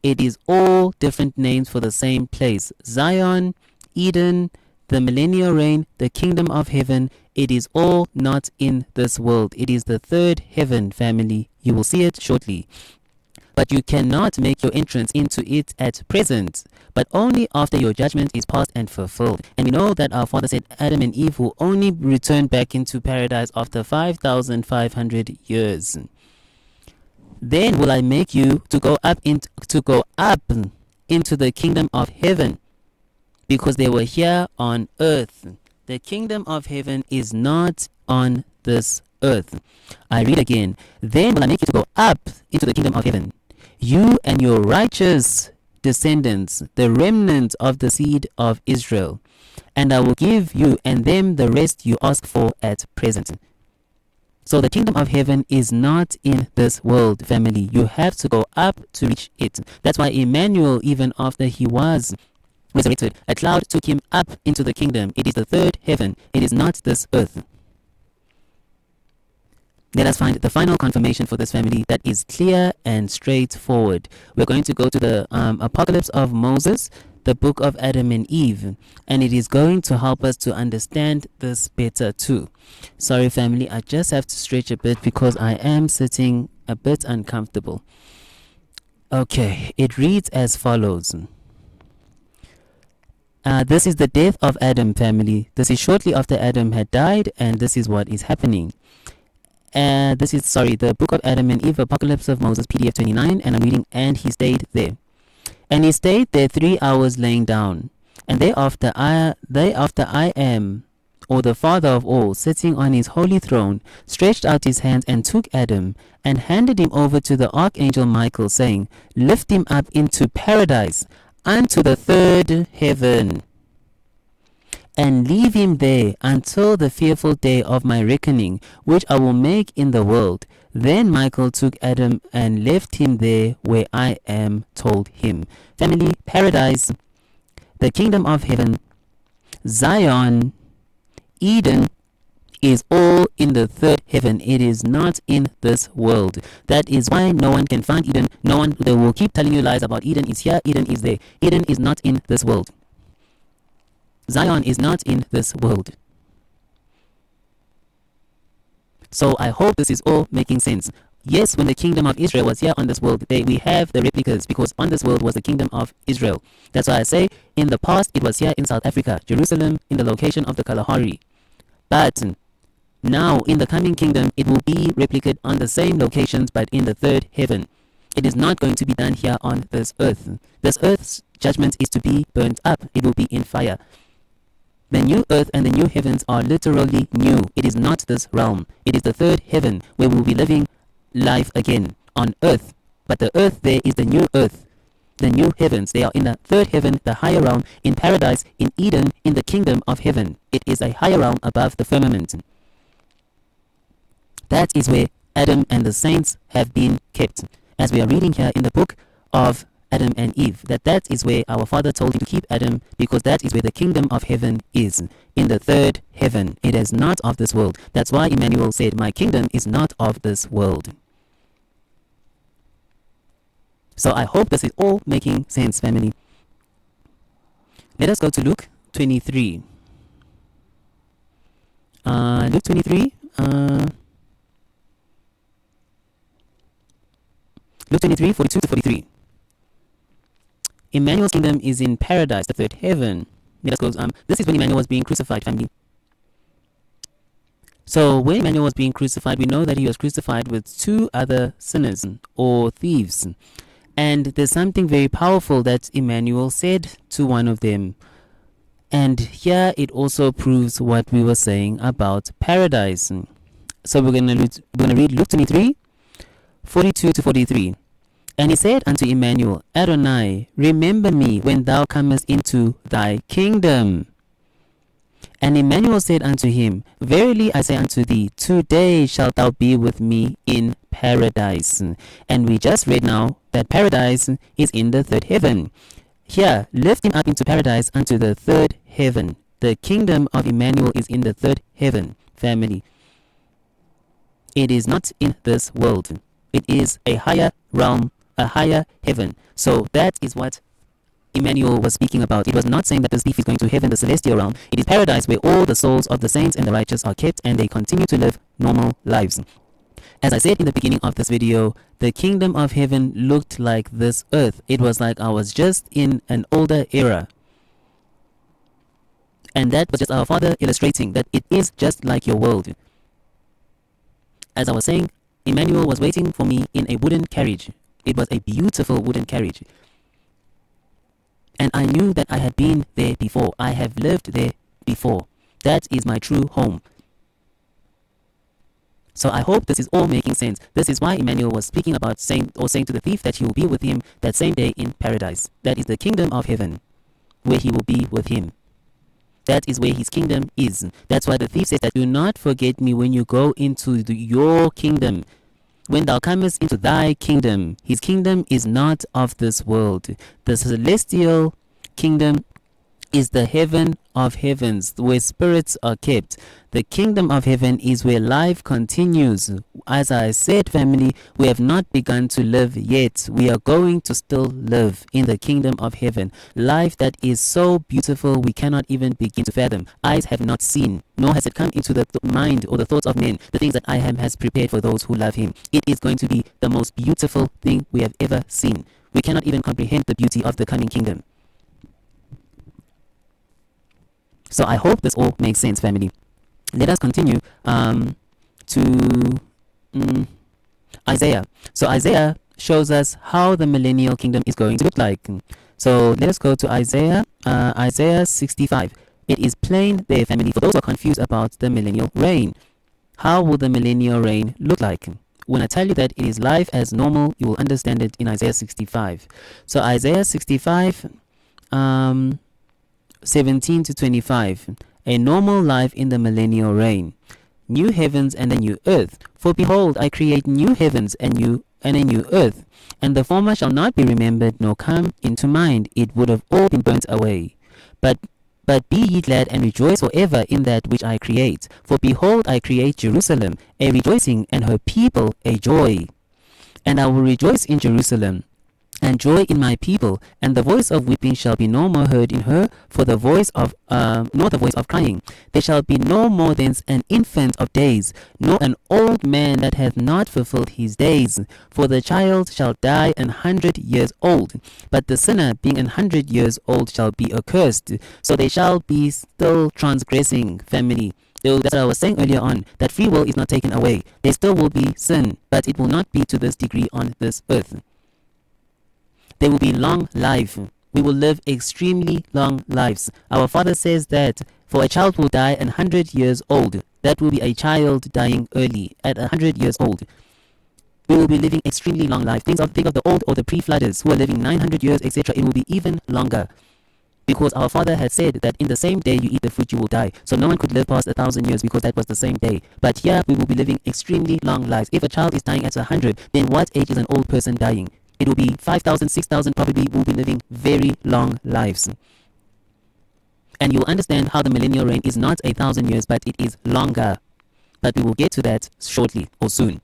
It is all different names for the same place. Zion, Eden, the millennial reign, the kingdom of heaven. It is all not in this world. It is the third heaven, family. You will see it shortly. But you cannot make your entrance into it at present, but only after your judgment is passed and fulfilled. And we know that our Father said Adam and Eve will only return back into paradise after 5,500 years. Then will I make you to go up into the kingdom of heaven, because they were here on earth. The kingdom of heaven is not on this earth. I read again. Then will I make you to go up into the kingdom of heaven, you and your righteous descendants, the remnant of the seed of Israel, and I will give you and them the rest you ask for at present. So the kingdom of heaven is not in this world, family. You have to go up to reach it. That's why Immanuel, even after he was resurrected, a cloud took him up into the kingdom. It is the third heaven. It is not this earth. Let us find the final confirmation for this, family, that is clear and straightforward. We're going to go to the Apocalypse of Moses, the book of Adam and Eve, and it is going to help us to understand this better too. Sorry, family, I just have to stretch a bit because I am sitting a bit uncomfortable. Okay, it reads as follows. This is the death of Adam, family. This is shortly after Adam had died, and this is what is happening. This is, the book of Adam and Eve, Apocalypse of Moses, PDF 29, and I'm reading, and he stayed there. And he stayed there 3 hours laying down. And thereafter I am, or the Father of all, sitting on his holy throne, stretched out his hands and took Adam, and handed him over to the archangel Michael, saying, Lift him up into paradise, unto the third heaven, and leave him there until the fearful day of my reckoning, which I will make in the world. Then Michael took Adam and left him there where I am told him. Family, paradise, the kingdom of heaven, Zion, Eden, is all in the third heaven. It is not in this world. That is why no one can find Eden. They will keep telling you lies about Eden is here, Eden is there. Eden is not in this world. Zion is not in this world. So I hope this is all making sense. Yes, when the kingdom of Israel was here on this world, we have the replicas, because on this world was the kingdom of Israel. That's why I say in the past it was here in South Africa, Jerusalem, in the location of the Kalahari. But now in the coming kingdom it will be replicated on the same locations, but in the third heaven. It is not going to be done here on this earth. This earth's judgment is to be burnt up. It will be in fire. The new earth and the new heavens are literally new. It is not this realm. It is the third heaven where we will be living life again on earth. But the earth there is the new earth, the new heavens. They are in the third heaven, the higher realm, in paradise, in Eden, in the kingdom of heaven. It is a higher realm above the firmament. That is where Adam and the saints have been kept. As we are reading here in the book of Adam and Eve, that is where our Father told him to keep Adam, because that is where the kingdom of heaven is, in the third heaven. It is not of this world. That's why Immanuel said, my kingdom is not of this world. So I hope this is all making sense, family. Let us go to Luke 23. Luke 23. Luke 23, 42 to 43. Immanuel's kingdom is in paradise, the third heaven. Let us go. This is when Immanuel was being crucified, family. So when Immanuel was being crucified, we know that he was crucified with two other sinners or thieves. And there's something very powerful that Immanuel said to one of them. And here it also proves what we were saying about paradise. So we're going to read Luke 23, 42 to 43. And he said unto Immanuel, Adonai, remember me when thou comest into thy kingdom. And Immanuel said unto him, verily I say unto thee, today shalt thou be with me in paradise. And we just read now that paradise is in the third heaven. Here, lift him up into paradise unto the third heaven. The kingdom of Immanuel is in the third heaven, family. It is not in this world. It is a higher realm, a higher heaven. So that is what Immanuel was speaking about. It was not saying that this thief is going to heaven, the celestial realm. It is paradise where all the souls of the saints and the righteous are kept and they continue to live normal lives. As I said in the beginning of this video, the kingdom of heaven looked like this earth. It was like I was just in an older era. And that was just our Father illustrating that it is just like your world. As I was saying, Immanuel was waiting for me in a wooden carriage. It was a beautiful wooden carriage. And I knew that I had been there before. I have lived there before. That is my true home. So I hope this is all making sense. This is why Immanuel was speaking about saying to the thief that he will be with him that same day in paradise. That is the kingdom of heaven, where he will be with him. That is where his kingdom is. That's why the thief says that do not forget me when you go into your kingdom. When thou comest into thy kingdom, his kingdom is not of this world. The celestial kingdom is the heaven of heavens, where spirits are kept. The kingdom of heaven is where life continues. As I said, family, we have not begun to live yet. We are going to still live in the kingdom of heaven. Life that is so beautiful we cannot even begin to fathom. Eyes have not seen, nor has it come into the mind or the thoughts of men, the things that I am has prepared for those who love him. It is going to be the most beautiful thing we have ever seen. We cannot even comprehend the beauty of the coming kingdom. So I hope this all makes sense, family. Let us continue to Isaiah. So Isaiah shows us how the millennial kingdom is going to look like. So let us go to Isaiah, Isaiah 65. It is plain there, family, for those who are confused about the millennial reign. How will the millennial reign look like? When I tell you that it is life as normal, you will understand it in Isaiah 65. So Isaiah 65, 17 to 25. A normal life in the millennial reign. New heavens and a new earth. For behold, I create new heavens and a new earth. And the former shall not be remembered nor come into mind. It would have all been burnt away. But be ye glad and rejoice forever in that which I create. For behold, I create Jerusalem a rejoicing, and her people a joy. And I will rejoice in Jerusalem, and joy in my people, and the voice of weeping shall be no more heard in her, for the voice of nor the voice of crying. There shall be no more thence an infant of days, nor an old man that hath not fulfilled his days. For the child shall die 100 years old, but the sinner being 100 years old shall be accursed. So they shall be still transgressing, family. That's what I was saying earlier on, that free will is not taken away. There still will be sin, but it will not be to this degree on this earth. There will be long life. We will live extremely long lives. Our Father says that for a child will die 100 years old. That will be a child dying early at 100 years old. We will be living extremely long life. Think of the old or the pre-flooders who are living 900 years, etc. It will be even longer. Because our Father had said that in the same day you eat the fruit, you will die. So no one could live past 1,000 years because that was the same day. But here we will be living extremely long lives. If a child is dying at 100, then what age is an old person dying? It will be 5,000, 6,000, probably will be living very long lives. And you'll understand how the millennial reign is not 1,000 years, but it is longer. But we will get to that shortly or soon.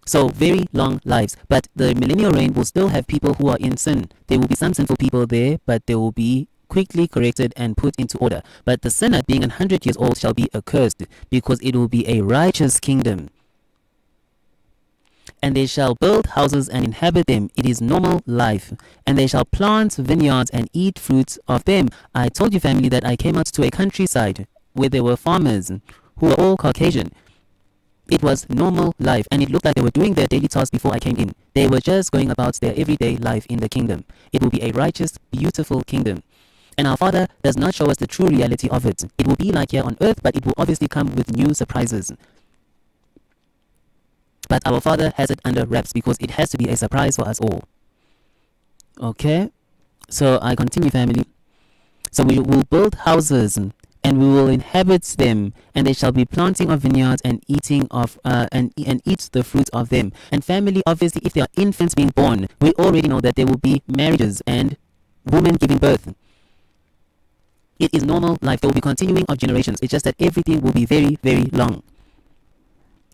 So very long lives. But the millennial reign will still have people who are in sin. There will be some sinful people there, but they will be quickly corrected and put into order. But the sinner being 100 years old shall be accursed, because it will be a righteous kingdom. And they shall build houses and inhabit them. It is normal life. And they shall plant vineyards and eat fruits of them. I told you, family, that I came out to a countryside where there were farmers who were all Caucasian. It was normal life, and it looked like they were doing their daily tasks before I came in. They were just going about their everyday life in the kingdom. It will be a righteous, beautiful kingdom. And our Father does not show us the true reality of it. It will be like here on earth, but it will obviously come with new surprises. But our Father has it under wraps because it has to be a surprise for us all. Okay? So I continue, family. So we will build houses and we will inhabit them, and they shall be planting of vineyards and eating of and eat the fruit of them. And family, obviously, if there are infants being born, we already know that there will be marriages and women giving birth. It is normal life. There will be continuing of generations. It's just that everything will be very, very long.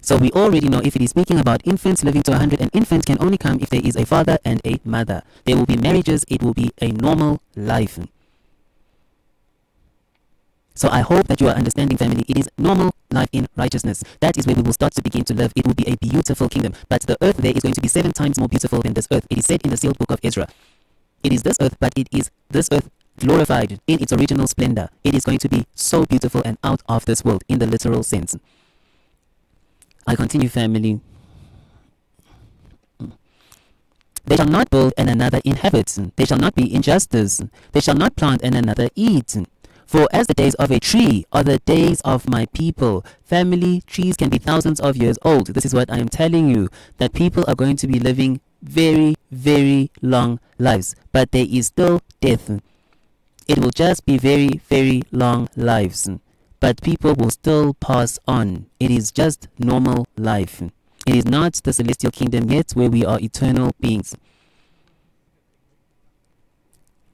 So we already know if it is speaking about infants living to 100, an infant can only come if there is a father and a mother. There will be marriages. It will be a normal life. So I hope that you are understanding, family. It is normal life in righteousness. That is where we will start to begin to live. It will be a beautiful kingdom. But the earth there is going to be 7 times more beautiful than this earth. It is said in the sealed book of Ezra. It is this earth, but it is this earth glorified in its original splendor. It is going to be so beautiful and out of this world in the literal sense. I continue, family. They shall not build and another inhabit. There shall not be injustice. They shall not plant and another eat. For as the days of a tree are the days of my people. Family, trees can be thousands of years old. This is what I am telling you, that people are going to be living very, very long lives. But there is still death. It will just be very, very long lives. But people will still pass on. It is just normal life. It is not the celestial kingdom yet, where we are eternal beings.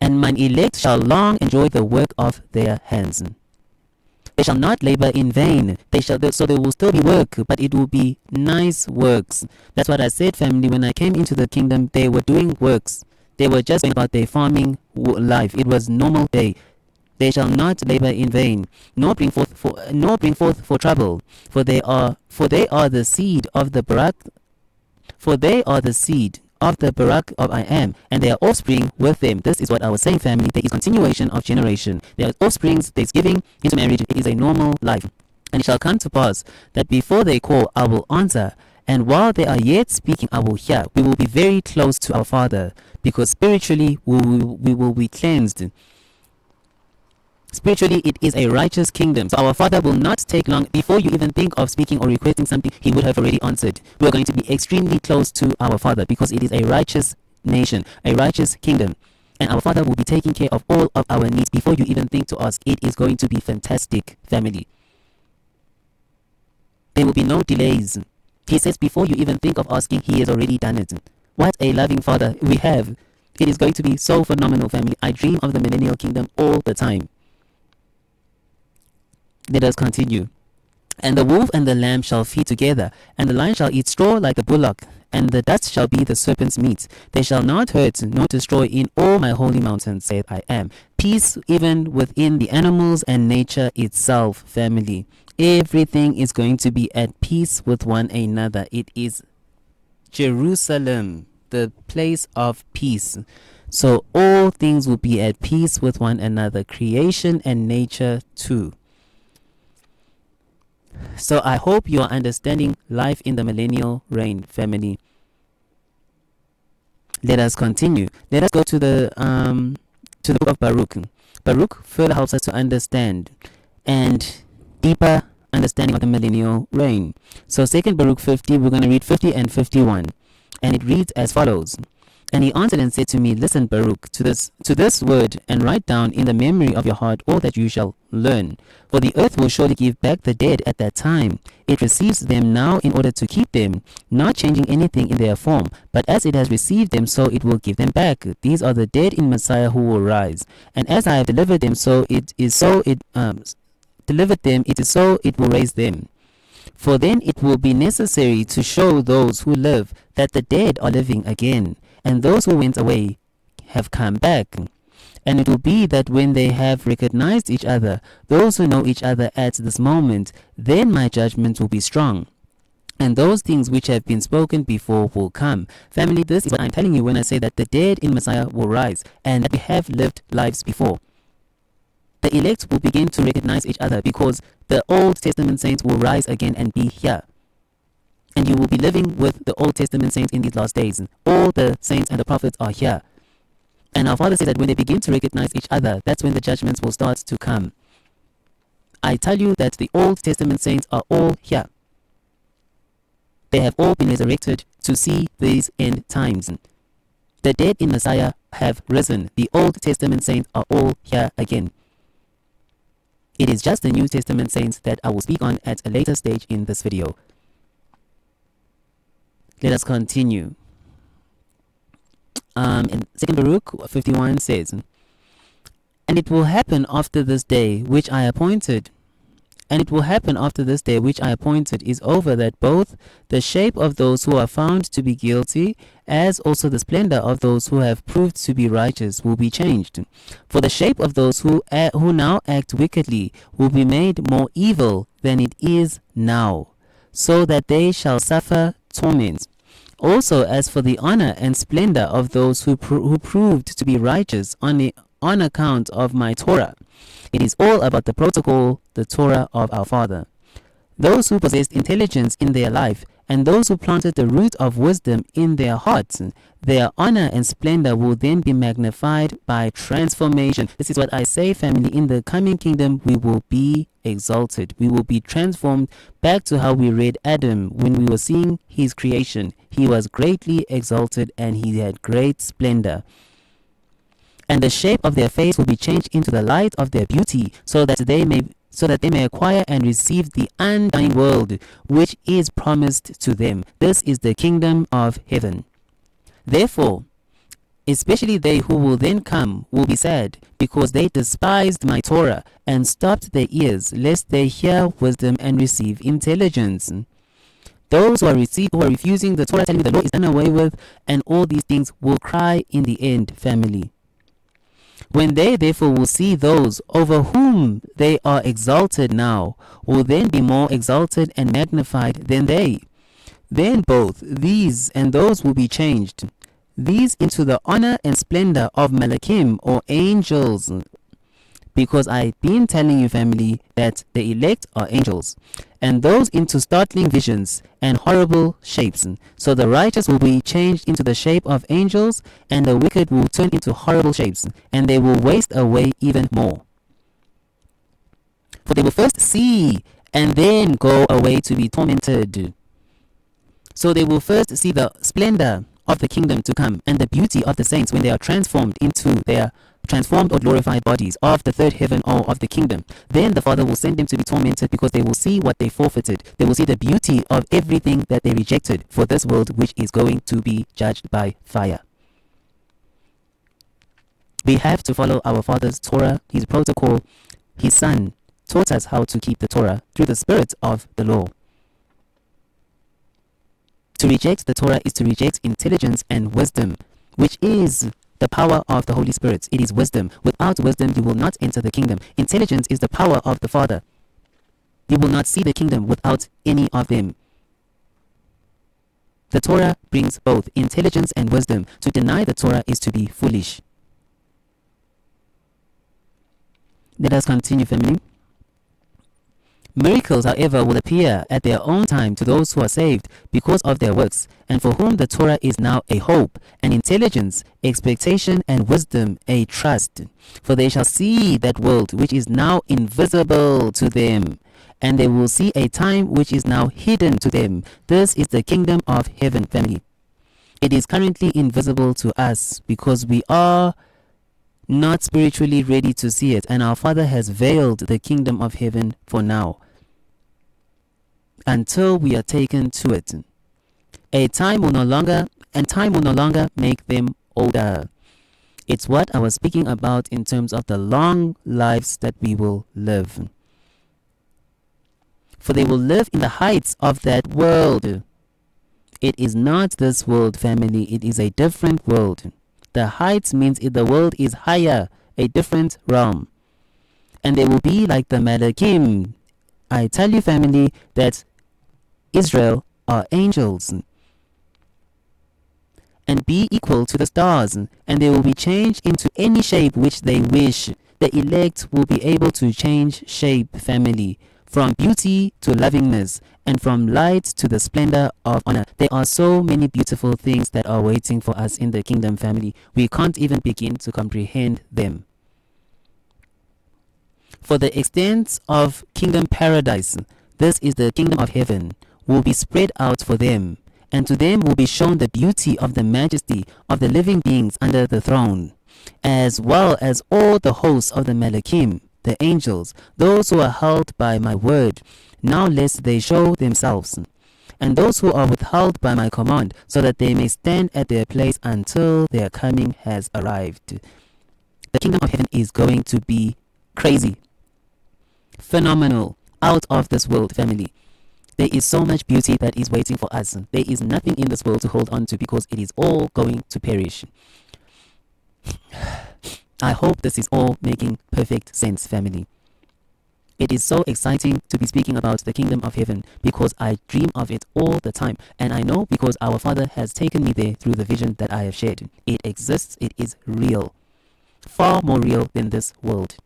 And mine elect shall long enjoy the work of their hands. They shall not labor in vain. So there will still be work, but it will be nice works. That's what I said, family. When I came into the kingdom, they were doing works. They were just going about their farming life. It was normal day. They shall not labor in vain, nor bring forth for trouble, for they are the seed of the Barak. For they are the seed of the Barak of I am, and their offspring with them. This is what I was saying, family. There is continuation of generation. There are offsprings, there is giving into marriage. It is a normal life. And it shall come to pass that before they call, I will answer, and while they are yet speaking, I will hear. We will be very close to our Father, because spiritually we will be cleansed. Spiritually, it is a righteous kingdom. So our Father will not take long. Before you even think of speaking or requesting something, He would have already answered. We are going to be extremely close to our Father, because it is a righteous nation, a righteous kingdom. And our Father will be taking care of all of our needs before you even think to ask. It is going to be fantastic, family. There will be no delays. He says before you even think of asking, He has already done it. What a loving Father we have. It is going to be so phenomenal, family. I dream of the millennial kingdom all the time. Let us continue. And the wolf and the lamb shall feed together, and the lion shall eat straw like the bullock, and the dust shall be the serpent's meat. They shall not hurt nor destroy in all my holy mountain, saith I am. Peace even within the animals and nature itself, family. Everything is going to be at peace with one another. It is Jerusalem, the place of peace. So all things will be at peace with one another, creation and nature too. So I hope you are understanding life in the millennial reign, family. Let us continue. Let us go to the book of Baruch. Baruch further helps us to understand and deeper understanding of the millennial reign. So 2 Baruch 50, we're going to read 50 and 51. And it reads as follows. And he answered and said to me, listen, Baruch, to this word, and write down in the memory of your heart all that you shall learn. For the earth will surely give back the dead at that time. It receives them now in order to keep them, not changing anything in their form. But as it has received them, so it will give them back. These are the dead in Messiah who will rise. And as I have delivered them, it is so it will raise them. For then it will be necessary to show those who live that the dead are living again, and those who went away have come back. And it will be that when they have recognized each other, those who know each other at this moment, then my judgment will be strong. And those things which have been spoken before will come. Family, this is what I'm telling you when I say that the dead in Messiah will rise, and that we have lived lives before. The elect will begin to recognize each other because the Old Testament saints will rise again and be here. And you will be living with the Old Testament saints in these last days. All the saints and the prophets are here. And our Father says that when they begin to recognize each other, that's when the judgments will start to come. I tell you that the Old Testament saints are all here. They have all been resurrected to see these end times. The dead in Messiah have risen. The Old Testament saints are all here again. It is just the New Testament saints that I will speak on at a later stage in this video. Let us continue. In 2 Baruch 51 says, And it will happen after this day which I appointed. And it will happen after this day which I appointed is over, that both the shape of those who are found to be guilty, as also the splendor of those who have proved to be righteous, will be changed. For the shape of those who now act wickedly will be made more evil than it is now, so that they shall suffer torment. Also, as for the honor and splendor of those who proved to be righteous on account of my Torah, it is all about the protocol, the Torah of our Father. Those who possessed intelligence in their life, and those who planted the root of wisdom in their hearts, their honor and splendor will then be magnified by transformation. This is what I say, family. In the coming kingdom, we will be exalted. We will be transformed back to how we read Adam when we were seeing his creation. He was greatly exalted and he had great splendor. And the shape of their face will be changed into the light of their beauty, so that they may acquire and receive the undying world which is promised to them. This is the kingdom of heaven. Therefore, especially they who will then come will be sad, because they despised my Torah and stopped their ears, lest they hear wisdom and receive intelligence. Those who are refusing the Torah, telling me the law is done away with, and all these things will cry in the end, family. When they therefore will see those over whom they are exalted now, will then be more exalted and magnified than they. Then both these and those will be changed, these into the honor and splendor of Malachim, or angels. Because I've been telling you, family, that the elect are angels, and those into startling visions and horrible shapes. So the righteous will be changed into the shape of angels, and the wicked will turn into horrible shapes, and they will waste away even more. For they will first see, and then go away to be tormented. So they will first see the splendor of the kingdom to come, and the beauty of the saints when they are transformed into their transformed or glorified bodies of the third heaven or of the kingdom. Then the Father will send them to be tormented, because they will see what they forfeited. They will see the beauty of everything that they rejected for this world, which is going to be judged by fire. We have to follow our Father's Torah, his protocol. His Son taught us how to keep the Torah through the spirit of the law. To reject the Torah is to reject intelligence and wisdom, which is the power of the Holy Spirit. It is wisdom. Without wisdom, you will not enter the kingdom. Intelligence is the power of the Father. You will not see the kingdom without any of them. The Torah brings both intelligence and wisdom. To deny the Torah is to be foolish. Let us continue, family. Miracles, however, will appear at their own time to those who are saved because of their works, and for whom the Torah is now a hope, an intelligence, expectation, and wisdom, a trust. For they shall see that world which is now invisible to them, and they will see a time which is now hidden to them. This is the kingdom of heaven, family. It is currently invisible to us because we are not spiritually ready to see it, and our Father has veiled the kingdom of heaven for now, until we are taken to it. Time will no longer make them older. It's what I was speaking about in terms of the long lives that we will live. For they will live in the heights of that world. It is not this world, family. It is a different world. The heights means the world is higher, a different realm. And they will be like the Malachim. I tell you, family, that Israel are angels, and be equal to the stars, and they will be changed into any shape which they wish. The elect will be able to change shape, family, from beauty to lovingness, and from light to the splendor of honor. There are so many beautiful things that are waiting for us in the kingdom, family. We can't even begin to comprehend them. For the extent of kingdom paradise, this is the kingdom of heaven, will be spread out for them, and to them will be shown the beauty of the majesty of the living beings under the throne, as well as all the hosts of the Malachim, the angels, those who are held by my word, now lest they show themselves, and those who are withheld by my command, so that they may stand at their place until their coming has arrived. The kingdom of heaven is going to be crazy, phenomenal, out of this world, family. There is so much beauty that is waiting for us. There is nothing in this world to hold on to because it is all going to perish. I hope this is all making perfect sense, family. It is so exciting to be speaking about the kingdom of heaven because I dream of it all the time. And I know because our Father has taken me there through the vision that I have shared. It exists. It is real. Far more real than this world.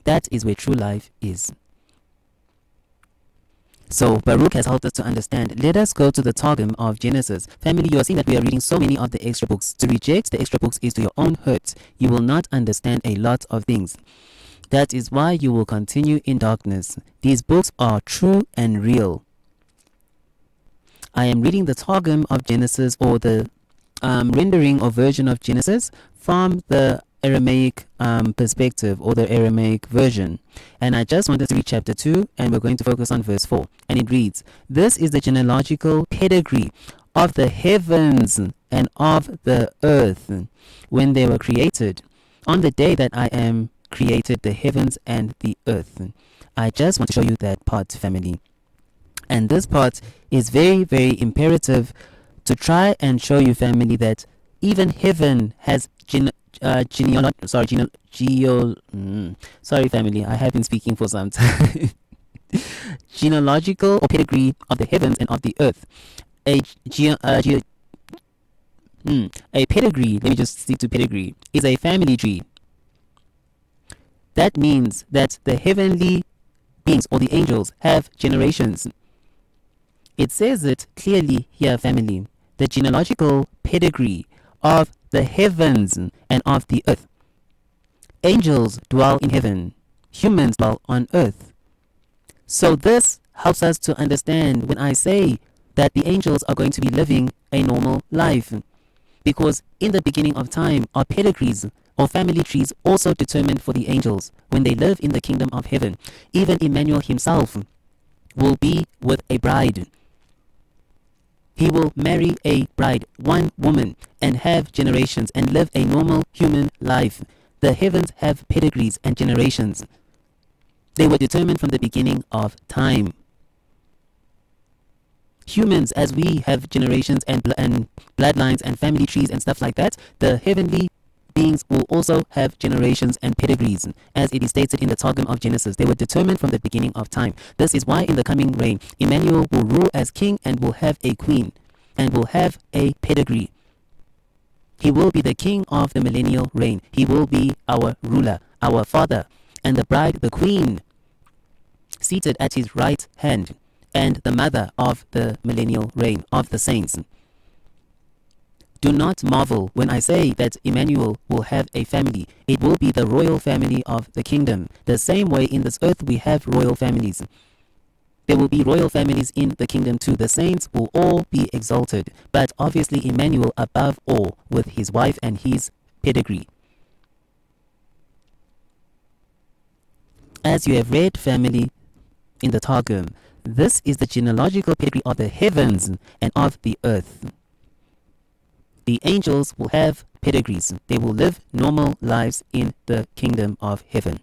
That is where true life is. So Baruch has helped us to understand. Let us go to the Targum of Genesis. Family, you are seeing that we are reading so many of the extra books. To reject the extra books is to your own hurt. You will not understand a lot of things. That is why you will continue in darkness. These books are true and real. I am reading the Targum of Genesis, or the rendering or version of Genesis from the Aramaic perspective, or the Aramaic version, and I just wanted to read chapter 2, and we're going to focus on verse 4, and it reads, "This is the genealogical pedigree of the heavens and of the earth when they were created, on the day that I am created the heavens and the earth." I just want to show you that part, family, and this part is very, very imperative to try and show you, family, that even heaven has sorry, family, I have been speaking for some time. Genealogical or pedigree of the heavens and of the earth. A pedigree, let me just stick to pedigree, is a family tree. That means that the heavenly beings or the angels have generations. It says it clearly here, family. The genealogical pedigree of the heavens and of the earth. Angels dwell in heaven. Humans dwell on earth. So this helps us to understand when I say that the angels are going to be living a normal life. Because in the beginning of time, our pedigrees or family trees also determined for the angels when they live in the kingdom of heaven. Even Immanuel himself will be with a bride. He will marry a bride, one woman, and have generations and live a normal human life. The heavens have pedigrees and generations. They were determined from the beginning of time. humans, as we have generations and bloodlines and family trees and stuff like that, the heavenly beings will also have generations and pedigrees, as it is stated in the Targum of Genesis. They were determined from the beginning of time. This is why in the coming reign, Immanuel will rule as king and will have a queen and will have a pedigree. He will be the king of the millennial reign. He will be our ruler, our father, and the bride, the queen, seated at his right hand, and the mother of the millennial reign of the saints. Do not marvel when I say that Immanuel will have a family. It will be the royal family of the kingdom. The same way in this earth we have royal families. There will be royal families in the kingdom too. The saints will all be exalted, but obviously Immanuel above all, with his wife and his pedigree. As you have read, family, in the Targum, this is the genealogical pedigree of the heavens and of the earth. The angels will have pedigrees. They will live normal lives in the kingdom of heaven.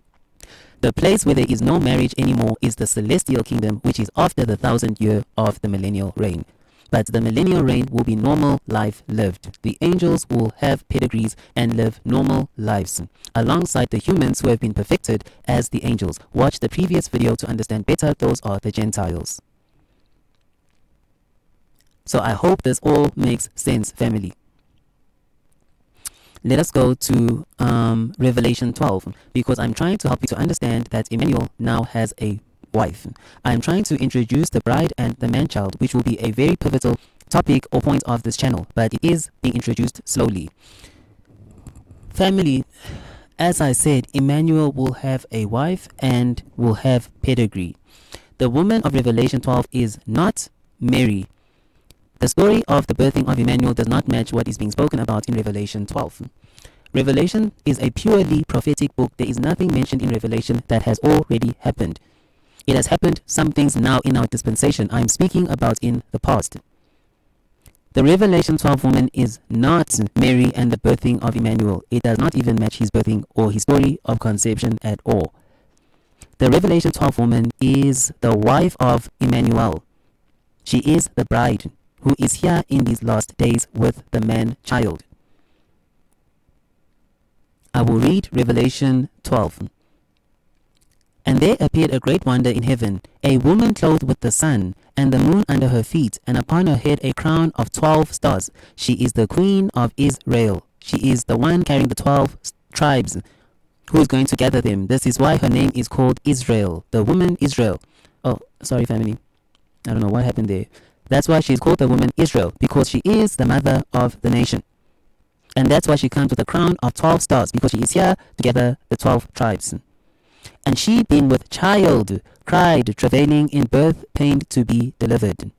The place where there is no marriage anymore is the celestial kingdom, which is after the 1,000 year of the millennial reign. But the millennial reign will be normal life lived. The angels will have pedigrees and live normal lives, alongside the humans who have been perfected as the angels. Watch the previous video to understand better. Those are the Gentiles. So I hope this all makes sense, family. Let us go to Revelation 12, because I'm trying to help you to understand that Immanuel now has a wife. I'm trying to introduce the bride and the man-child, which will be a very pivotal topic or point of this channel, but it is being introduced slowly. Family, as I said, Immanuel will have a wife and will have pedigree. The woman of Revelation 12 is not Mary. The story of the birthing of Immanuel does not match what is being spoken about in Revelation 12. Revelation is a purely prophetic book. There is nothing mentioned in Revelation that has already happened. It has happened some things now in our dispensation. I am speaking about in the past. The Revelation 12 woman is not Mary and the birthing of Immanuel. It does not even match his birthing or his story of conception at all. The Revelation 12 woman is the wife of Immanuel. She is the bride who is here in these last days with the man-child. I will read Revelation 12. And there appeared a great wonder in heaven, a woman clothed with the sun, and the moon under her feet, and upon her head a crown of 12 stars. She is the queen of Israel. She is the one carrying the 12 tribes, who is going to gather them. This is why her name is called Israel, the woman Israel. Oh, sorry, family. I don't know what happened there. That's why she's called the woman Israel, because she is the mother of the nation. And that's why she comes with a crown of 12 stars, because she is here to gather the 12 tribes. And she, being with child, cried, travailing in birth, pained to be delivered.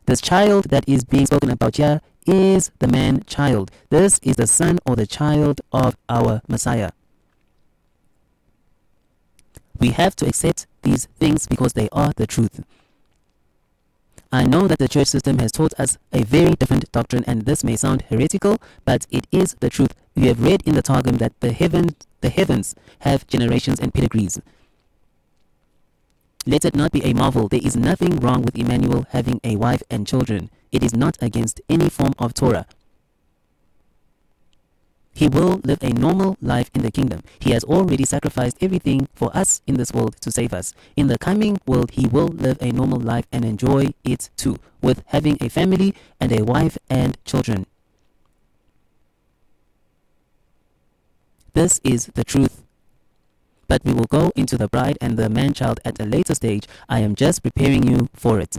This child that is being spoken about here is the man-child. This is the son or the child of our Messiah. We have to accept these things because they are the truth. I know that the church system has taught us a very different doctrine, and this may sound heretical, but it is the truth. We have read in the Targum that the heavens have generations and pedigrees. Let it not be a marvel. There is nothing wrong with Immanuel having a wife and children. It is not against any form of Torah. He will live a normal life in the kingdom. He has already sacrificed everything for us in this world to save us. In the coming world, he will live a normal life and enjoy it too, with having a family and a wife and children. This is the truth. But we will go into the bride and the man-child at a later stage. I am just preparing you for it.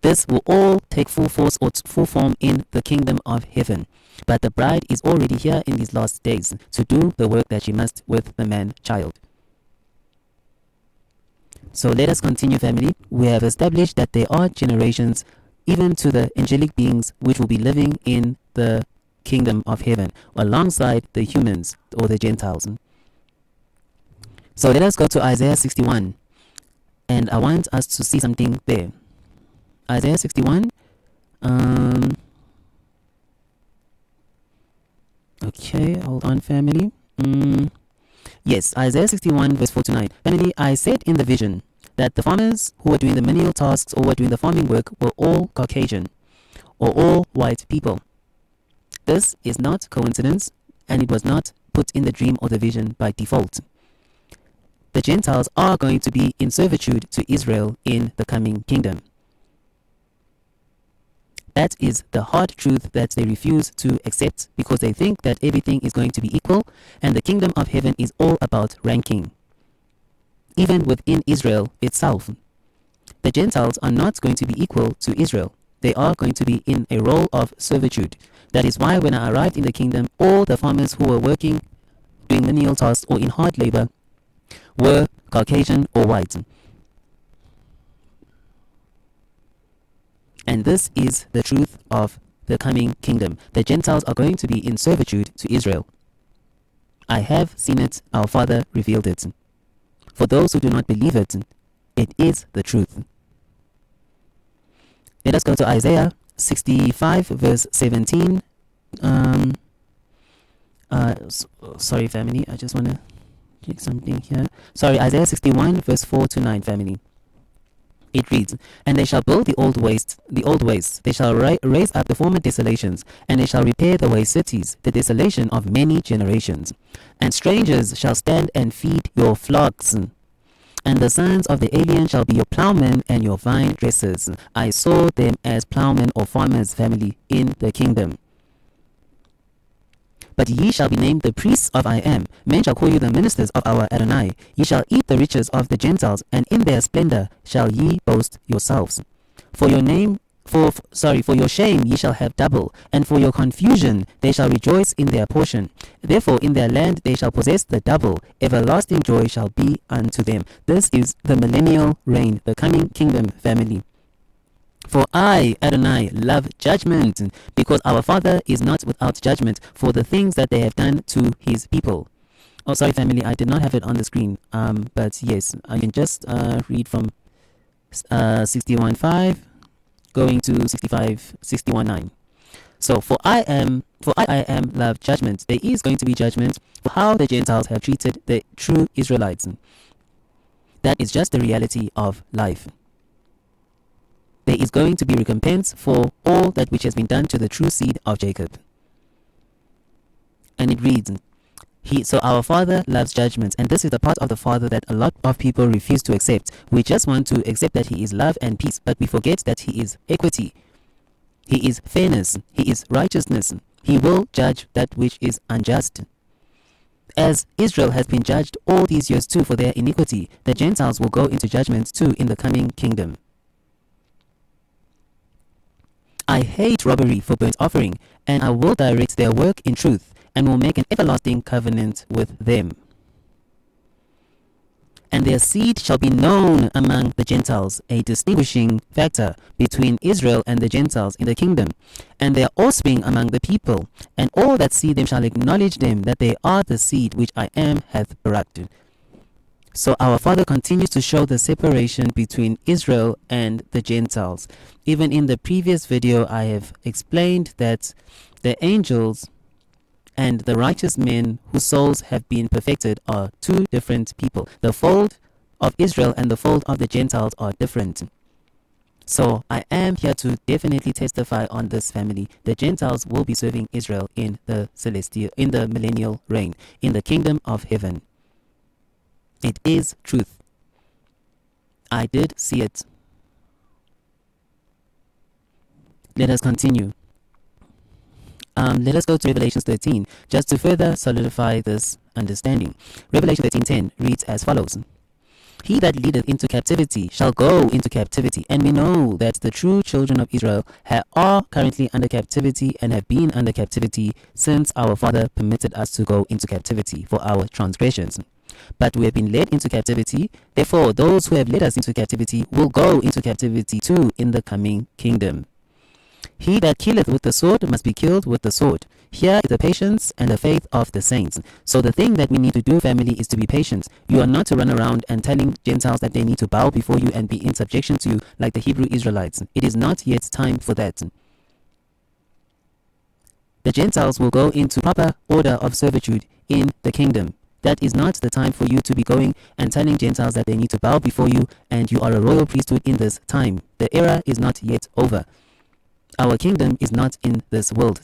This will all take full force or full form in the kingdom of heaven. But the bride is already here in these last days to do the work that she must with the man-child. So let us continue, family. We have established that there are generations, even to the angelic beings, which will be living in the kingdom of heaven, alongside the humans or the Gentiles. So let us go to Isaiah 61. And I want us to see something there. Isaiah 61. Okay, hold on, family. Yes, Isaiah 61 verse 4 to 9. Family, I said in the vision, that the farmers who were doing the menial tasks or were doing the farming work were all Caucasian or all white people. This is not coincidence, and it was not put in the dream or the vision by default. The Gentiles are going to be in servitude to Israel in the coming kingdom. That is the hard truth that they refuse to accept because they think that everything is going to be equal and the kingdom of heaven is all about ranking. Even within Israel itself, the Gentiles are not going to be equal to Israel. They are going to be in a role of servitude. That is why when I arrived in the kingdom, all the farmers who were working, doing menial tasks or in hard labor were Caucasian or white. And this is the truth of the coming kingdom. The Gentiles are going to be in servitude to Israel. I have seen it. Our Father revealed it. For those who do not believe it, it is the truth. Let us go to Isaiah 65 verse 17. Sorry family, I just want to check something here. Sorry, Isaiah 61 verse 4 to 9 family. It reads, "And they shall build the old ways. They shall raise up the former desolations, and they shall repair the waste cities, the desolation of many generations. And strangers shall stand and feed your flocks. And the sons of the alien shall be your plowmen and your vine dressers. I saw them as plowmen or farmers, family, in the kingdom. But ye shall be named the priests of I Am. Men shall call you the ministers of our Adonai. Ye shall eat the riches of the Gentiles, and in their splendor shall ye boast yourselves. For your shame ye shall have double, and for your confusion they shall rejoice in their portion. Therefore in their land they shall possess the double. Everlasting joy shall be unto them." This is the millennial reign, the coming kingdom, family. For I, Adonai, love judgment, because our Father is not without judgment for the things that they have done to his people. Oh, sorry, family, I did not have it on the screen. But yes, I can just read from 61:5 going to 61:9. So, for I am love judgment. There is going to be judgment for how the Gentiles have treated the true Israelites. That is just the reality of life. There is going to be recompense for all that which has been done to the true seed of Jacob. And it reads, so our Father loves judgment, and this is the part of the Father that a lot of people refuse to accept. We just want to accept that he is love and peace, but we forget that he is equity. He is fairness. He is righteousness. He will judge that which is unjust. As Israel has been judged all these years too for their iniquity, the Gentiles will go into judgment too in the coming kingdom. I hate robbery for burnt offering, and I will direct their work in truth, and will make an everlasting covenant with them. And their seed shall be known among the Gentiles, a distinguishing factor between Israel and the Gentiles in the kingdom, and their offspring among the people, and all that see them shall acknowledge them, that they are the seed which I Am hath brought." So our Father continues to show the separation between Israel and the Gentiles. Even in the previous video, I have explained that the angels and the righteous men whose souls have been perfected are two different people. The fold of Israel and the fold of the Gentiles are different. So I am here to definitely testify on this, family. The Gentiles will be serving Israel in the millennial reign, in the kingdom of heaven. It is truth. I did see it. Let us continue. Let us go to Revelation 13, just to further solidify this understanding. Revelation 13:10 reads as follows. "He that leadeth into captivity shall go into captivity." And we know that the true children of Israel are currently under captivity and have been under captivity since our Father permitted us to go into captivity for our transgressions. But we have been led into captivity. Therefore, those who have led us into captivity will go into captivity too in the coming kingdom. "He that killeth with the sword must be killed with the sword." Here is the patience and the faith of the saints. So the thing that we need to do, family, is to be patient. You are not to run around and telling Gentiles that they need to bow before you and be in subjection to you like the Hebrew Israelites. It is not yet time for that. The Gentiles will go into proper order of servitude in the kingdom. That is not the time for you to be going and telling Gentiles that they need to bow before you and you are a royal priesthood in this time. The era is not yet over. Our kingdom is not in this world.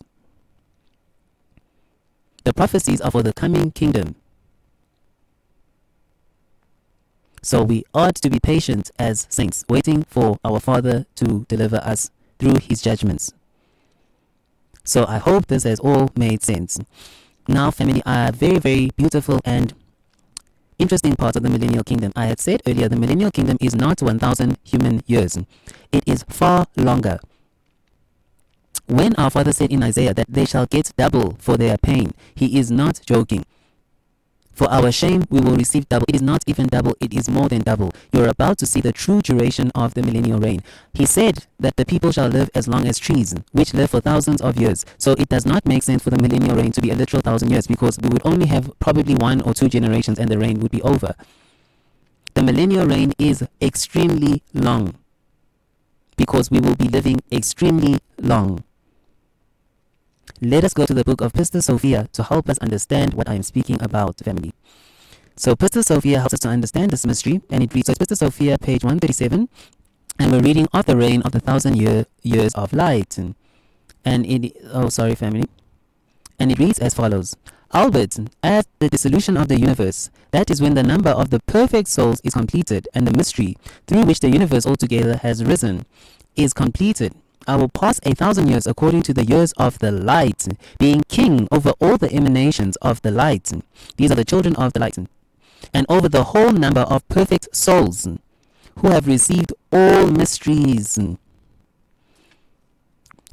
The prophecies are for the coming kingdom. So we ought to be patient as saints, waiting for our Father to deliver us through his judgments. So I hope this has all made sense. Now, family, are very, very beautiful and interesting parts of the millennial kingdom. I had said earlier, the millennial kingdom is not 1,000 human years. It is far longer. When our Father said in Isaiah that they shall get double for their pain, he is not joking. For our shame, we will receive double. It is not even double, it is more than double. You're about to see the true duration of the millennial reign. He said that the people shall live as long as trees, which live for thousands of years. So it does not make sense for the millennial reign to be a literal 1,000 years, because we would only have probably 1 or 2 generations and the reign would be over. The millennial reign is extremely long, because we will be living extremely long. Let us go to the book of Pistis Sophia to help us understand what I am speaking about, family. So Pistis Sophia helps us to understand this mystery, and it reads, so Pistis Sophia, page 137, and we're reading of the reign of the 1,000 years of light. And family. And it reads as follows. Albeit, at the dissolution of the universe, that is when the number of the perfect souls is completed, and the mystery through which the universe altogether has risen is completed. I will pass 1,000 years according to the years of the light, being king over all the emanations of the light. These are the children of the light. And over the whole number of perfect souls who have received all mysteries.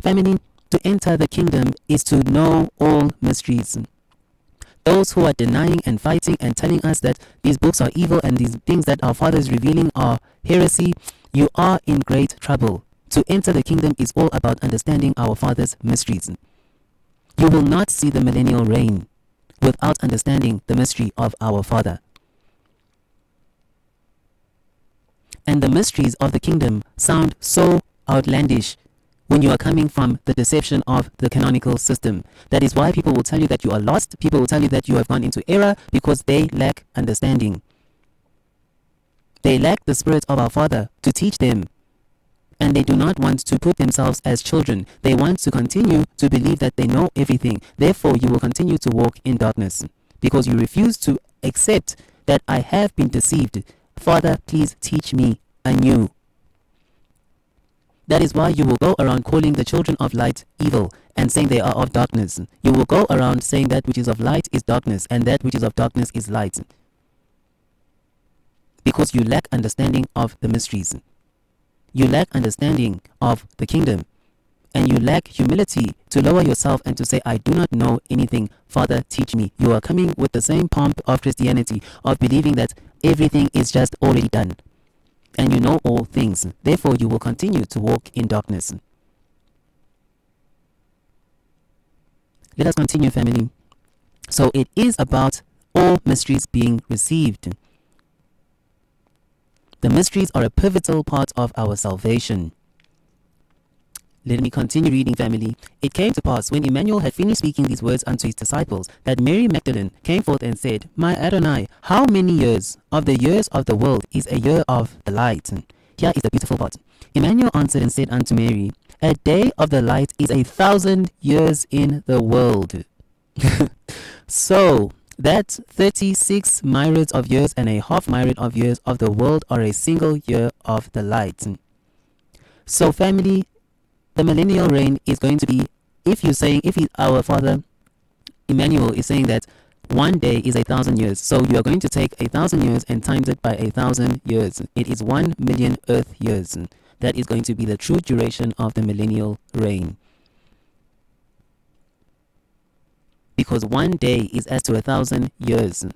Family, to enter the kingdom is to know all mysteries. Those who are denying and fighting and telling us that these books are evil and these things that our Father is revealing are heresy, you are in great trouble. To enter the kingdom is all about understanding our Father's mysteries. You will not see the millennial reign without understanding the mystery of our Father. And the mysteries of the kingdom sound so outlandish when you are coming from the deception of the canonical system. That is why people will tell you that you are lost. People will tell you that you have gone into error because they lack understanding. They lack the Spirit of our Father to teach them. And they do not want to put themselves as children. They want to continue to believe that they know everything. Therefore, you will continue to walk in darkness because you refuse to accept that I have been deceived. Father, please teach me anew. That is why you will go around calling the children of light evil and saying they are of darkness. You will go around saying that which is of light is darkness and that which is of darkness is light. Because you lack understanding of the mysteries. You lack understanding of the kingdom, and you lack humility to lower yourself and to say, I do not know anything. Father, teach me. You are coming with the same pomp of Christianity, of believing that everything is just already done, and you know all things. Therefore, you will continue to walk in darkness. Let us continue, family. So it is about all mysteries being received. The mysteries are a pivotal part of our salvation. Let me continue reading, family. It came to pass, when Immanuel had finished speaking these words unto his disciples, that Mary Magdalene came forth and said, My Adonai, how many years of the years of the world is a year of the light? Here is the beautiful part. Immanuel answered and said unto Mary, A day of the light is 1,000 years in the world. So, that 36 myriads of years and a half myriad of years of the world are a single year of the light. So, family, the millennial reign is going to be, our Father Immanuel is saying that one day is 1,000 years. So you are going to take 1,000 years and times it by 1,000 years. It is 1 million earth years. That is going to be the true duration of the millennial reign. Because one day is as to 1,000 years.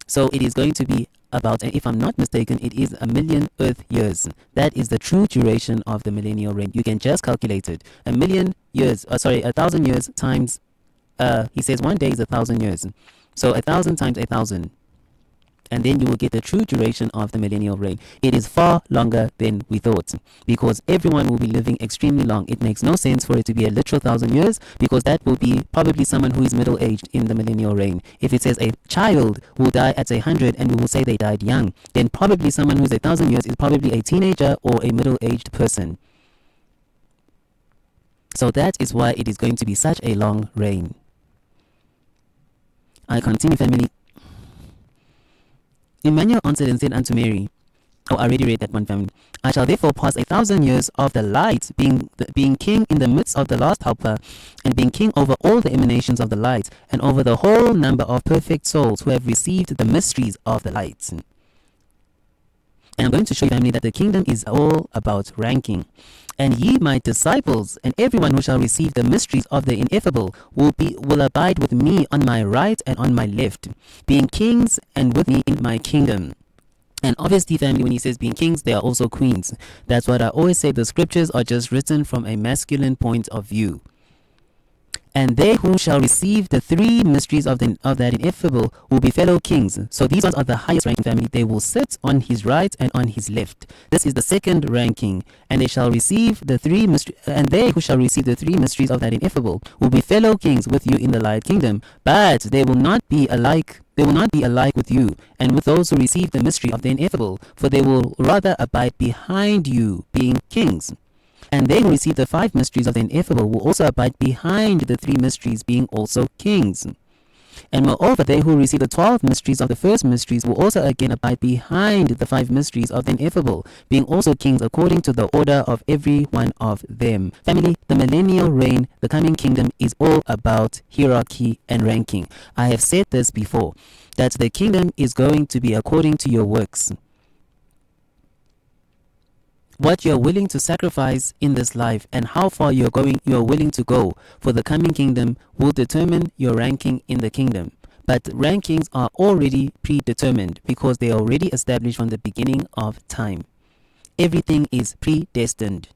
So it is going to be about, if I'm not mistaken, it is 1 million earth years. That is the true duration of the millennial reign. You can just calculate it. 1,000 years times, he says one day is 1,000 years. So 1,000 times 1,000. And then you will get the true duration of the millennial reign. It is far longer than we thought, because everyone will be living extremely long. It makes no sense for it to be a literal 1,000 years, because that will be probably someone who is middle-aged in the millennial reign. If it says a child will die at 100 and we will say they died young, then probably someone who's 1,000 years is probably a teenager or a middle-aged person. So that is why it is going to be such a long reign. I continue, family. Immanuel answered and said unto Mary, I already read that one, family. I shall therefore pass 1,000 years of the light, being king in the midst of the last helper, and being king over all the emanations of the light, and over the whole number of perfect souls who have received the mysteries of the light. And I'm going to show you, family, that the kingdom is all about ranking. And ye, my disciples, and everyone who shall receive the mysteries of the ineffable, will abide with me on my right and on my left, being kings and with me in my kingdom. And obviously, family, when he says being kings, they are also queens. That's what I always say. The scriptures are just written from a masculine point of view. And they who shall receive the three mysteries of that ineffable will be fellow kings. So these ones are the highest ranking, family. They will sit on his right and on his left. This is the second ranking. And they shall receive the three and they who shall receive the three mysteries of that ineffable will be fellow kings with you in the light kingdom. But they will not be alike. They will not be alike with you and with those who receive the mystery of the ineffable, for they will rather abide behind you, being kings. And they who receive the 5 mysteries of the ineffable will also abide behind the 3 mysteries, being also kings. And moreover, they who receive the 12 mysteries of the first mysteries will also again abide behind the 5 mysteries of the ineffable, being also kings according to the order of every one of them. Family, the millennial reign, the coming kingdom, is all about hierarchy and ranking. I have said this before, that the kingdom is going to be according to your works. What you're willing to sacrifice in this life and how far you're willing to go for the coming kingdom will determine your ranking in the kingdom. But rankings are already predetermined because they are already established from the beginning of time. Everything is predestined.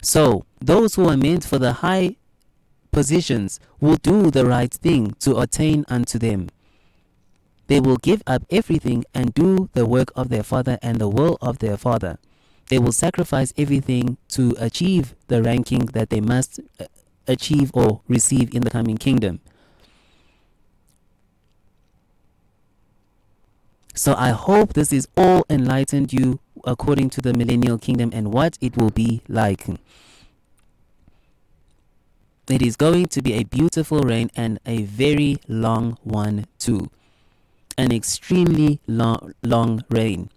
So those who are meant for the high positions will do the right thing to attain unto them. They will give up everything and do the work of their Father and the will of their Father. They will sacrifice everything to achieve the ranking that they must achieve or receive in the coming kingdom. So I hope this is all enlightened you according to the millennial kingdom and what it will be like. It is going to be a beautiful reign and a very long one too. An extremely long reign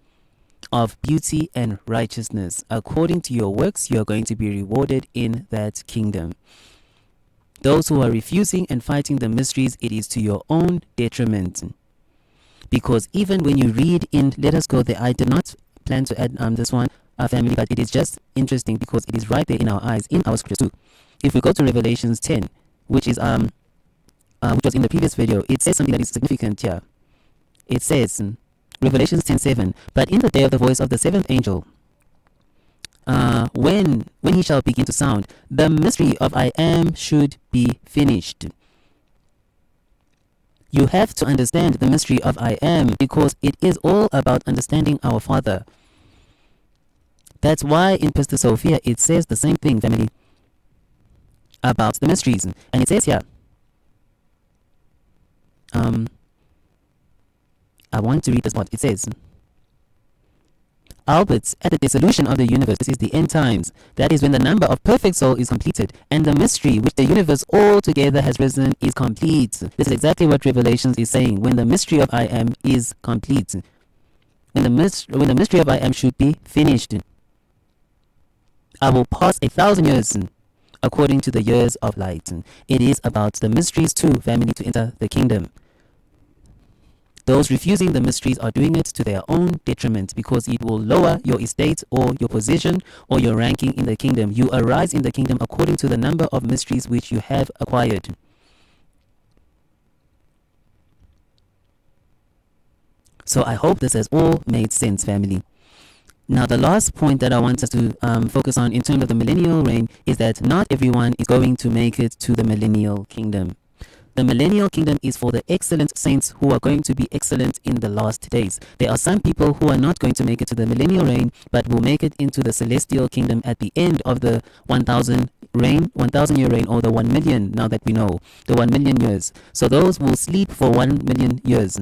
of beauty and righteousness. According to your works, you are going to be rewarded in that kingdom. Those who are refusing and fighting the mysteries, it is to your own detriment. Because even when you read in, let us go there, I did not plan to add this one, family, but it is just interesting because it is right there in our eyes, in our scriptures too. If we go to Revelations 10, which is which was in the previous video, it says something that is significant here. It says, Revelations 10:7, but in the day of the voice of the 7th angel, when he shall begin to sound, the mystery of I am should be finished. You have to understand the mystery of I am because it is all about understanding our Father. That's why in Pastor Sophia it says the same thing, family, about the mysteries. And it says here, I want to read this part. It says, Albert, at the dissolution of the universe, this is the end times. That is when the number of perfect soul is completed, and the mystery which the universe altogether has risen is complete. This is exactly what Revelations is saying. When the mystery of I am is complete, when the mystery of I am should be finished, I will pass 1,000 years according to the years of light. It is about the mysteries too, family, to enter the kingdom. Those refusing the mysteries are doing it to their own detriment because it will lower your estate or your position or your ranking in the kingdom. You arise in the kingdom according to the number of mysteries which you have acquired. So I hope this has all made sense, family. Now, the last point that I want us to focus on in terms of the millennial reign is that not everyone is going to make it to the millennial kingdom. The millennial kingdom is for the excellent saints who are going to be excellent in the last days. There are some people who are not going to make it to the millennial reign, but will make it into the celestial kingdom at the end of the 1,000 year reign, or the 1 million, now that we know, the 1 million years. So those will sleep for 1 million years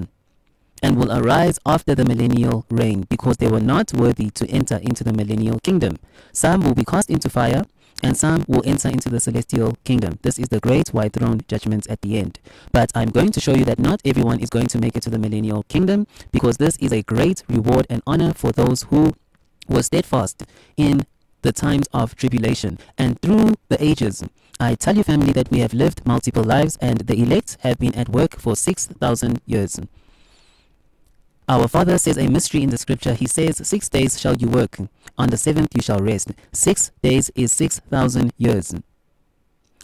and will arise after the millennial reign because they were not worthy to enter into the millennial kingdom. Some will be cast into fire, and some will enter into the celestial kingdom. This is the great white throne judgment at the end. But I'm going to show you that not everyone is going to make it to the millennial kingdom, because this is a great reward and honor for those who were steadfast in the times of tribulation and through the ages. I tell you, family, that we have lived multiple lives, and the elect have been at work for 6,000 years. Our Father says a mystery in the scripture. He says, 6 days shall you work, on the 7th you shall rest. 6 days is 6,000 years.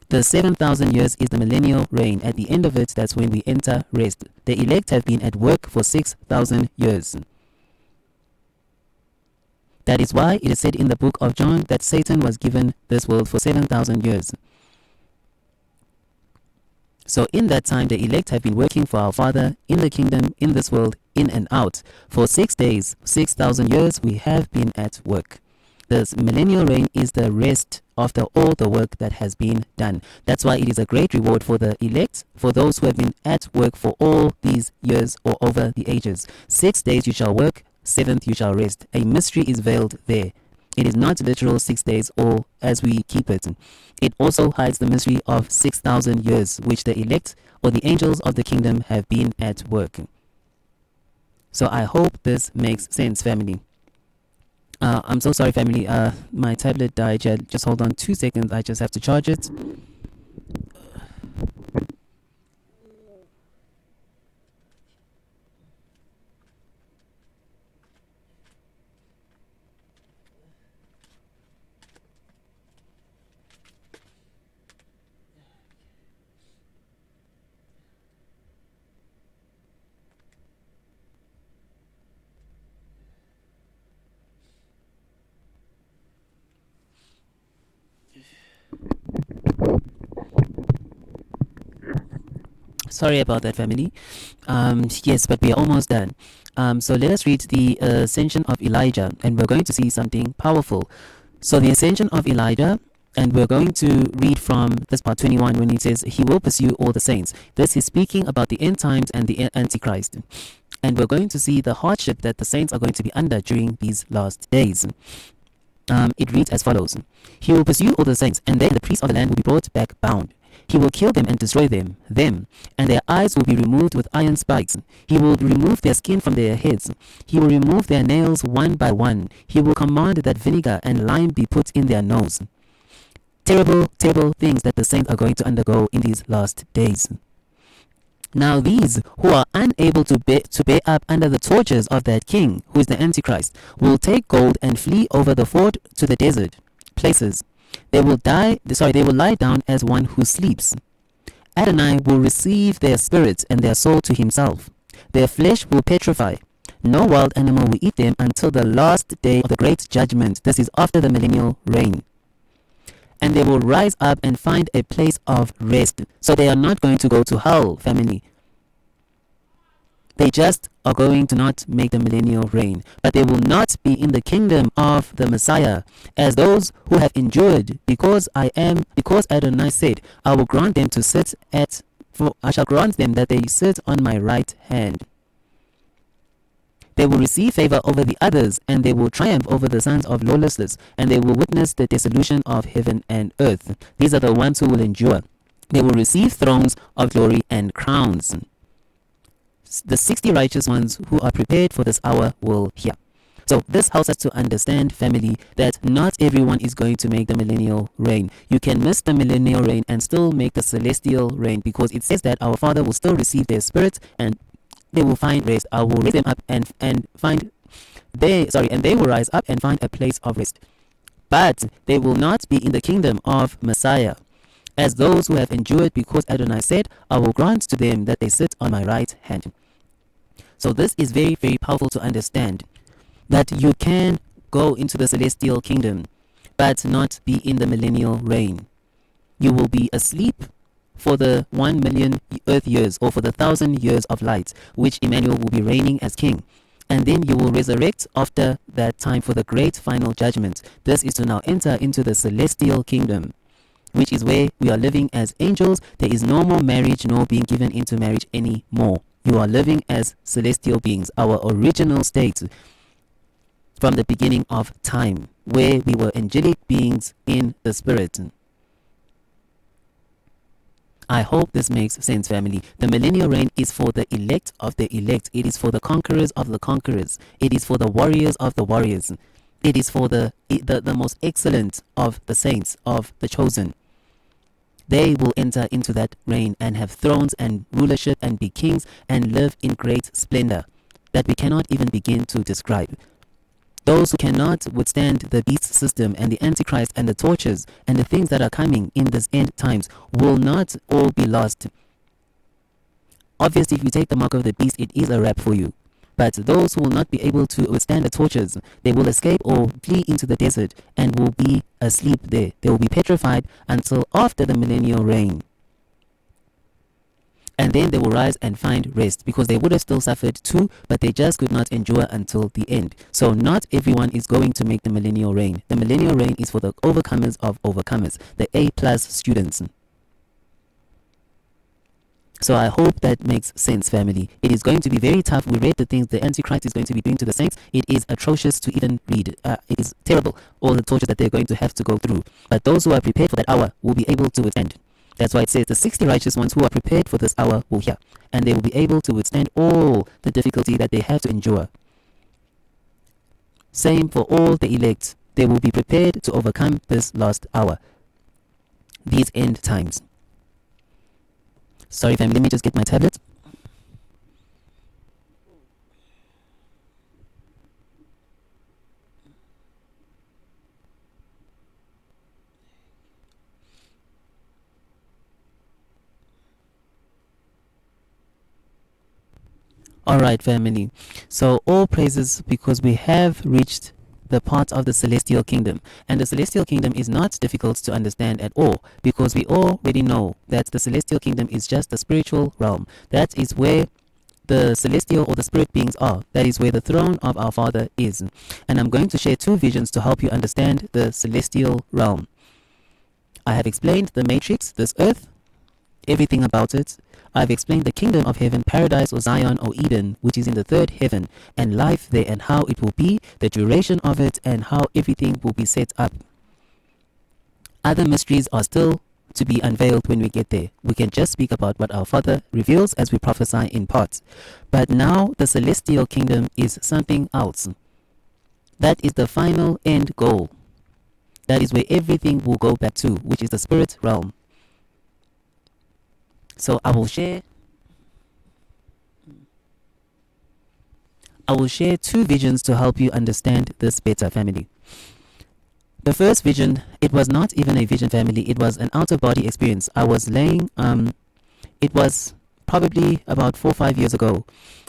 The 7,000 years is the millennial reign. At the end of it, that's when we enter rest. The elect have been at work for 6,000 years. That is why it is said in the book of John that Satan was given this world for 7,000 years. So in that time, the elect have been working for our Father in the kingdom, in this world, in and out. For 6 days, 6,000 years, we have been at work. The millennial reign is the rest after all the work that has been done. That's why it is a great reward for the elect, for those who have been at work for all these years or over the ages. 6 days you shall work, 7th you shall rest. A mystery is veiled there. It is not literal 6 days, or as we keep it. It also hides the mystery of 6,000 years, which the elect or the angels of the kingdom have been at work. So I hope this makes sense, family. I'm so sorry, family. My tablet died. Just hold on 2 seconds. I just have to charge it. Sorry about that, family. Yes, but we are almost done. So let us read the ascension of Elijah, and we're going to see something powerful. So the ascension of Elijah, and we're going to read from this part 21 when he says, he will pursue all the saints. This is speaking about the end times and the Antichrist. And we're going to see the hardship that the saints are going to be under during these last days. It reads as follows. He will pursue all the saints, and then the priests of the land will be brought back bound. He will kill them and destroy them, and their eyes will be removed with iron spikes. He will remove their skin from their heads. He will remove their nails one by one. He will command that vinegar and lime be put in their nose. Terrible, terrible things that the saints are going to undergo in these last days. Now these who are unable to bear up under the tortures of that king, who is the Antichrist, will take gold and flee over the ford to the desert places. They will lie down as one who sleeps. Adonai will receive their spirit and their soul to himself. Their flesh will petrify. No wild animal will eat them until the last day of the great judgment. This is after the millennial reign. And they will rise up and find a place of rest. So they are not going to go to hell, family. They just are going to not make the millennial reign, but they will not be in the kingdom of the Messiah, as those who have endured, because Adonai said, I will grant them to sit I shall grant them that they sit on my right hand. They will receive favor over the others, and they will triumph over the sons of lawlessness, and they will witness the dissolution of heaven and earth. These are the ones who will endure. They will receive thrones of glory and crowns. The 60 righteous ones who are prepared for this hour will hear. So this helps us to understand, family, that not everyone is going to make the millennial reign. You can miss the millennial reign and still make the celestial reign, because it says that our Father will still receive their spirit and they will find rest. I will raise them up and they will rise up and find a place of rest. But they will not be in the kingdom of Messiah, as those who have endured, because Adonai said, I will grant to them that they sit on my right hand. So this is very, very powerful to understand, that you can go into the celestial kingdom, but not be in the millennial reign. You will be asleep for the 1 million earth years, or for the 1,000 years of light, which Immanuel will be reigning as king. And then you will resurrect after that time for the great final judgment. This is to now enter into the celestial kingdom, which is where we are living as angels. There is no more marriage nor being given into marriage anymore. You are living as celestial beings, our original state from the beginning of time, where we were angelic beings in the spirit. I hope this makes sense, family. The millennial reign is for the elect of the elect. It is for the conquerors of the conquerors. It is for the warriors of the warriors. It is for the most excellent of the saints, of the chosen. They will enter into that reign and have thrones and rulership and be kings and live in great splendor that we cannot even begin to describe. Those who cannot withstand the beast system and the Antichrist and the tortures and the things that are coming in this end times will not all be lost. Obviously, if you take the mark of the beast, it is a wrap for you. But those who will not be able to withstand the tortures, they will escape or flee into the desert and will be asleep there. They will be petrified until after the millennial reign. And then they will rise and find rest, because they would have still suffered too, but they just could not endure until the end. So not everyone is going to make the millennial reign. The millennial reign is for the overcomers of overcomers, the A+ students. So I hope that makes sense, family. It is going to be very tough. We read the things the Antichrist is going to be doing to the saints. It is atrocious to even read. It is terrible, all the torture that they're going to have to go through. But those who are prepared for that hour will be able to withstand. That's why it says the 60 righteous ones who are prepared for this hour will hear, and they will be able to withstand all the difficulty that they have to endure. Same for all the elect. They will be prepared to overcome this last hour, these end times. Sorry, family, let me just get my tablet. Alright, family. So all praises, because we have reached the part of the celestial kingdom. And the celestial kingdom is not difficult to understand at all, because we already know that the celestial kingdom is just the spiritual realm. That is where the celestial or the spirit beings are. That is where the throne of our Father is. And I'm going to share 2 visions to help you understand the celestial realm. I have explained the matrix, this earth, everything about it. I've explained the kingdom of heaven, paradise or Zion or Eden, which is in the 3rd heaven, and life there and how it will be, the duration of it, and how everything will be set up. Other mysteries are still to be unveiled when we get there. We can just speak about what our Father reveals as we prophesy in parts. But now the celestial kingdom is something else. That is the final end goal. That is where everything will go back to, which is the spirit realm. So I will share 2 visions to help you understand this better, family. The first vision, it was not even a vision, family. It was an out-of-body experience. I was laying, it was probably about 4 or 5 years ago.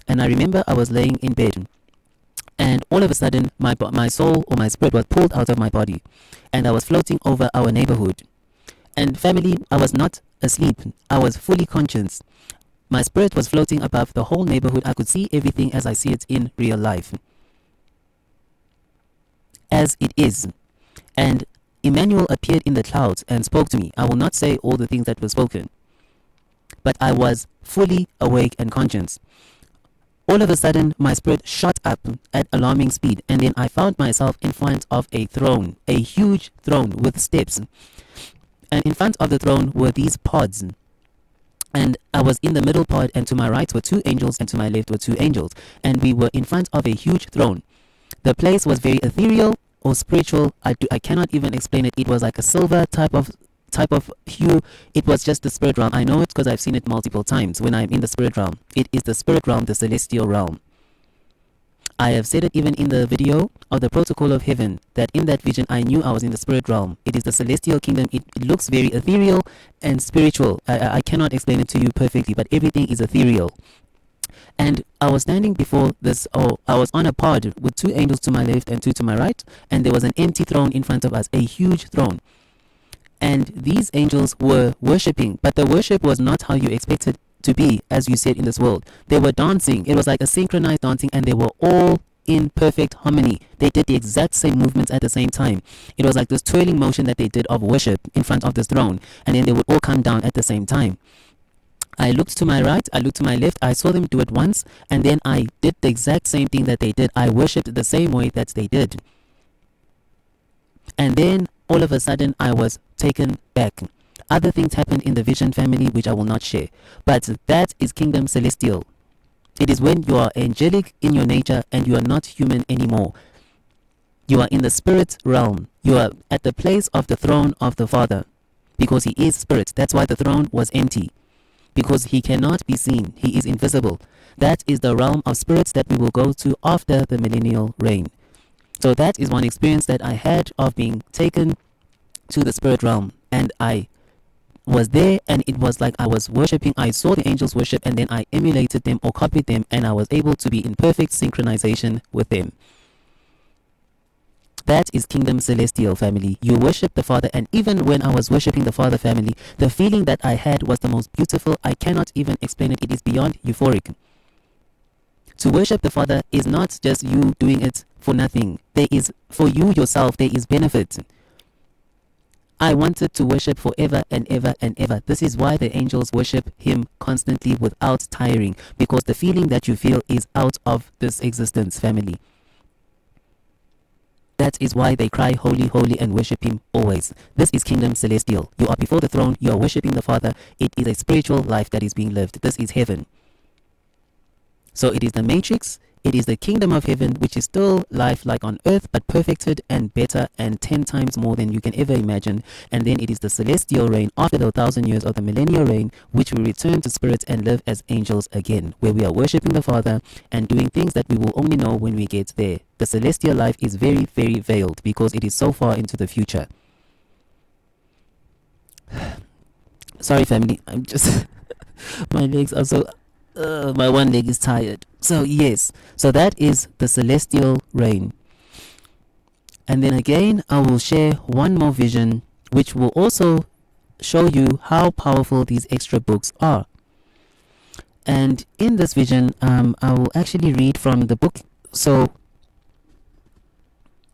And I remember I was laying in bed. And all of a sudden, my soul or my spirit was pulled out of my body. And I was floating over our neighborhood. And family, I was not asleep. I was fully conscious. My spirit was floating above the whole neighborhood. I could see everything as I see it in real life, as it is. And Immanuel appeared in the clouds and spoke to me. I will not say all the things that were spoken, but I was fully awake and conscious. All of a sudden, my spirit shot up at alarming speed, and then I found myself in front of a throne, a huge throne with steps. And in front of the throne were these pods. And I was in the middle pod, and to my right were 2 angels, and to my left were 2 angels. And we were in front of a huge throne. The place was very ethereal or spiritual. I cannot even explain it. It was like a silver type of hue. It was just the spirit realm. I know it because I've seen it multiple times when I'm in the spirit realm. It is the spirit realm, the celestial realm. I have said it even in the video of the protocol of heaven, that in that vision I knew I was in the spirit realm. It is the celestial kingdom. It looks very ethereal and spiritual. I cannot explain it to you perfectly, but everything is ethereal. And I was standing before this, I was on a pod with 2 angels to my left and 2 to my right, and there was an empty throne in front of us, a huge throne. And these angels were worshipping, but the worship was not how you expect it to be, as you said, in this world. They were dancing. It was like a synchronized dancing, and they were all in perfect harmony. They did the exact same movements at the same time. It was like this twirling motion that they did of worship in front of this throne, and then they would all come down at the same time. I looked to my right, I looked to my left, I saw them do it once, and then I did the exact same thing that they did. I worshipped the same way that they did. And then all of a sudden I was taken back. Other things happened in the vision, family, which I will not share. But that is kingdom celestial. It is when you are angelic in your nature and you are not human anymore. You are in the spirit realm. You are at the place of the throne of the Father, because he is spirit. That's why the throne was empty, because he cannot be seen. He is invisible. That is the realm of spirits that we will go to after the millennial reign. So that is one experience that I had of being taken to the spirit realm, and I was there, and it was like I was worshipping. I saw the angels worship, and then I emulated them or copied them, and I was able to be in perfect synchronization with them. That is kingdom celestial, family. You worship the Father, and even when I was worshiping the Father, family, the feeling that I had was the most beautiful. I cannot even explain it. It is beyond euphoric. To worship the Father is not just you doing it for nothing. There is, for you yourself, there is benefit. I wanted to worship forever and ever and ever. This is why the angels worship him constantly without tiring, because the feeling that you feel is out of this existence, family. That is why they cry, holy, holy, and worship him always. This is kingdom celestial. You are before the throne. You are worshiping the Father. It is a spiritual life that is being lived. This is heaven. So it is the matrix. It is the kingdom of heaven, which is still life like on earth, but perfected and better and 10 times more than you can ever imagine. And then it is the celestial reign after the 1,000 years of the millennial reign, which we return to spirits and live as angels again, where we are worshiping the Father and doing things that we will only know when we get there. The celestial life is very, very veiled because it is so far into the future. Sorry, family. I'm just... my legs are so... my one leg is tired. So yes, so that is the celestial reign. And then again, I will share one more vision, which will also show you how powerful these extra books are. And in this vision, I will actually read from the book. So,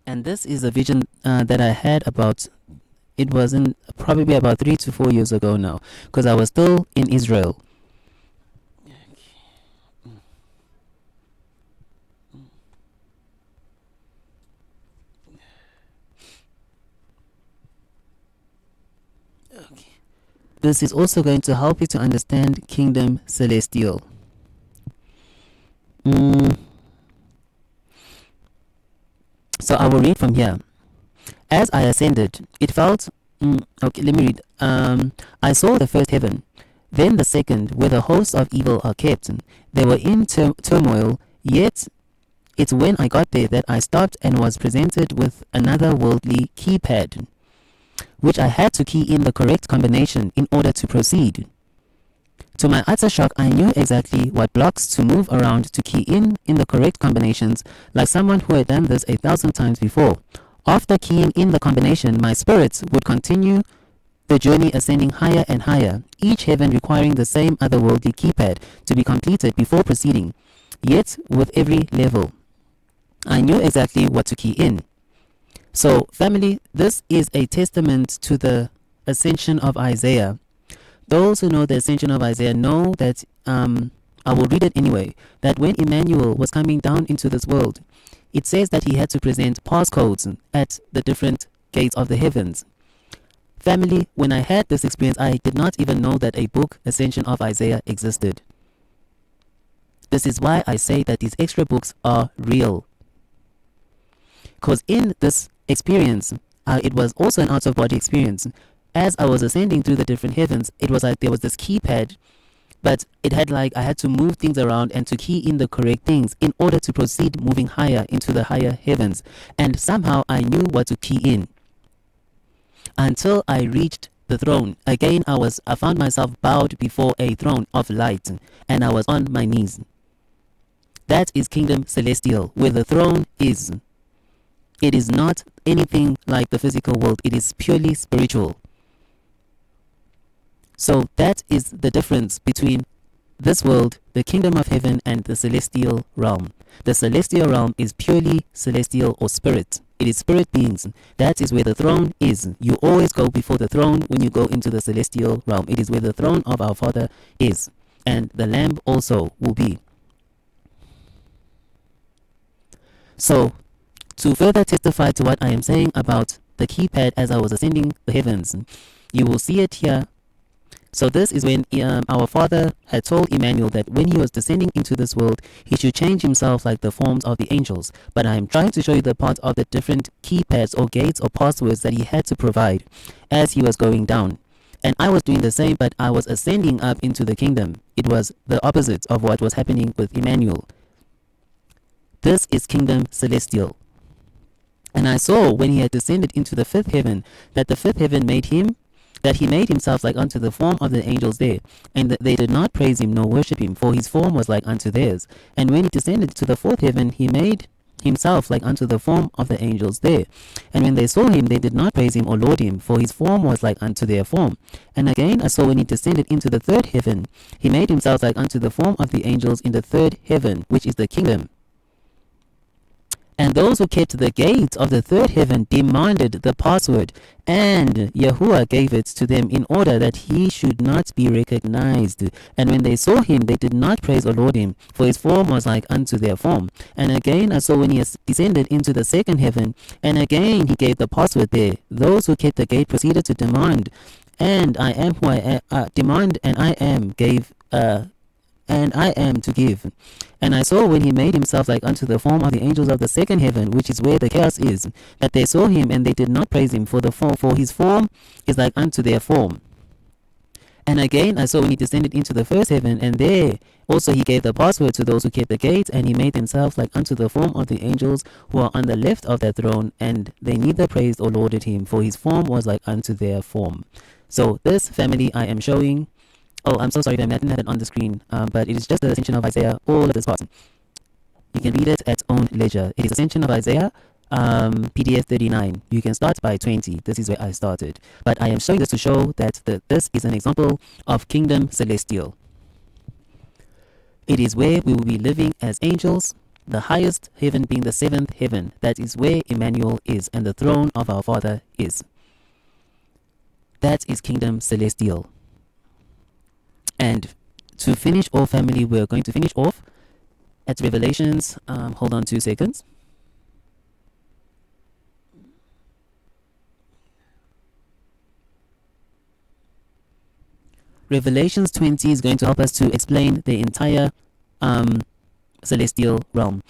and this is a vision that I had about, it wasn't probably about 3 to 4 years ago now, because I was still in Israel. This is also going to help you to understand kingdom celestial. So I will read from here. As I ascended, it felt... okay, let me read. I saw the first heaven, then the second, where the hosts of evil are kept. They were in turmoil, yet it's when I got there that I stopped and was presented with another worldly keypad, which I had to key in the correct combination in order to proceed. To my utter shock, I knew exactly what blocks to move around to key in the correct combinations, like someone who had done this 1,000 times before. After keying in the combination, my spirits would continue the journey, ascending higher and higher, each heaven requiring the same otherworldly keypad to be completed before proceeding. Yet, with every level, I knew exactly what to key in. So, family, this is a testament to the ascension of Isaiah. Those who know the ascension of Isaiah know that, I will read it anyway, that when Immanuel was coming down into this world, it says that he had to present passcodes at the different gates of the heavens. Family, when I had this experience, I did not even know that a book, Ascension of Isaiah, existed. This is why I say that these extra books are real. Because in this experience, it was also an out-of-body experience. As I was ascending through the different heavens, it was like there was this keypad, but it had like I had to move things around and to key in the correct things in order to proceed moving higher into the higher heavens. And somehow I knew what to key in until I reached the throne. Again, I found myself bowed before a throne of light, and I was on my knees. That is kingdom celestial, where the throne is. It is not anything like the physical world. It is purely spiritual. So that is the difference between this world, the kingdom of heaven, and the celestial realm. The celestial realm is purely celestial or spirit. It is spirit beings. That is where the throne is. You always go before the throne when you go into the celestial realm. It is where the throne of our Father is. And the Lamb also will be. So, to further testify to what I am saying about the keypad as I was ascending the heavens, you will see it here. So this is when our Father had told Immanuel that when he was descending into this world, he should change himself like the forms of the angels. But I am trying to show you the part of the different keypads or gates or passwords that he had to provide as he was going down. And I was doing the same, but I was ascending up into the kingdom. It was the opposite of what was happening with Immanuel. This is kingdom celestial. And I saw when he had descended into the fifth heaven that the fifth heaven made him, that he made himself like unto the form of the angels there, and that they did not praise him nor worship him, for his form was like unto theirs. And when he descended to the fourth heaven, he made himself like unto the form of the angels there. And when they saw him, they did not praise him or laud him, for his form was like unto their form. And again I saw when he descended into the third heaven, he made himself like unto the form of the angels in the third heaven, which is the kingdom. And those who kept the gate of the third heaven demanded the password, and Yahuwah gave it to them in order that he should not be recognized. And when they saw him, they did not praise or laud him, for his form was like unto their form. And again I saw when he descended into the second heaven, and again he gave the password there. Those who kept the gate proceeded to demand, and I am who I am, demand, and I am gave, and I am to give. And I saw when he made himself like unto the form of the angels of the second heaven, which is where the chaos is, that they saw him and they did not praise him, for his form is like unto their form. And again I saw when he descended into the first heaven, and there also he gave the password to those who kept the gate, and he made himself like unto the form of the angels who are on the left of that throne, and they neither praised or lauded him, for his form was like unto their form. So this family I am showing. Oh, I'm so sorry, family, I didn't have it on the screen, but it is just the ascension of Isaiah, all of this part. You can read it at own leisure. It is ascension of Isaiah, PDF 39. You can start by 20. This is where I started. But I am showing this to show that this is an example of kingdom celestial. It is where we will be living as angels, the highest heaven being the seventh heaven. That is where Immanuel is, and the throne of our Father is. That is kingdom celestial. And to finish off, family, we're going to finish off at Revelations. Hold on 2 seconds. Revelations 20 is going to help us to explain the entire celestial realm.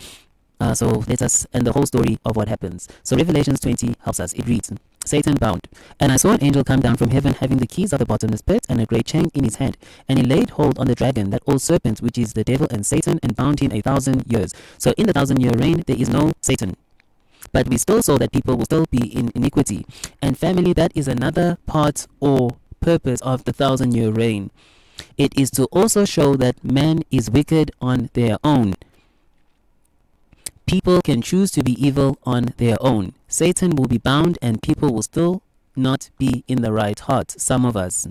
So let us, and the whole story of what happens. So Revelations 20 helps us. It reads, Satan bound. And I saw an angel come down from heaven, having the keys of the bottomless pit and a great chain in his hand. And he laid hold on the dragon, that old serpent, which is the devil and Satan, and bound him 1,000 years. So in the 1,000-year reign, there is no Satan. But we still saw that people will still be in iniquity. And family, that is another part or purpose of the 1,000-year reign. It is to also show that man is wicked on their own. People can choose to be evil on their own. Satan will be bound and people will still not be in the right heart, some of us.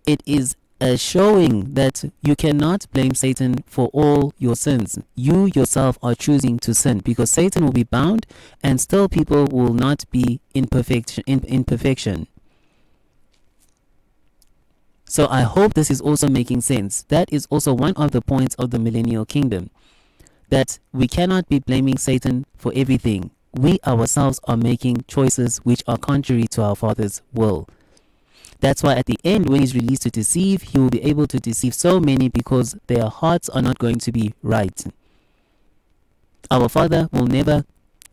It is a showing that you cannot blame Satan for all your sins. You yourself are choosing to sin, because Satan will be bound and still people will not be in perfection. So I hope this is also making sense. That is also one of the points of the millennial kingdom, that we cannot be blaming Satan for everything. We ourselves are making choices which are contrary to our Father's will. That's why at the end, when he's released to deceive, he will be able to deceive so many, because their hearts are not going to be right. Our Father will never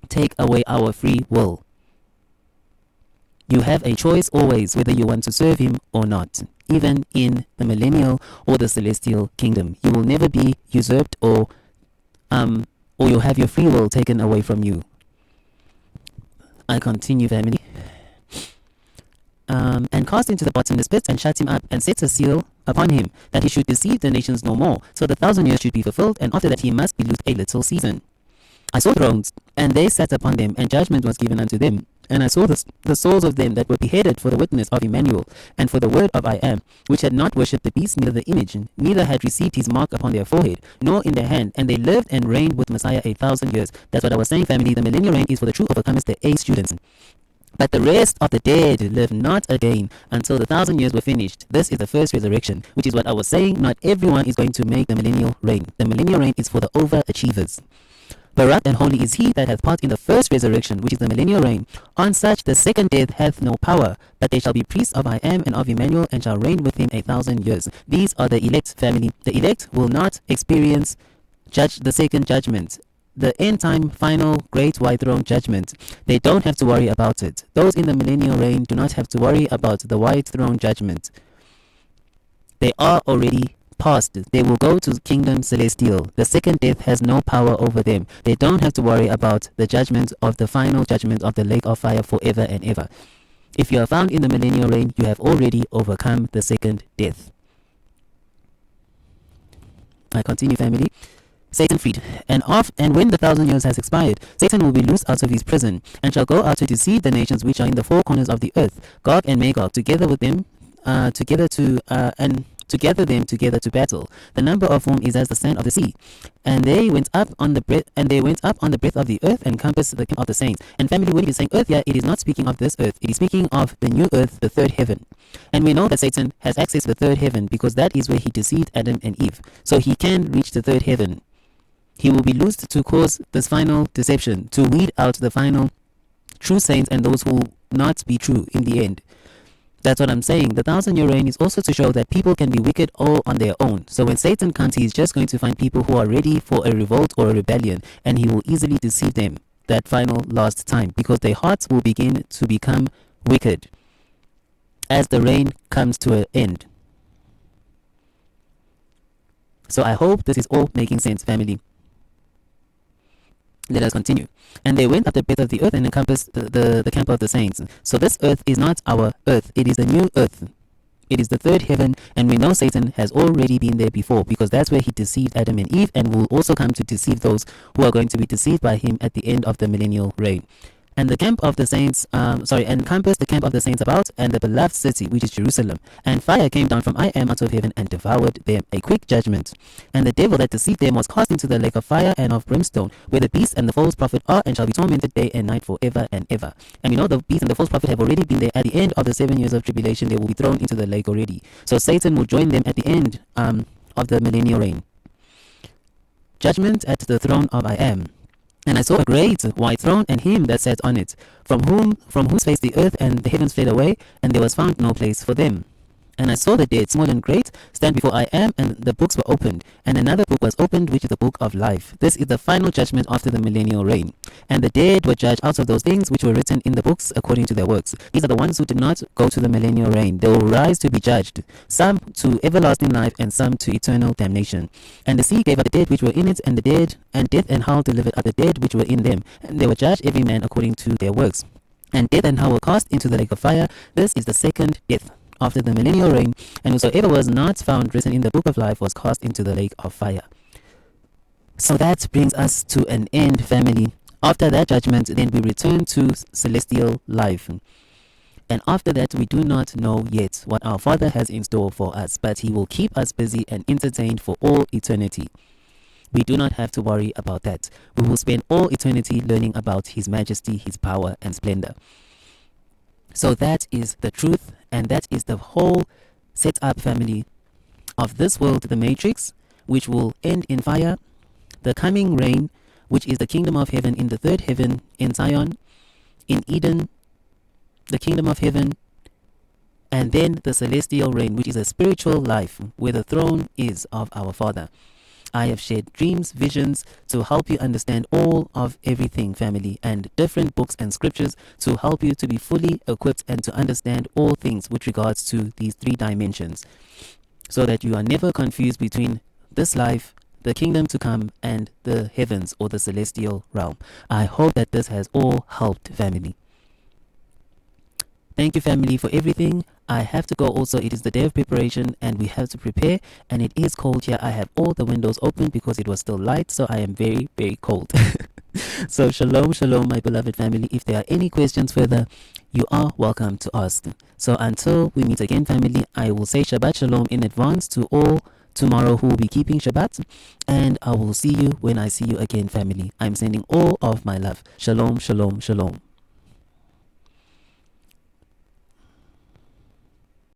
take away our free will. You have a choice always whether you want to serve him or not. Even in the millennial or the celestial kingdom, you will never be usurped or you'll have your free will taken away from you. I continue, family. And cast into the bottomless pit, and shut him up, and set a seal upon him, that he should deceive the nations no more. So the 1,000 years should be fulfilled, and after that he must be loosed a little season. I saw thrones, and they sat upon them, and judgment was given unto them. And I saw the souls of them that were beheaded for the witness of Immanuel, and for the word of I am, which had not worshipped the beast, neither the image, neither had received his mark upon their forehead, nor in their hand. And they lived and reigned with Messiah 1,000 years. That's what I was saying, family. The millennial reign is for the true overcomers, the A students. But the rest of the dead live not again until the 1,000 years were finished. This is the first resurrection, which is what I was saying. Not everyone is going to make the millennial reign. The millennial reign is for the overachievers. Barak and holy is he that hath part in the first resurrection, which is the millennial reign. On such the second death hath no power, but they shall be priests of I am and of Immanuel, and shall reign with him 1,000 years. These are the elect, family. The elect will not experience the second judgment, the end time final great white throne judgment. They don't have to worry about it. Those in the millennial reign do not have to worry about the white throne judgment. They are already past. They will go to kingdom celestial. The second death has no power over them. They don't have to worry about the judgment of the final judgment of the lake of fire forever and ever. If you are found in the millennial reign, you have already overcome the second death. I continue, family. Satan freed. And when the 1,000 years has expired, Satan will be loosed out of his prison, and shall go out to deceive the nations which are in the four corners of the earth, Gog and Magog, together with them, to gather them together to battle, the number of whom is as the sand of the sea. And they went up on the breadth of the earth, and compassed the camp of the saints. And family, when it is saying earth here, it is not speaking of this earth. It is speaking of the new earth, the third heaven. And we know that Satan has access to the third heaven, because that is where he deceived Adam and Eve. So he can reach the third heaven. He will be loosed to cause this final deception, to weed out the final true saints and those who will not be true in the end. That's what I'm saying. The 1,000-year reign is also to show that people can be wicked all on their own. So when Satan comes, he is just going to find people who are ready for a revolt or a rebellion, and he will easily deceive them that final last time, because their hearts will begin to become wicked as the reign comes to an end. So I hope this is all making sense, family. Let us continue. And they went up the breadth of the earth, and encompassed the camp of the saints. So this earth is not our earth. It is the new earth. It is the third heaven, and we know Satan has already been there before, because that's where he deceived Adam and Eve, and will also come to deceive those who are going to be deceived by him at the end of the millennial reign. And the camp of the saints, encompassed the camp of the saints about, and the beloved city, which is Jerusalem. And fire came down from I am out of heaven, and devoured them, a quick judgment. And the devil that deceived them was cast into the lake of fire and of brimstone, where the beast and the false prophet are, and shall be tormented day and night forever and ever. And we know the beast and the false prophet have already been there. At the end of the 7 years of tribulation, they will be thrown into the lake already. So Satan will join them at the end of the millennial reign. Judgment at the throne of I am. And I saw a great white throne, and him that sat on it, from whose face the earth and the heavens fled away, and there was found no place for them. And I saw the dead, small and great, stand before I am, and the books were opened. And another book was opened, which is the book of life. This is the final judgment after the millennial reign. And the dead were judged out of those things which were written in the books according to their works. These are the ones who did not go to the millennial reign. They will rise to be judged, some to everlasting life, and some to eternal damnation. And the sea gave up the dead which were in it, and the dead, and death and hell delivered up the dead which were in them. And they were judged every man according to their works. And death and hell were cast into the lake of fire. This is the second death after the millennial reign, and whosoever was not found written in the book of life was cast into the lake of fire. So that brings us to an end, family. After that judgment, then we return to celestial life. And after that, we do not know yet what our Father has in store for us, but he will keep us busy and entertained for all eternity. We do not have to worry about that. We will spend all eternity learning about his majesty, his power, and splendor. So that is the truth, and that is the whole setup, family, of this world, the matrix, which will end in fire, the coming reign, which is the kingdom of heaven in the third heaven, in Zion, in Eden, the kingdom of heaven, and then the celestial reign, which is a spiritual life, where the throne is of our Father. I have shared dreams, visions to help you understand all of everything, family, and different books and scriptures to help you to be fully equipped and to understand all things with regards to these three dimensions, so that you are never confused between this life, the kingdom to come, and the heavens or the celestial realm. I hope that this has all helped, family. Thank you, family, for everything. I have to go also. It is the day of preparation, and we have to prepare, and it is cold here. I have all the windows open because it was still light, so I am very, very cold. So shalom, shalom, my beloved family. If there are any questions further, you are welcome to ask. So until we meet again, family, I will say Shabbat Shalom in advance to all tomorrow who will be keeping Shabbat. And I will see you when I see you again, family. I'm sending all of my love. Shalom, shalom, shalom.